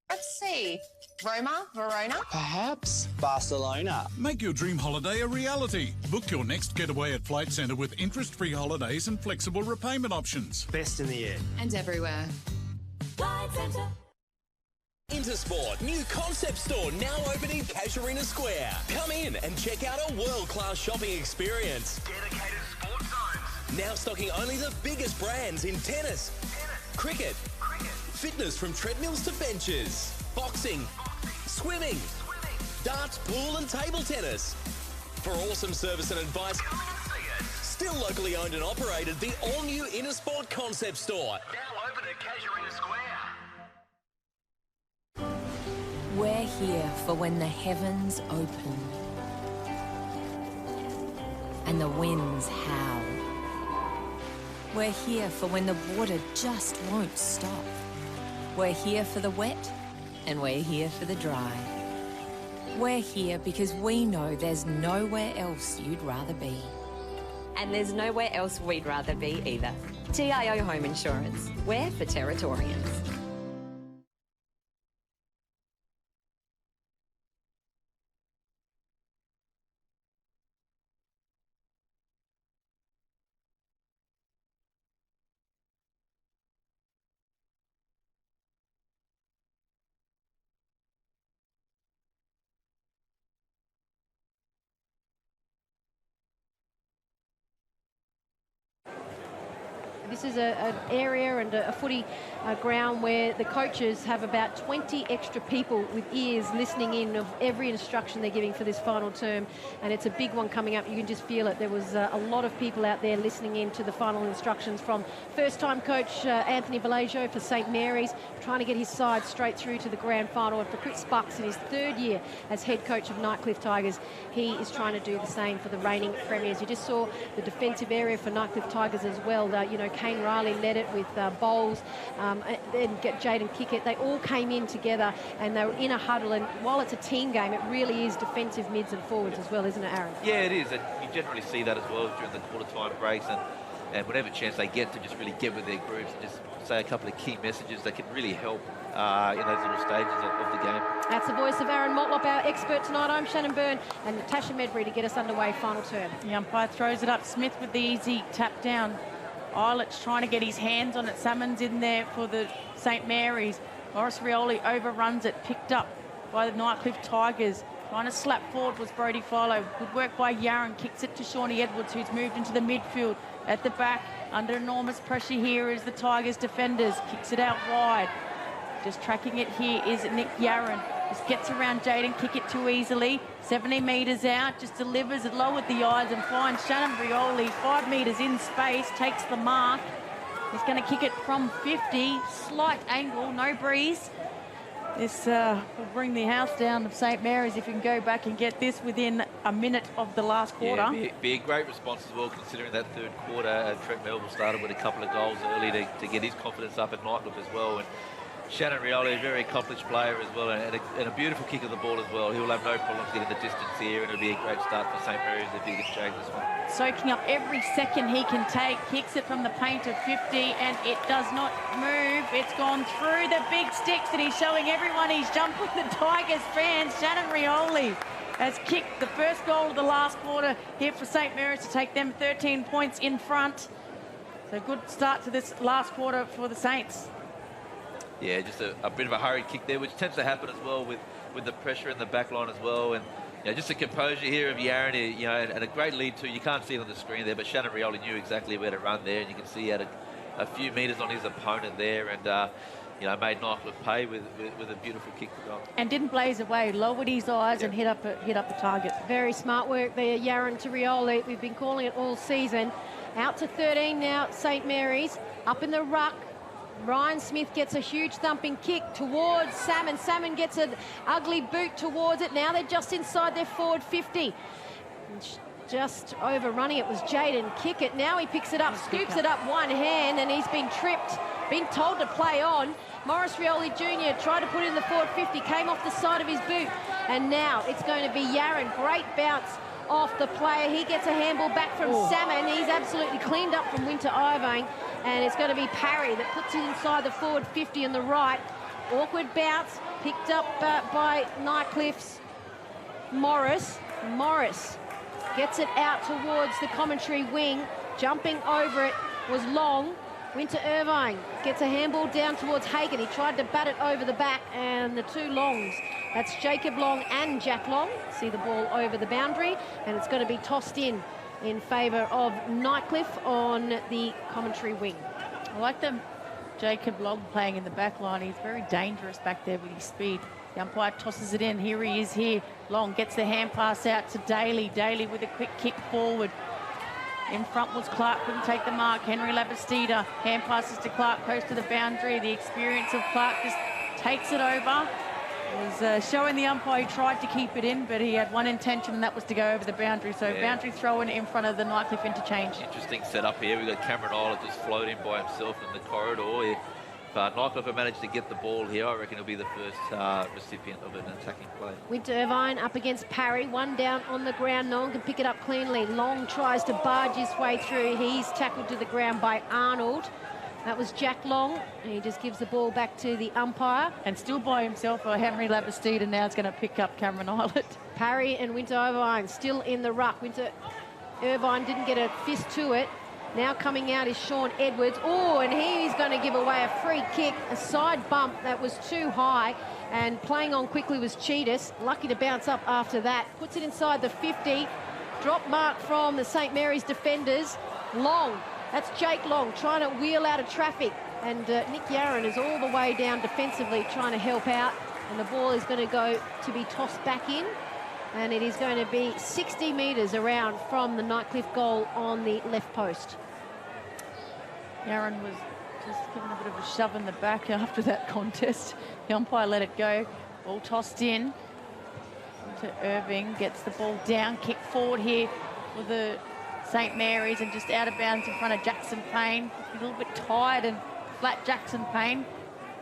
Let's see. Roma, Verona? Perhaps Barcelona. Make your dream holiday a reality. Book your next getaway at Flight Centre with interest-free holidays and flexible repayment options. Best in the air. And everywhere. Flight Centre. Intersport, new concept store now open in Casuarina Square. Come in and check out a world-class shopping experience. Dedicated sports zones. Now stocking only the biggest brands in tennis, cricket, fitness from treadmills to benches, boxing, swimming, darts, pool and table tennis. For awesome service and advice, still locally owned and operated, the all-new Intersport concept store. Now open at Casuarina Square. We're here for when the heavens open and the winds howl. We're here for when the water just won't stop. We're here for the wet and we're here for the dry. We're here because we know there's nowhere else you'd rather be. And there's nowhere else we'd rather be either. TIO Home Insurance. We're for Territorians. This is an area and a footy ground where the coaches have about 20 extra people with ears listening in of every instruction they're giving for this final term, and it's a big one coming up. You can just feel it. There was a lot of people out there listening in to the final instructions from first-time coach Anthony Bellagio for St Mary's, trying to get his side straight through to the grand final, and for Chris Bucks in his third year as head coach of Nightcliff Tigers, he is trying to do the same for the reigning premiers. You just saw the defensive area for Nightcliff Tigers as well. You know, Kane Riley led it with Bowles, then get Jaden Kickett. They all came in together and they were in a huddle. And while it's a team game, it really is defensive mids and forwards as well, isn't it, Aaron? Yeah, it is. And you generally see that as well during the quarter-time breaks. And whatever chance they get to just really get with their groups and just say a couple of key messages that can really help in those little stages of the game. That's the voice of Aaron Motlop, our expert tonight. I'm Shannon Byrne and Natasha Medbury to get us underway. Final turn. The umpire throws it up. Smith with the easy tap down. Eilert trying to get his hands on it. Salmon's in there for the St. Mary's. Morris Rioli overruns it. Picked up by the Nightcliff Tigers. Trying to slap forward was Brody Follow. Good work by Yaron. Kicks it to Shawnee Edwards, who's moved into the midfield. At the back, under enormous pressure here is the Tigers defenders. Kicks it out wide. Just tracking it here is Nick Yaron. Just gets around Jaden Kickett too easily. 70 metres out, just delivers it low at the eyes and finds Shannon Rioli 5 metres in space, takes the mark. He's going to kick it from 50. Slight angle, no breeze. This will bring the house down of St. Mary's if you can go back and get this within a minute of the last quarter. Yeah, be a great response as well, considering that third quarter. Trent Melville started with a couple of goals early to get his confidence up at Nightcliff as well. And Shannon Rioli, a very accomplished player as well, and a beautiful kick of the ball as well. He will have no problems getting the distance here, and it'll be a great start for St. Mary's if he can change this one. Soaking up every second he can take, kicks it from the paint of 50, and it does not move. It's gone through the big sticks, and he's showing everyone he's jumped with the Tigers fans. Shannon Rioli has kicked the first goal of the last quarter here for St. Mary's to take them 13 points in front. So good start to this last quarter for the Saints. Yeah, just a bit of a hurried kick there, which tends to happen as well with the pressure in the back line as well. And just the composure here of Yaron, and a great lead too. You can't see it on the screen there, but Shannon Rioli knew exactly where to run there, and you can see he had a few metres on his opponent there, and made Nightcliff pay with a beautiful kick to goal. And didn't blaze away, lowered his eyes and hit up the target. Very smart work there, Yaron to Rioli. We've been calling it all season. Out to 13 now, St. Mary's. Up in the ruck. Ryan Smith gets a huge thumping kick towards Salmon. Salmon gets an ugly boot towards it. Now they're just inside their forward 50. Just overrunning it was Jaden Kickett. Now he picks it up, scoops it up one hand, and he's been tripped, been told to play on. Morris Rioli Jr. tried to put in the forward 50, came off the side of his boot, and now it's going to be Yaron. Great bounce off the player. He gets a handball back from Salmon. He's absolutely cleaned up from Winter Irvine. And it's going to be Parry that puts it inside the forward 50 on the right. Awkward bounce, picked up by Nightcliff's Morris. Morris gets it out towards the commentary wing. Jumping over it was Long. Winter Irvine gets a handball down towards Hagan. He tried to bat it over the back, and the two Longs, that's Jacob Long and Jack Long, see the ball over the boundary, and it's going to be tossed in favour of Nightcliff on the commentary wing. I like them. Jacob Long playing in the back line. He's very dangerous back there with his speed. The umpire tosses it in. Here he is here. Long gets the hand pass out to Daly. Daly with a quick kick forward. In front was Clark, couldn't take the mark. Henry Labastida, hand passes to Clark, close to the boundary. The experience of Clark just takes it over. Was showing the umpire he tried to keep it in, but he had one intention, and that was to go over the boundary. So boundary throw in front of the Nightcliff interchange. Interesting setup here. We've got Cameron Eilert just floating by himself in the corridor. If Nightcliff have managed to get the ball here, I reckon he'll be the first recipient of an attacking play. Winter Irvine up against Parry. One down on the ground. No one can pick it up cleanly. Long tries to barge his way through. He's tackled to the ground by Arnold. That was Jack Long. He just gives the ball back to the umpire. And still by himself, Henry Labastida now is going to pick up Cameron Eilert. Parry and Winter Irvine still in the ruck. Winter Irvine didn't get a fist to it. Now coming out is Sean Edwards. Oh, and he's going to give away a free kick, a side bump that was too high. And playing on quickly was Cheetahs. Lucky to bounce up after that. Puts it inside the 50. Drop mark from the St. Mary's defenders. Long. That's Jake Long trying to wheel out of traffic. And Nick Yaron is all the way down defensively trying to help out. And the ball is going to go to be tossed back in. And it is going to be 60 metres around from the Nightcliff goal on the left post. Yaron was just given a bit of a shove in the back after that contest. The umpire let it go. Ball tossed in to Irving. Gets the ball down. Kick forward here for the St Mary's, and just out of bounds in front of Jackson Payne. A little bit tired and flat Jackson Payne.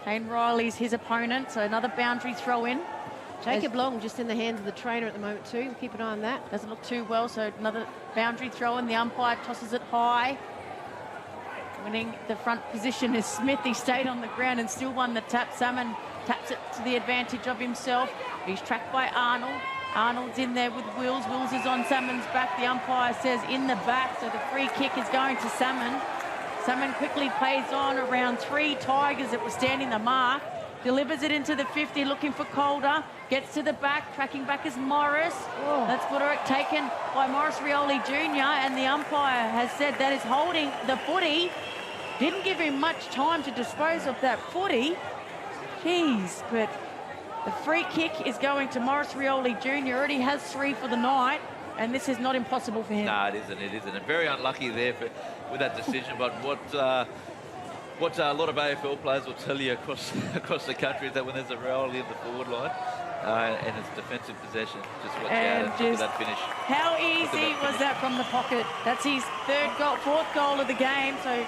Kane Riley's his opponent, so another boundary throw in. Jacob Long just in the hands of the trainer at the moment too. We'll keep an eye on that. Doesn't look too well, so another boundary throw in. The umpire tosses it high. Winning the front position is Smith. He stayed on the ground and still won the tap. Salmon taps it to the advantage of himself. He's tracked by Arnold. Arnold's in there with Wills. Wills is on Salmon's back. The umpire says in the back, so the free kick is going to Salmon. Salmon quickly plays on around 3 Tigers that were standing the mark. Delivers it into the 50, looking for Calder. Gets to the back, tracking back is Morris. Oh. That's footer taken by Morris Rioli Jr. And the umpire has said that is holding the footy. Didn't give him much time to dispose of that footy. Jeez, but the free kick is going to Morris Rioli Jr. Already has 3 for the night, and this is not impossible for him. No, it isn't. It isn't. And very unlucky there with that decision. But what a lot of AFL players will tell you across the country is that when there's a Rioli in the forward line and it's defensive possession, just watch out and look at that finish. How easy was that from the pocket? That's his 4th goal of the game. So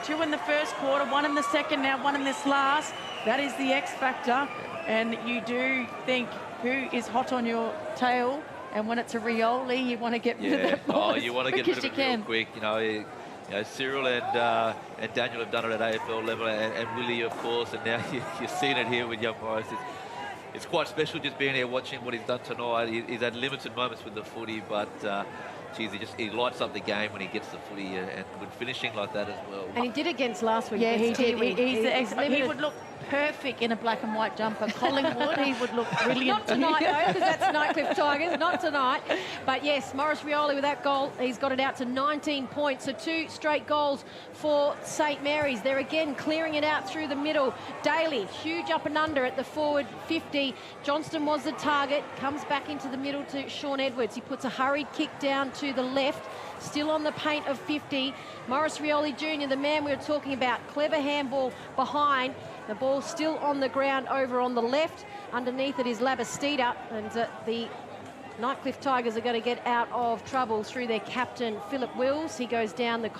2 in the first quarter, 1 in the second, now 1 in this last. That is the X factor. And you do think who is hot on your tail, and when it's a Rioli, you want to get rid of that ball. Oh, you want to get rid of it real quick. You know, Cyril and Daniel have done it at AFL level, and Willie, of course, and now you're seeing it here with young Morris. It's quite special just being here watching what he's done tonight. He's had limited moments with the footy, but geez, he lights up the game when he gets the footy, and with finishing like that as well. And he did against last week. Yeah, he did. He would look perfect in a black and white jumper. Collingwood, he would look brilliant. Not tonight, though, because that's Nightcliff Tigers. Not tonight. But yes, Morris Rioli with that goal, he's got it out to 19 points. So 2 straight goals for St Mary's. They're again clearing it out through the middle. Daly, huge up and under at the forward 50. Johnston was the target. Comes back into the middle to Sean Edwards. He puts a hurried kick down to the left. Still on the paint of 50. Morris Rioli Jr., the man we were talking about. Clever handball behind. The ball still on the ground over on the left. Underneath it is Labastida, and the Nightcliff Tigers are going to get out of trouble through their captain, Philip Wills. He goes down the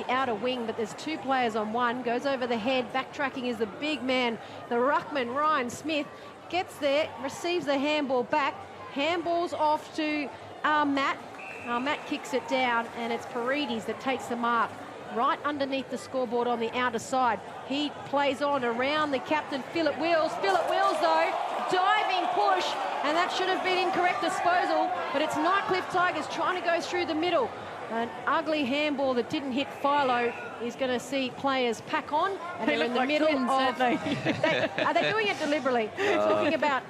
outer wing, but there's 2 players on one. Goes over the head. Backtracking is the big man, the ruckman, Ryan Smith. Gets there, receives the handball back. Handballs off to Matt. Matt kicks it down, and it's Paredes that takes the mark right underneath the scoreboard on the outer side. He plays on around the captain, Philip Wills. Philip Wills, though, diving push, and that should have been incorrect disposal, but it's Nightcliff Tigers trying to go through the middle. An ugly handball that didn't hit Philo is going to see players pack on, and they're in the middle of... Are they doing it deliberately? Talking about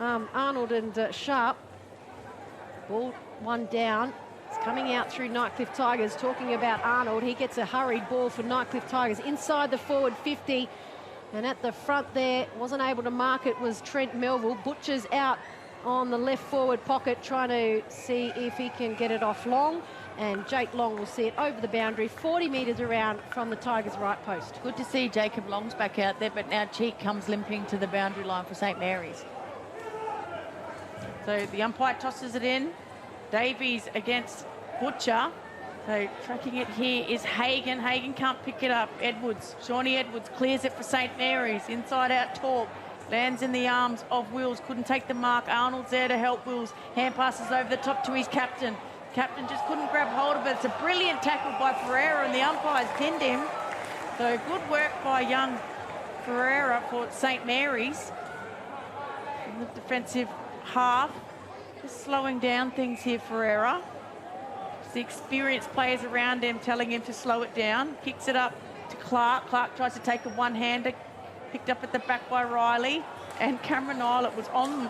Arnold and Sharp. Ball 1 down. It's coming out through Nightcliff Tigers, talking about Arnold. He gets a hurried ball for Nightcliff Tigers inside the forward 50. And at the front there, wasn't able to mark it, was Trent Melville. Butcher's out on the left forward pocket, trying to see if he can get it off Long. And Jake Long will see it over the boundary, 40 metres around from the Tigers' right post. Good to see Jacob Long's back out there, but now Cheek comes limping to the boundary line for St Mary's. So the umpire tosses it in. Davies against Butcher. So tracking it here is Hagan. Hagan can't pick it up. Edwards, Shawnee Edwards clears it for St Mary's. Inside out Torp. Lands in the arms of Wills. Couldn't take the mark. Arnold's there to help Wills. Hand passes over the top to his captain. Captain just couldn't grab hold of it. It's a brilliant tackle by Ferreira, and the umpires pinned him. So good work by young Ferreira for St Mary's. In the defensive half. Just slowing down things here, Ferreira. The experienced players around him telling him to slow it down. Kicks it up to Clark. Clark tries to take a one-hander. Picked up at the back by Riley. And Cameron Islet was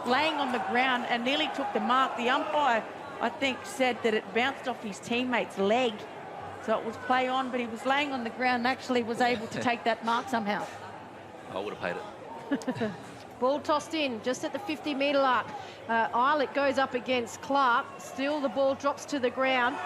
laying on the ground and nearly took the mark. The umpire, I think, said that it bounced off his teammate's leg. So it was play on, but he was laying on the ground and actually was able to take that mark somehow. I would have paid it. Ball tossed in just at the 50-metre mark. Islet goes up against Clark. Still the ball drops to the ground.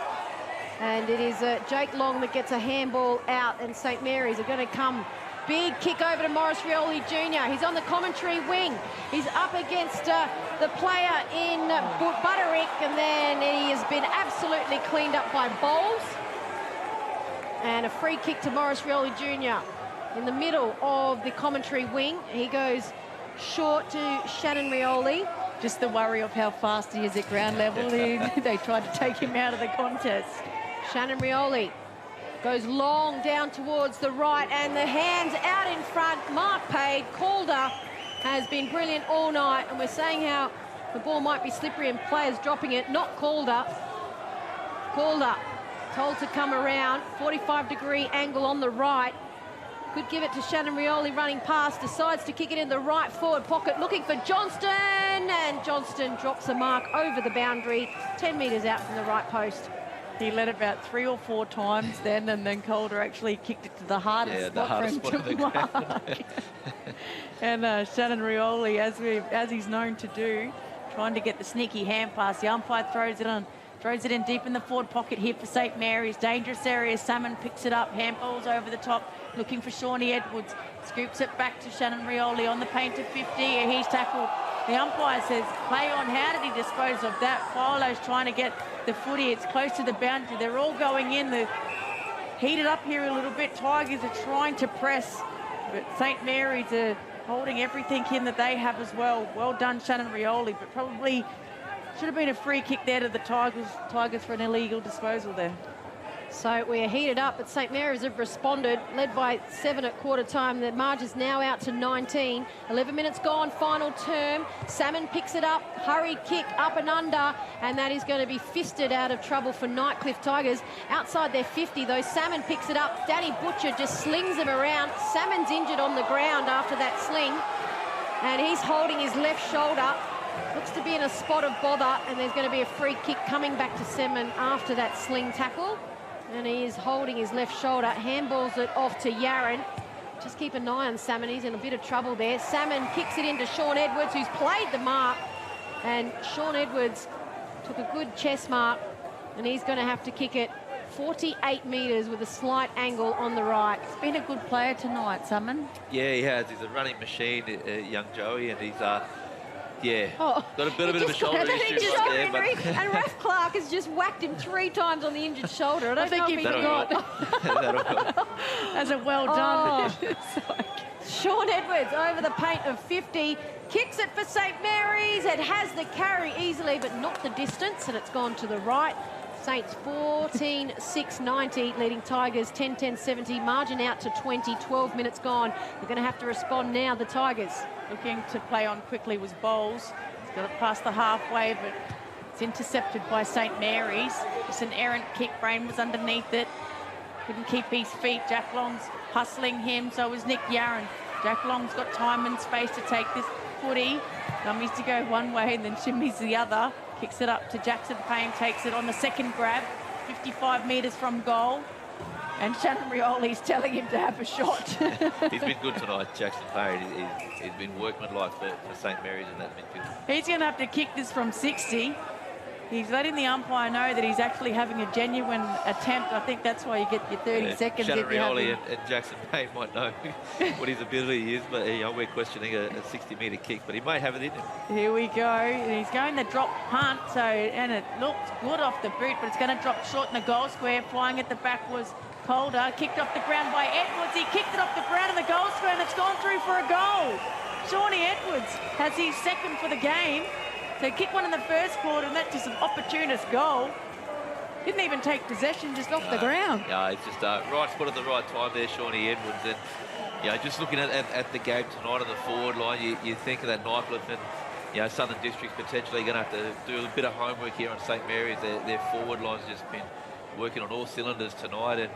And it is Jake Long that gets a handball out, and St Mary's are going to come big kick over to Morris Rioli Jr. He's on the commentary wing. He's up against the player in Butterick, and then he has been absolutely cleaned up by Bowles. And a free kick to Morris Rioli Jr. in the middle of the commentary wing. He goes short to Shannon Rioli. Just the worry of how fast he is at ground level. They tried to take him out of the contest. Shannon Rioli goes long down towards the right, and the hands out in front. Mark Pade. Calder has been brilliant all night, and we're saying how the ball might be slippery and players dropping it. Not Calder. Calder told to come around. 45-degree angle on the right. Could give it to Shannon Rioli running past. Decides to kick it in the right forward pocket, looking for Johnston, and Johnston drops a mark over the boundary, 10 metres out from the right post. He led about 3 or 4 times then, and then Calder actually kicked it to the hardest spot for him to mark. And Shannon Rioli, as he's known to do, trying to get the sneaky hand pass. The umpire throws it in deep in the forward pocket here for St Mary's. Dangerous area. Salmon picks it up, handballs over the top, looking for Shawnee Edwards. Scoops it back to Shannon Rioli on the paint to 50, and he's tackled. The umpire says, play on. How did he dispose of that? Filo's trying to get the footy. It's close to the boundary. They're all going in. They're heated up here a little bit. Tigers are trying to press, but St Mary's are holding everything in that they have as well. Well done, Shannon Rioli, but probably should have been a free kick there to the Tigers for an illegal disposal there. So we are heated up, but St Mary's have responded, led by 7 at quarter time. The margin's now out to 19. 11 minutes gone, final term. Salmon picks it up, hurried kick up and under, and that is going to be fisted out of trouble for Nightcliff Tigers. Outside their 50, though, Salmon picks it up. Danny Butcher just slings him around. Salmon's injured on the ground after that sling, and he's holding his left shoulder. Looks to be in a spot of bother, and there's going to be a free kick coming back to Salmon after that sling tackle. And he is holding his left shoulder, handballs it off to Yaron. Just keep an eye on Salmon, he's in a bit of trouble there. Salmon kicks it into Sean Edwards, who's played the mark. And Sean Edwards took a good chest mark, and he's going to have to kick it 48 metres with a slight angle on the right. He's been a good player tonight, Salmon. Yeah, he has. He's a running machine, young Joey, and he's... got a bit of a shoulder issue right there. And Raf Clark has just whacked him 3 times on the injured shoulder. I think he forgot. As a well done. Sean Edwards over the paint of 50. Kicks it for St Mary's. It has the carry easily, but not the distance, and it's gone to the right. Saints 14-6-90, leading Tigers 10-10-70. Margin out to 20, 12 minutes gone. They're going to have to respond now, the Tigers. Looking to play on quickly was Bowles. He's got it past the halfway, but it's intercepted by St Mary's. It's an errant kick. Brain was underneath it. Couldn't keep his feet. Jack Long's hustling him, so was Nick Yaron. Jack Long's got time and space to take this footy. Dummies to go one way and then shimmies the other. Kicks it up to Jackson Payne, takes it on the second grab, 55 metres from goal. And Shannon Rioli's telling him to have a shot. He's been good tonight, Jackson Payne. He's been workmanlike for St Mary's in that midfield. He's going to have to kick this from 60. He's letting the umpire know that he's actually having a genuine attempt. I think that's why you get your 30 seconds. Shannon Rioli and Jackson Payne might know what his ability is, but we're questioning a 60-metre kick, but he may have it in him. Here we go. And he's going to drop punt, and it looks good off the boot, but it's going to drop short in the goal square. Flying at the back was Calder, kicked off the ground by Edwards. He kicked it off the ground in the goal square, and it's gone through for a goal. Shawnee Edwards has his second for the game. So kicked one in the first quarter, and that's just an opportunist goal. Didn't even take possession, just off the ground. Yeah, it's just right spot at the right time there, Shawnee Edwards. And just looking at the game tonight on the forward line, you think of that Nightcliff and Southern District's potentially going to have to do a bit of homework here on St Mary's. Their forward line's just been working on all cylinders tonight, and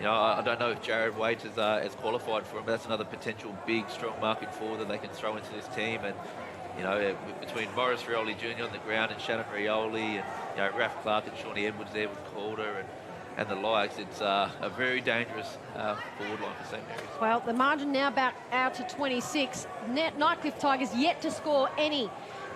I don't know if Jared Waits has qualified for him, but that's another potential big, strong marking forward that they can throw into this team. And between Morris Rioli Jr. on the ground and Shannon Rioli and Raf Clark and Shawnee Edwards there with Calder and the likes, it's a very dangerous forward line for St Mary's. Well, the margin now back out to 26. Nightcliff Tigers yet to score any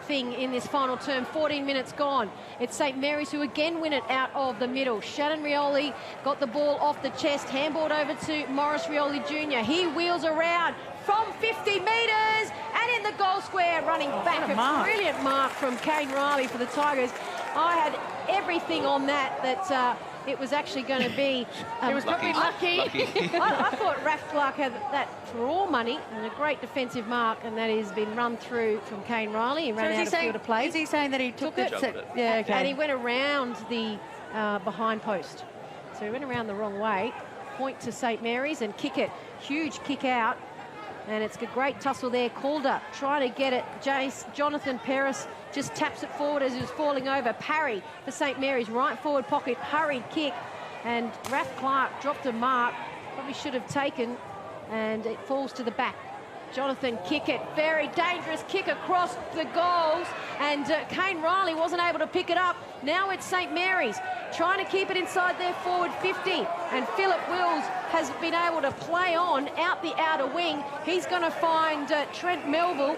thing in this final term. 14 minutes gone. It's St Mary's who again win it out of the middle. Shannon Rioli got the ball off the chest, handballed over to Morris Rioli Jr. He wheels around from 50 metres and in the goal square, running back. A brilliant mark from Kane Riley for the Tigers. I had everything on that it was actually going to be... it was probably lucky. I thought Raf Clark had that for all money, and a great defensive mark, and that has been run through from Kane Riley. He ran out of field of play. Is he saying that he took it? Yeah, okay. And he went around the behind post. So he went around the wrong way. Point to St Mary's and kick it. Huge kick out. And it's a great tussle there. Calder trying to get it. Jonathan Paris just taps it forward as he was falling over. Parry for St Mary's, right forward pocket, hurried kick. And Raf Clark dropped a mark, probably should have taken, and it falls to the back. Jonathan kick it, very dangerous kick across the goals, and Kane Riley wasn't able to pick it up. Now it's St Mary's trying to keep it inside their forward 50, and Philip Wills has been able to play on out the outer wing. He's going to find Trent Melville,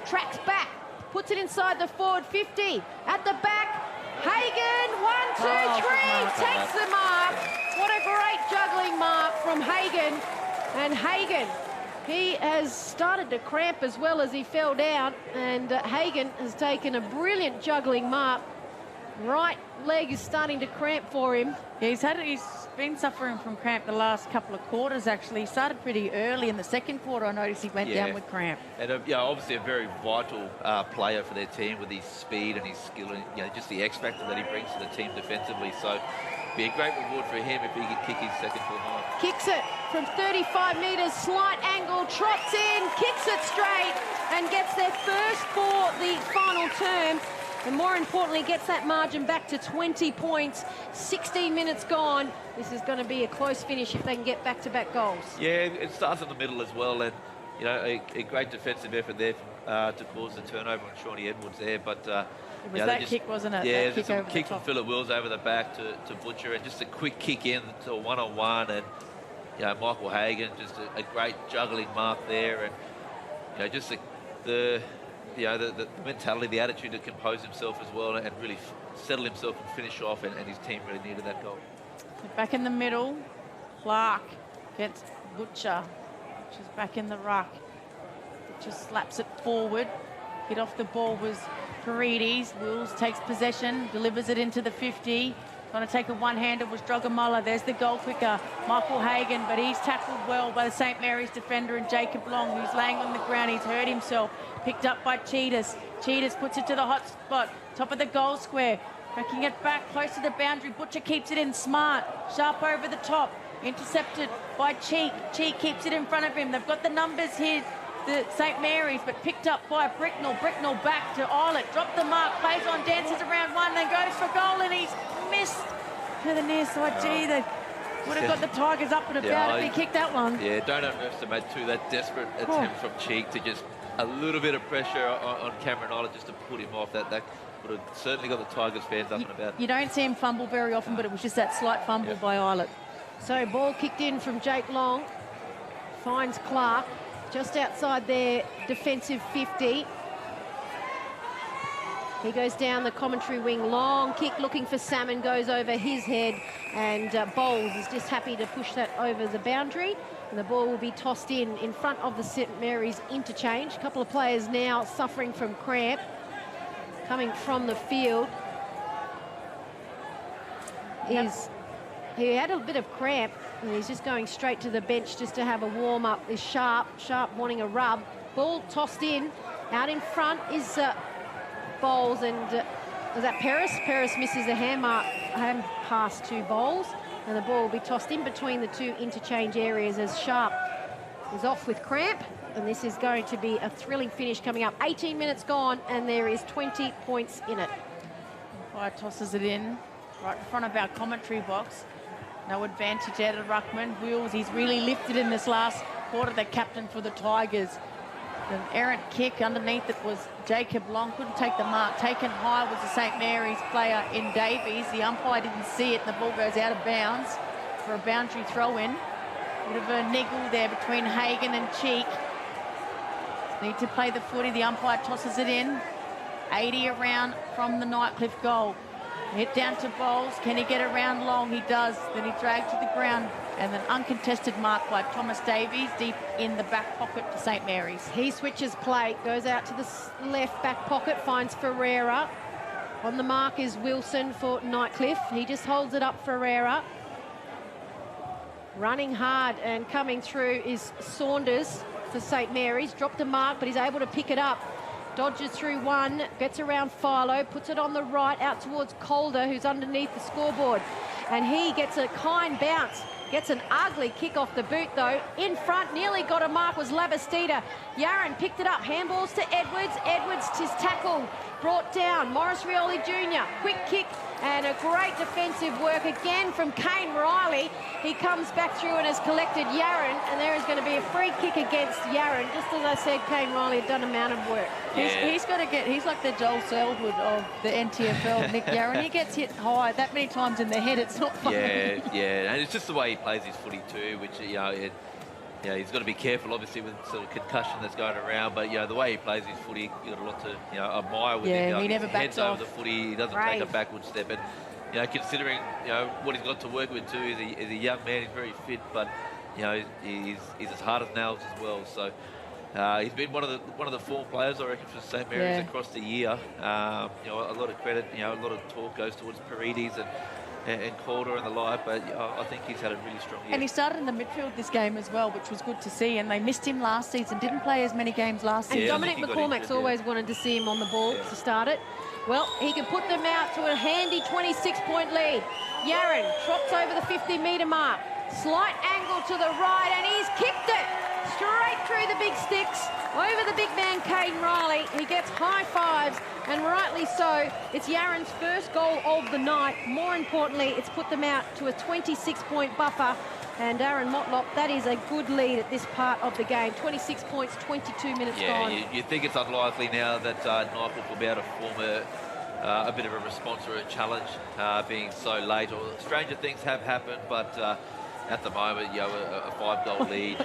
tracks back, puts it inside the forward 50. At the back, Hagan, 1, 2, 3, takes the mark. What a great juggling mark from Hagan. And Hagan, he has started to cramp as well as he fell down, and Hagan has taken a brilliant juggling mark. Right leg is starting to cramp for him. Yeah, he's been suffering from cramp the last couple of quarters, actually. He started pretty early in the second quarter. I noticed he went down with cramp. And obviously a very vital player for their team with his speed and his skill and just the X factor that he brings to the team defensively. So be a great reward for him if he can kick his second full mark. Kicks it from 35 metres, slight angle, trots in, kicks it straight and gets their first for the final term. And more importantly, gets that margin back to 20 points. 16 minutes gone. This is going to be a close finish if they can get back-to-back goals. Yeah, it starts in the middle as well, and a great defensive effort there to cause the turnover on Shawnee Edwards there. But it was that kick, wasn't it? Yeah, that kick, kick from Philip Wills over the back to Butcher, and just a quick kick in to a one-on-one, and Michael Hagan, just a great juggling mark there, and just the mentality, the attitude to compose himself as well and really settle himself and finish off, and his team really needed that goal. Back in the middle, Clark gets Butcher. Butcher's back in the ruck. Butcher slaps it forward. Hit off the ball was Paredes. Wills takes possession, delivers it into the 50. Trying to take a one-hander was Drogamala. There's the goal kicker, Michael Hagan, but he's tackled well by the St Mary's defender and Jacob Long, who's laying on the ground. He's hurt himself. Picked up by Cheetahs. Cheetahs puts it to the hot spot, top of the goal square. Cracking it back close to the boundary. Butcher keeps it in smart. Sharp over the top. Intercepted by Cheek. Cheek keeps it in front of him. They've got the numbers here, the St Mary's, but picked up by Bricknell. Bricknell back to Eilert. Dropped the mark. Plays on, dances around one, then goes for goal, and he's missed to the near side. Gee, they would have got the Tigers up and about if he kicked that one. Yeah, don't underestimate too that desperate attempt from Cheek to just a little bit of pressure on Cameron Eilert just to put him off. That would have certainly got the Tigers fans up and about. You don't see him fumble very often, but it was just that slight fumble by Eilert. So ball kicked in from Jake Long. Finds Clark just outside their defensive 50. He goes down the commentary wing. Long kick looking for Salmon, goes over his head, and Bowles is just happy to push that over the boundary. And the ball will be tossed in front of the St Mary's interchange. A couple of players now suffering from cramp coming from the field. He had a bit of cramp, and he's just going straight to the bench just to have a warm-up. Is Sharp wanting a rub. Ball tossed in. Out in front is Bowles, and was that Paris? Paris misses a hand pass to Bowles, and the ball will be tossed in between the two interchange areas as Sharp is off with cramp, and this is going to be a thrilling finish coming up. 18 minutes gone, and there is 20 points in it. Umpire tosses it in right in front of our commentary box. No advantage out of Ruckman. Wills, he's really lifted in this last quarter, the captain for the Tigers. An errant kick underneath it was Jacob Long. Couldn't take the mark. Taken high was the St Mary's player in Davies. The umpire didn't see it, and the ball goes out of bounds for a boundary throw-in. Bit of a niggle there between Hagan and Cheek. Need to play the footy. The umpire tosses it in. 80 around from the Nightcliff goal. Hit down to Bowles. Can he get around long? He does. Then he dragged to the ground. And an uncontested mark by Thomas Davies deep in the back pocket for St Mary's. He switches plate, goes out to the left back pocket, finds Ferreira. On the mark is Wilson for Nightcliff. He just holds it up, Ferreira. Running hard and coming through is Saunders for St Mary's. Dropped a mark, but he's able to pick it up. Dodges through one, gets around Philo, puts it on the right out towards Calder, who's underneath the scoreboard. And he gets a kind bounce. Gets an ugly kick off the boot, though. In front, nearly got a mark, was Labastida. Yaron picked it up. Handballs to Edwards. Edwards, his tackle brought down. Morris Rioli Jr. Quick kick and a great defensive work again from Kane Riley. He comes back through and has collected Yaron, and there is going to be a free kick against Yaron. Just as I said, Kane Riley had done a amount of work. Yeah. He's got to get, he's like the Joel Selwood of the NTFL, Nick Yaron. He gets hit high that many times in the head, it's not funny. Yeah, and it's just the way he plays his footy too, which, he's got to be careful, obviously, with sort of concussion that's going around, but, the way he plays his footy, you've got a lot to, admire with him. He never backs off. Over the footy, he doesn't take a backward step, and, considering, what he's got to work with too, is a young man, he's very fit, but, he's as hard as nails as well, so... he's been one of the form players, I reckon, for St Mary's across the year. A lot of credit, a lot of talk goes towards Paredes and Calder and the like, but I think he's had a really strong year. And he started in the midfield this game as well, which was good to see, and they missed him last season, didn't play as many games last season. And Dominic McCormack's always wanted to see him on the ball to start it. Well, he can put them out to a handy 26-point lead. Yaron trots over the 50-metre mark. Slight angle to the right, and he's kicked it straight through the big sticks, over the big man, Caden Riley. He gets high fives, and rightly so. It's Yaron's first goal of the night. More importantly, it's put them out to a 26-point buffer. And Aaron Motlop, that is a good lead at this part of the game. 26 points, 22 minutes gone. Yeah, you think it's unlikely now that Nightcliff will be able to form a bit of a response or a challenge being so late. Or stranger things have happened, but at the moment, a 5-goal lead.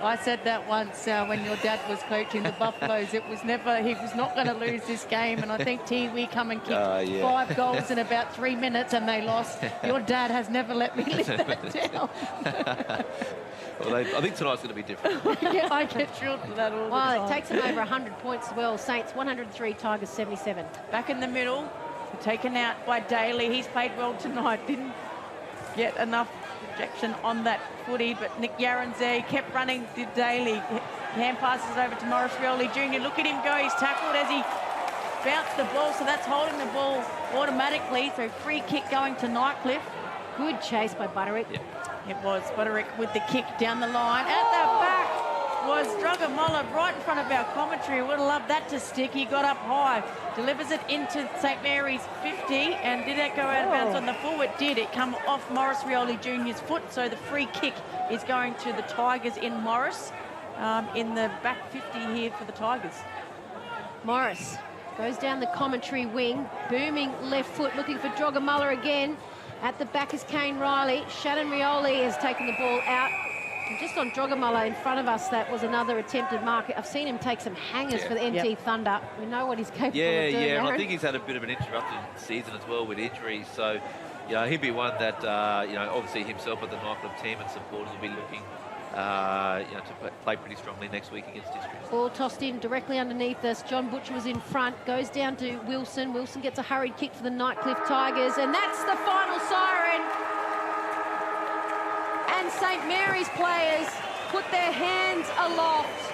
I said that once when your dad was coaching the Buffaloes. It was never, he was not going to lose this game. And I think Tiwi come and kicked 5 goals in about 3 minutes and they lost. Your dad has never let me live that down. Well, I think tonight's going to be different. Yeah, I get thrilled for that all the time. Well, it takes them over 100 points as well. Saints 103, Tigers 77. Back in the middle, taken out by Daly. He's played well tonight. Didn't get enough projection on that footy, but Nick Yaron's there. He kept running, did Daly. Hand passes over to Morris Rioli Jr. Look at him go. He's tackled as he bounced the ball, so that's holding the ball automatically. So free kick going to Nightcliff. Good chase by Butterick. Yep. It was Butterick with the kick down the line. At the back was Drugamola right in front of our commentary. Would have loved that to stick. He got up high, delivers it into St Mary's 50, and did it go out of bounds on the full? It did. It come off Morris Rioli Jr.'s foot, so the free kick is going to the Tigers in Morris, in the back 50 here for the Tigers. Morris goes down the commentary wing, booming left foot, looking for Drugamola again. At the back is Kane Riley. Shannon Rioli has taken the ball out. And just on Drugamola in front of us, that was another attempted mark. I've seen him take some hangers for the NT Thunder. We know what he's capable of doing. Yeah, and I think he's had a bit of an interrupted season as well with injuries. So, he'd be one that, obviously himself and the Nightcliff team and supporters will be looking, to play pretty strongly next week against Districts. Ball tossed in directly underneath us. John Butcher was in front, goes down to Wilson. Wilson gets a hurried kick for the Nightcliff Tigers, and that's the final siren. And St Mary's players put their hands aloft,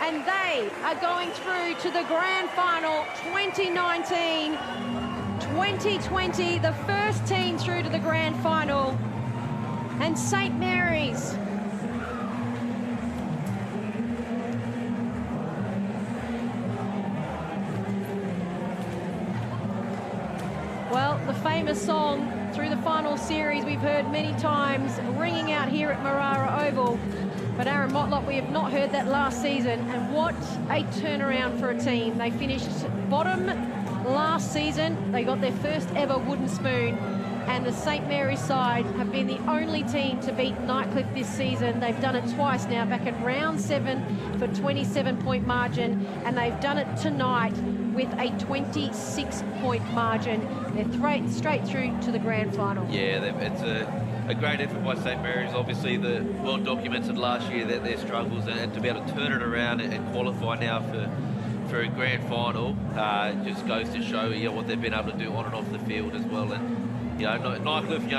and they are going through to the grand final 2019-2020, the first team through to the grand final. And St Mary's well, the famous song through the final series we've heard many times, ringing out here at Marara Oval. But Aaron Motlop, we have not heard that last season, and what a turnaround for a team. They finished bottom last season. They got their first ever wooden spoon, and the St Mary's side have been the only team to beat Nightcliff this season. They've done it twice now, back in round 7 for 27-point margin, and they've done it tonight with a 26-point margin. They're straight through to the grand final. Yeah, it's a great effort by St Mary's. Obviously, the well documented last year that their struggles, and to be able to turn it around and qualify now for a grand final just goes to show what they've been able to do on and off the field as well. And Nightcliff,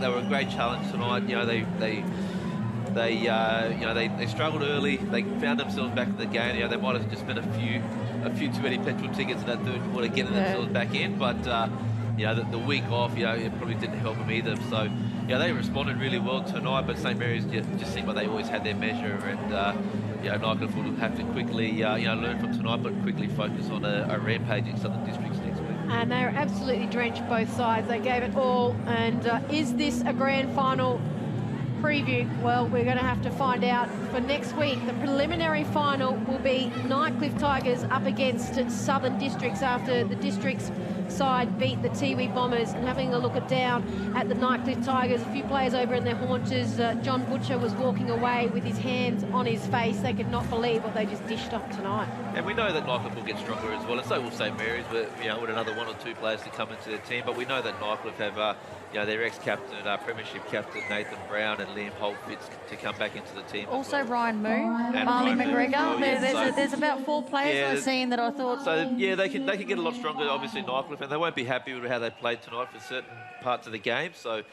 they were a great challenge tonight. They struggled early. They found themselves back in the game. They might have just spent a few too many petrol tickets in that third quarter getting themselves back in, but the week off, it probably didn't help them either. So they responded really well tonight, but St Mary's just seemed like they always had their measure, and Nightcliff will have to quickly learn from tonight, but quickly focus on a rampaging Southern Districts next week. And they were absolutely drenched both sides. They gave it all. And is this a grand final preview? Well, we're going to have to find out for next week. The preliminary final will be Nightcliff Tigers up against Southern Districts after the Districts side beat the Tiwi Bombers. And having a look down at the Nightcliff Tigers, a few players over in their haunches. John Butcher was walking away with his hands on his face. They could not believe what they just dished up tonight. And we know that Nightcliff will get stronger as well, and so will St Mary's, but with another 1 or 2 players to come into their team. But we know that Nightcliff have their ex-captain, Premiership captain Nathan Brown and Liam Holt fits to come back into the team. Also Ryan Moon, Marley McGregor. There's about 4 players I've seen that I thought. So they can get a lot stronger. Obviously Nightcliff, and they won't be happy with how they played tonight for certain parts of the game. So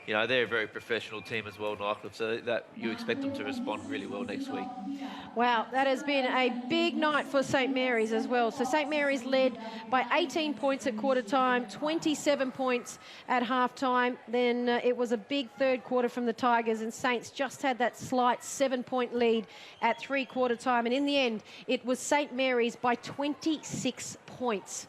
they're a very professional team as well, Nightcliff. So that you expect them to respond really well next week. Wow, that has been a big night for St Mary's as well. So St Mary's led by 18 points at quarter time, 27 points at half time. Then it was a big third quarter from the Tigers, and Saints just had that slight 7-point lead at 3/4 time. And in the end, it was St Mary's by 26 points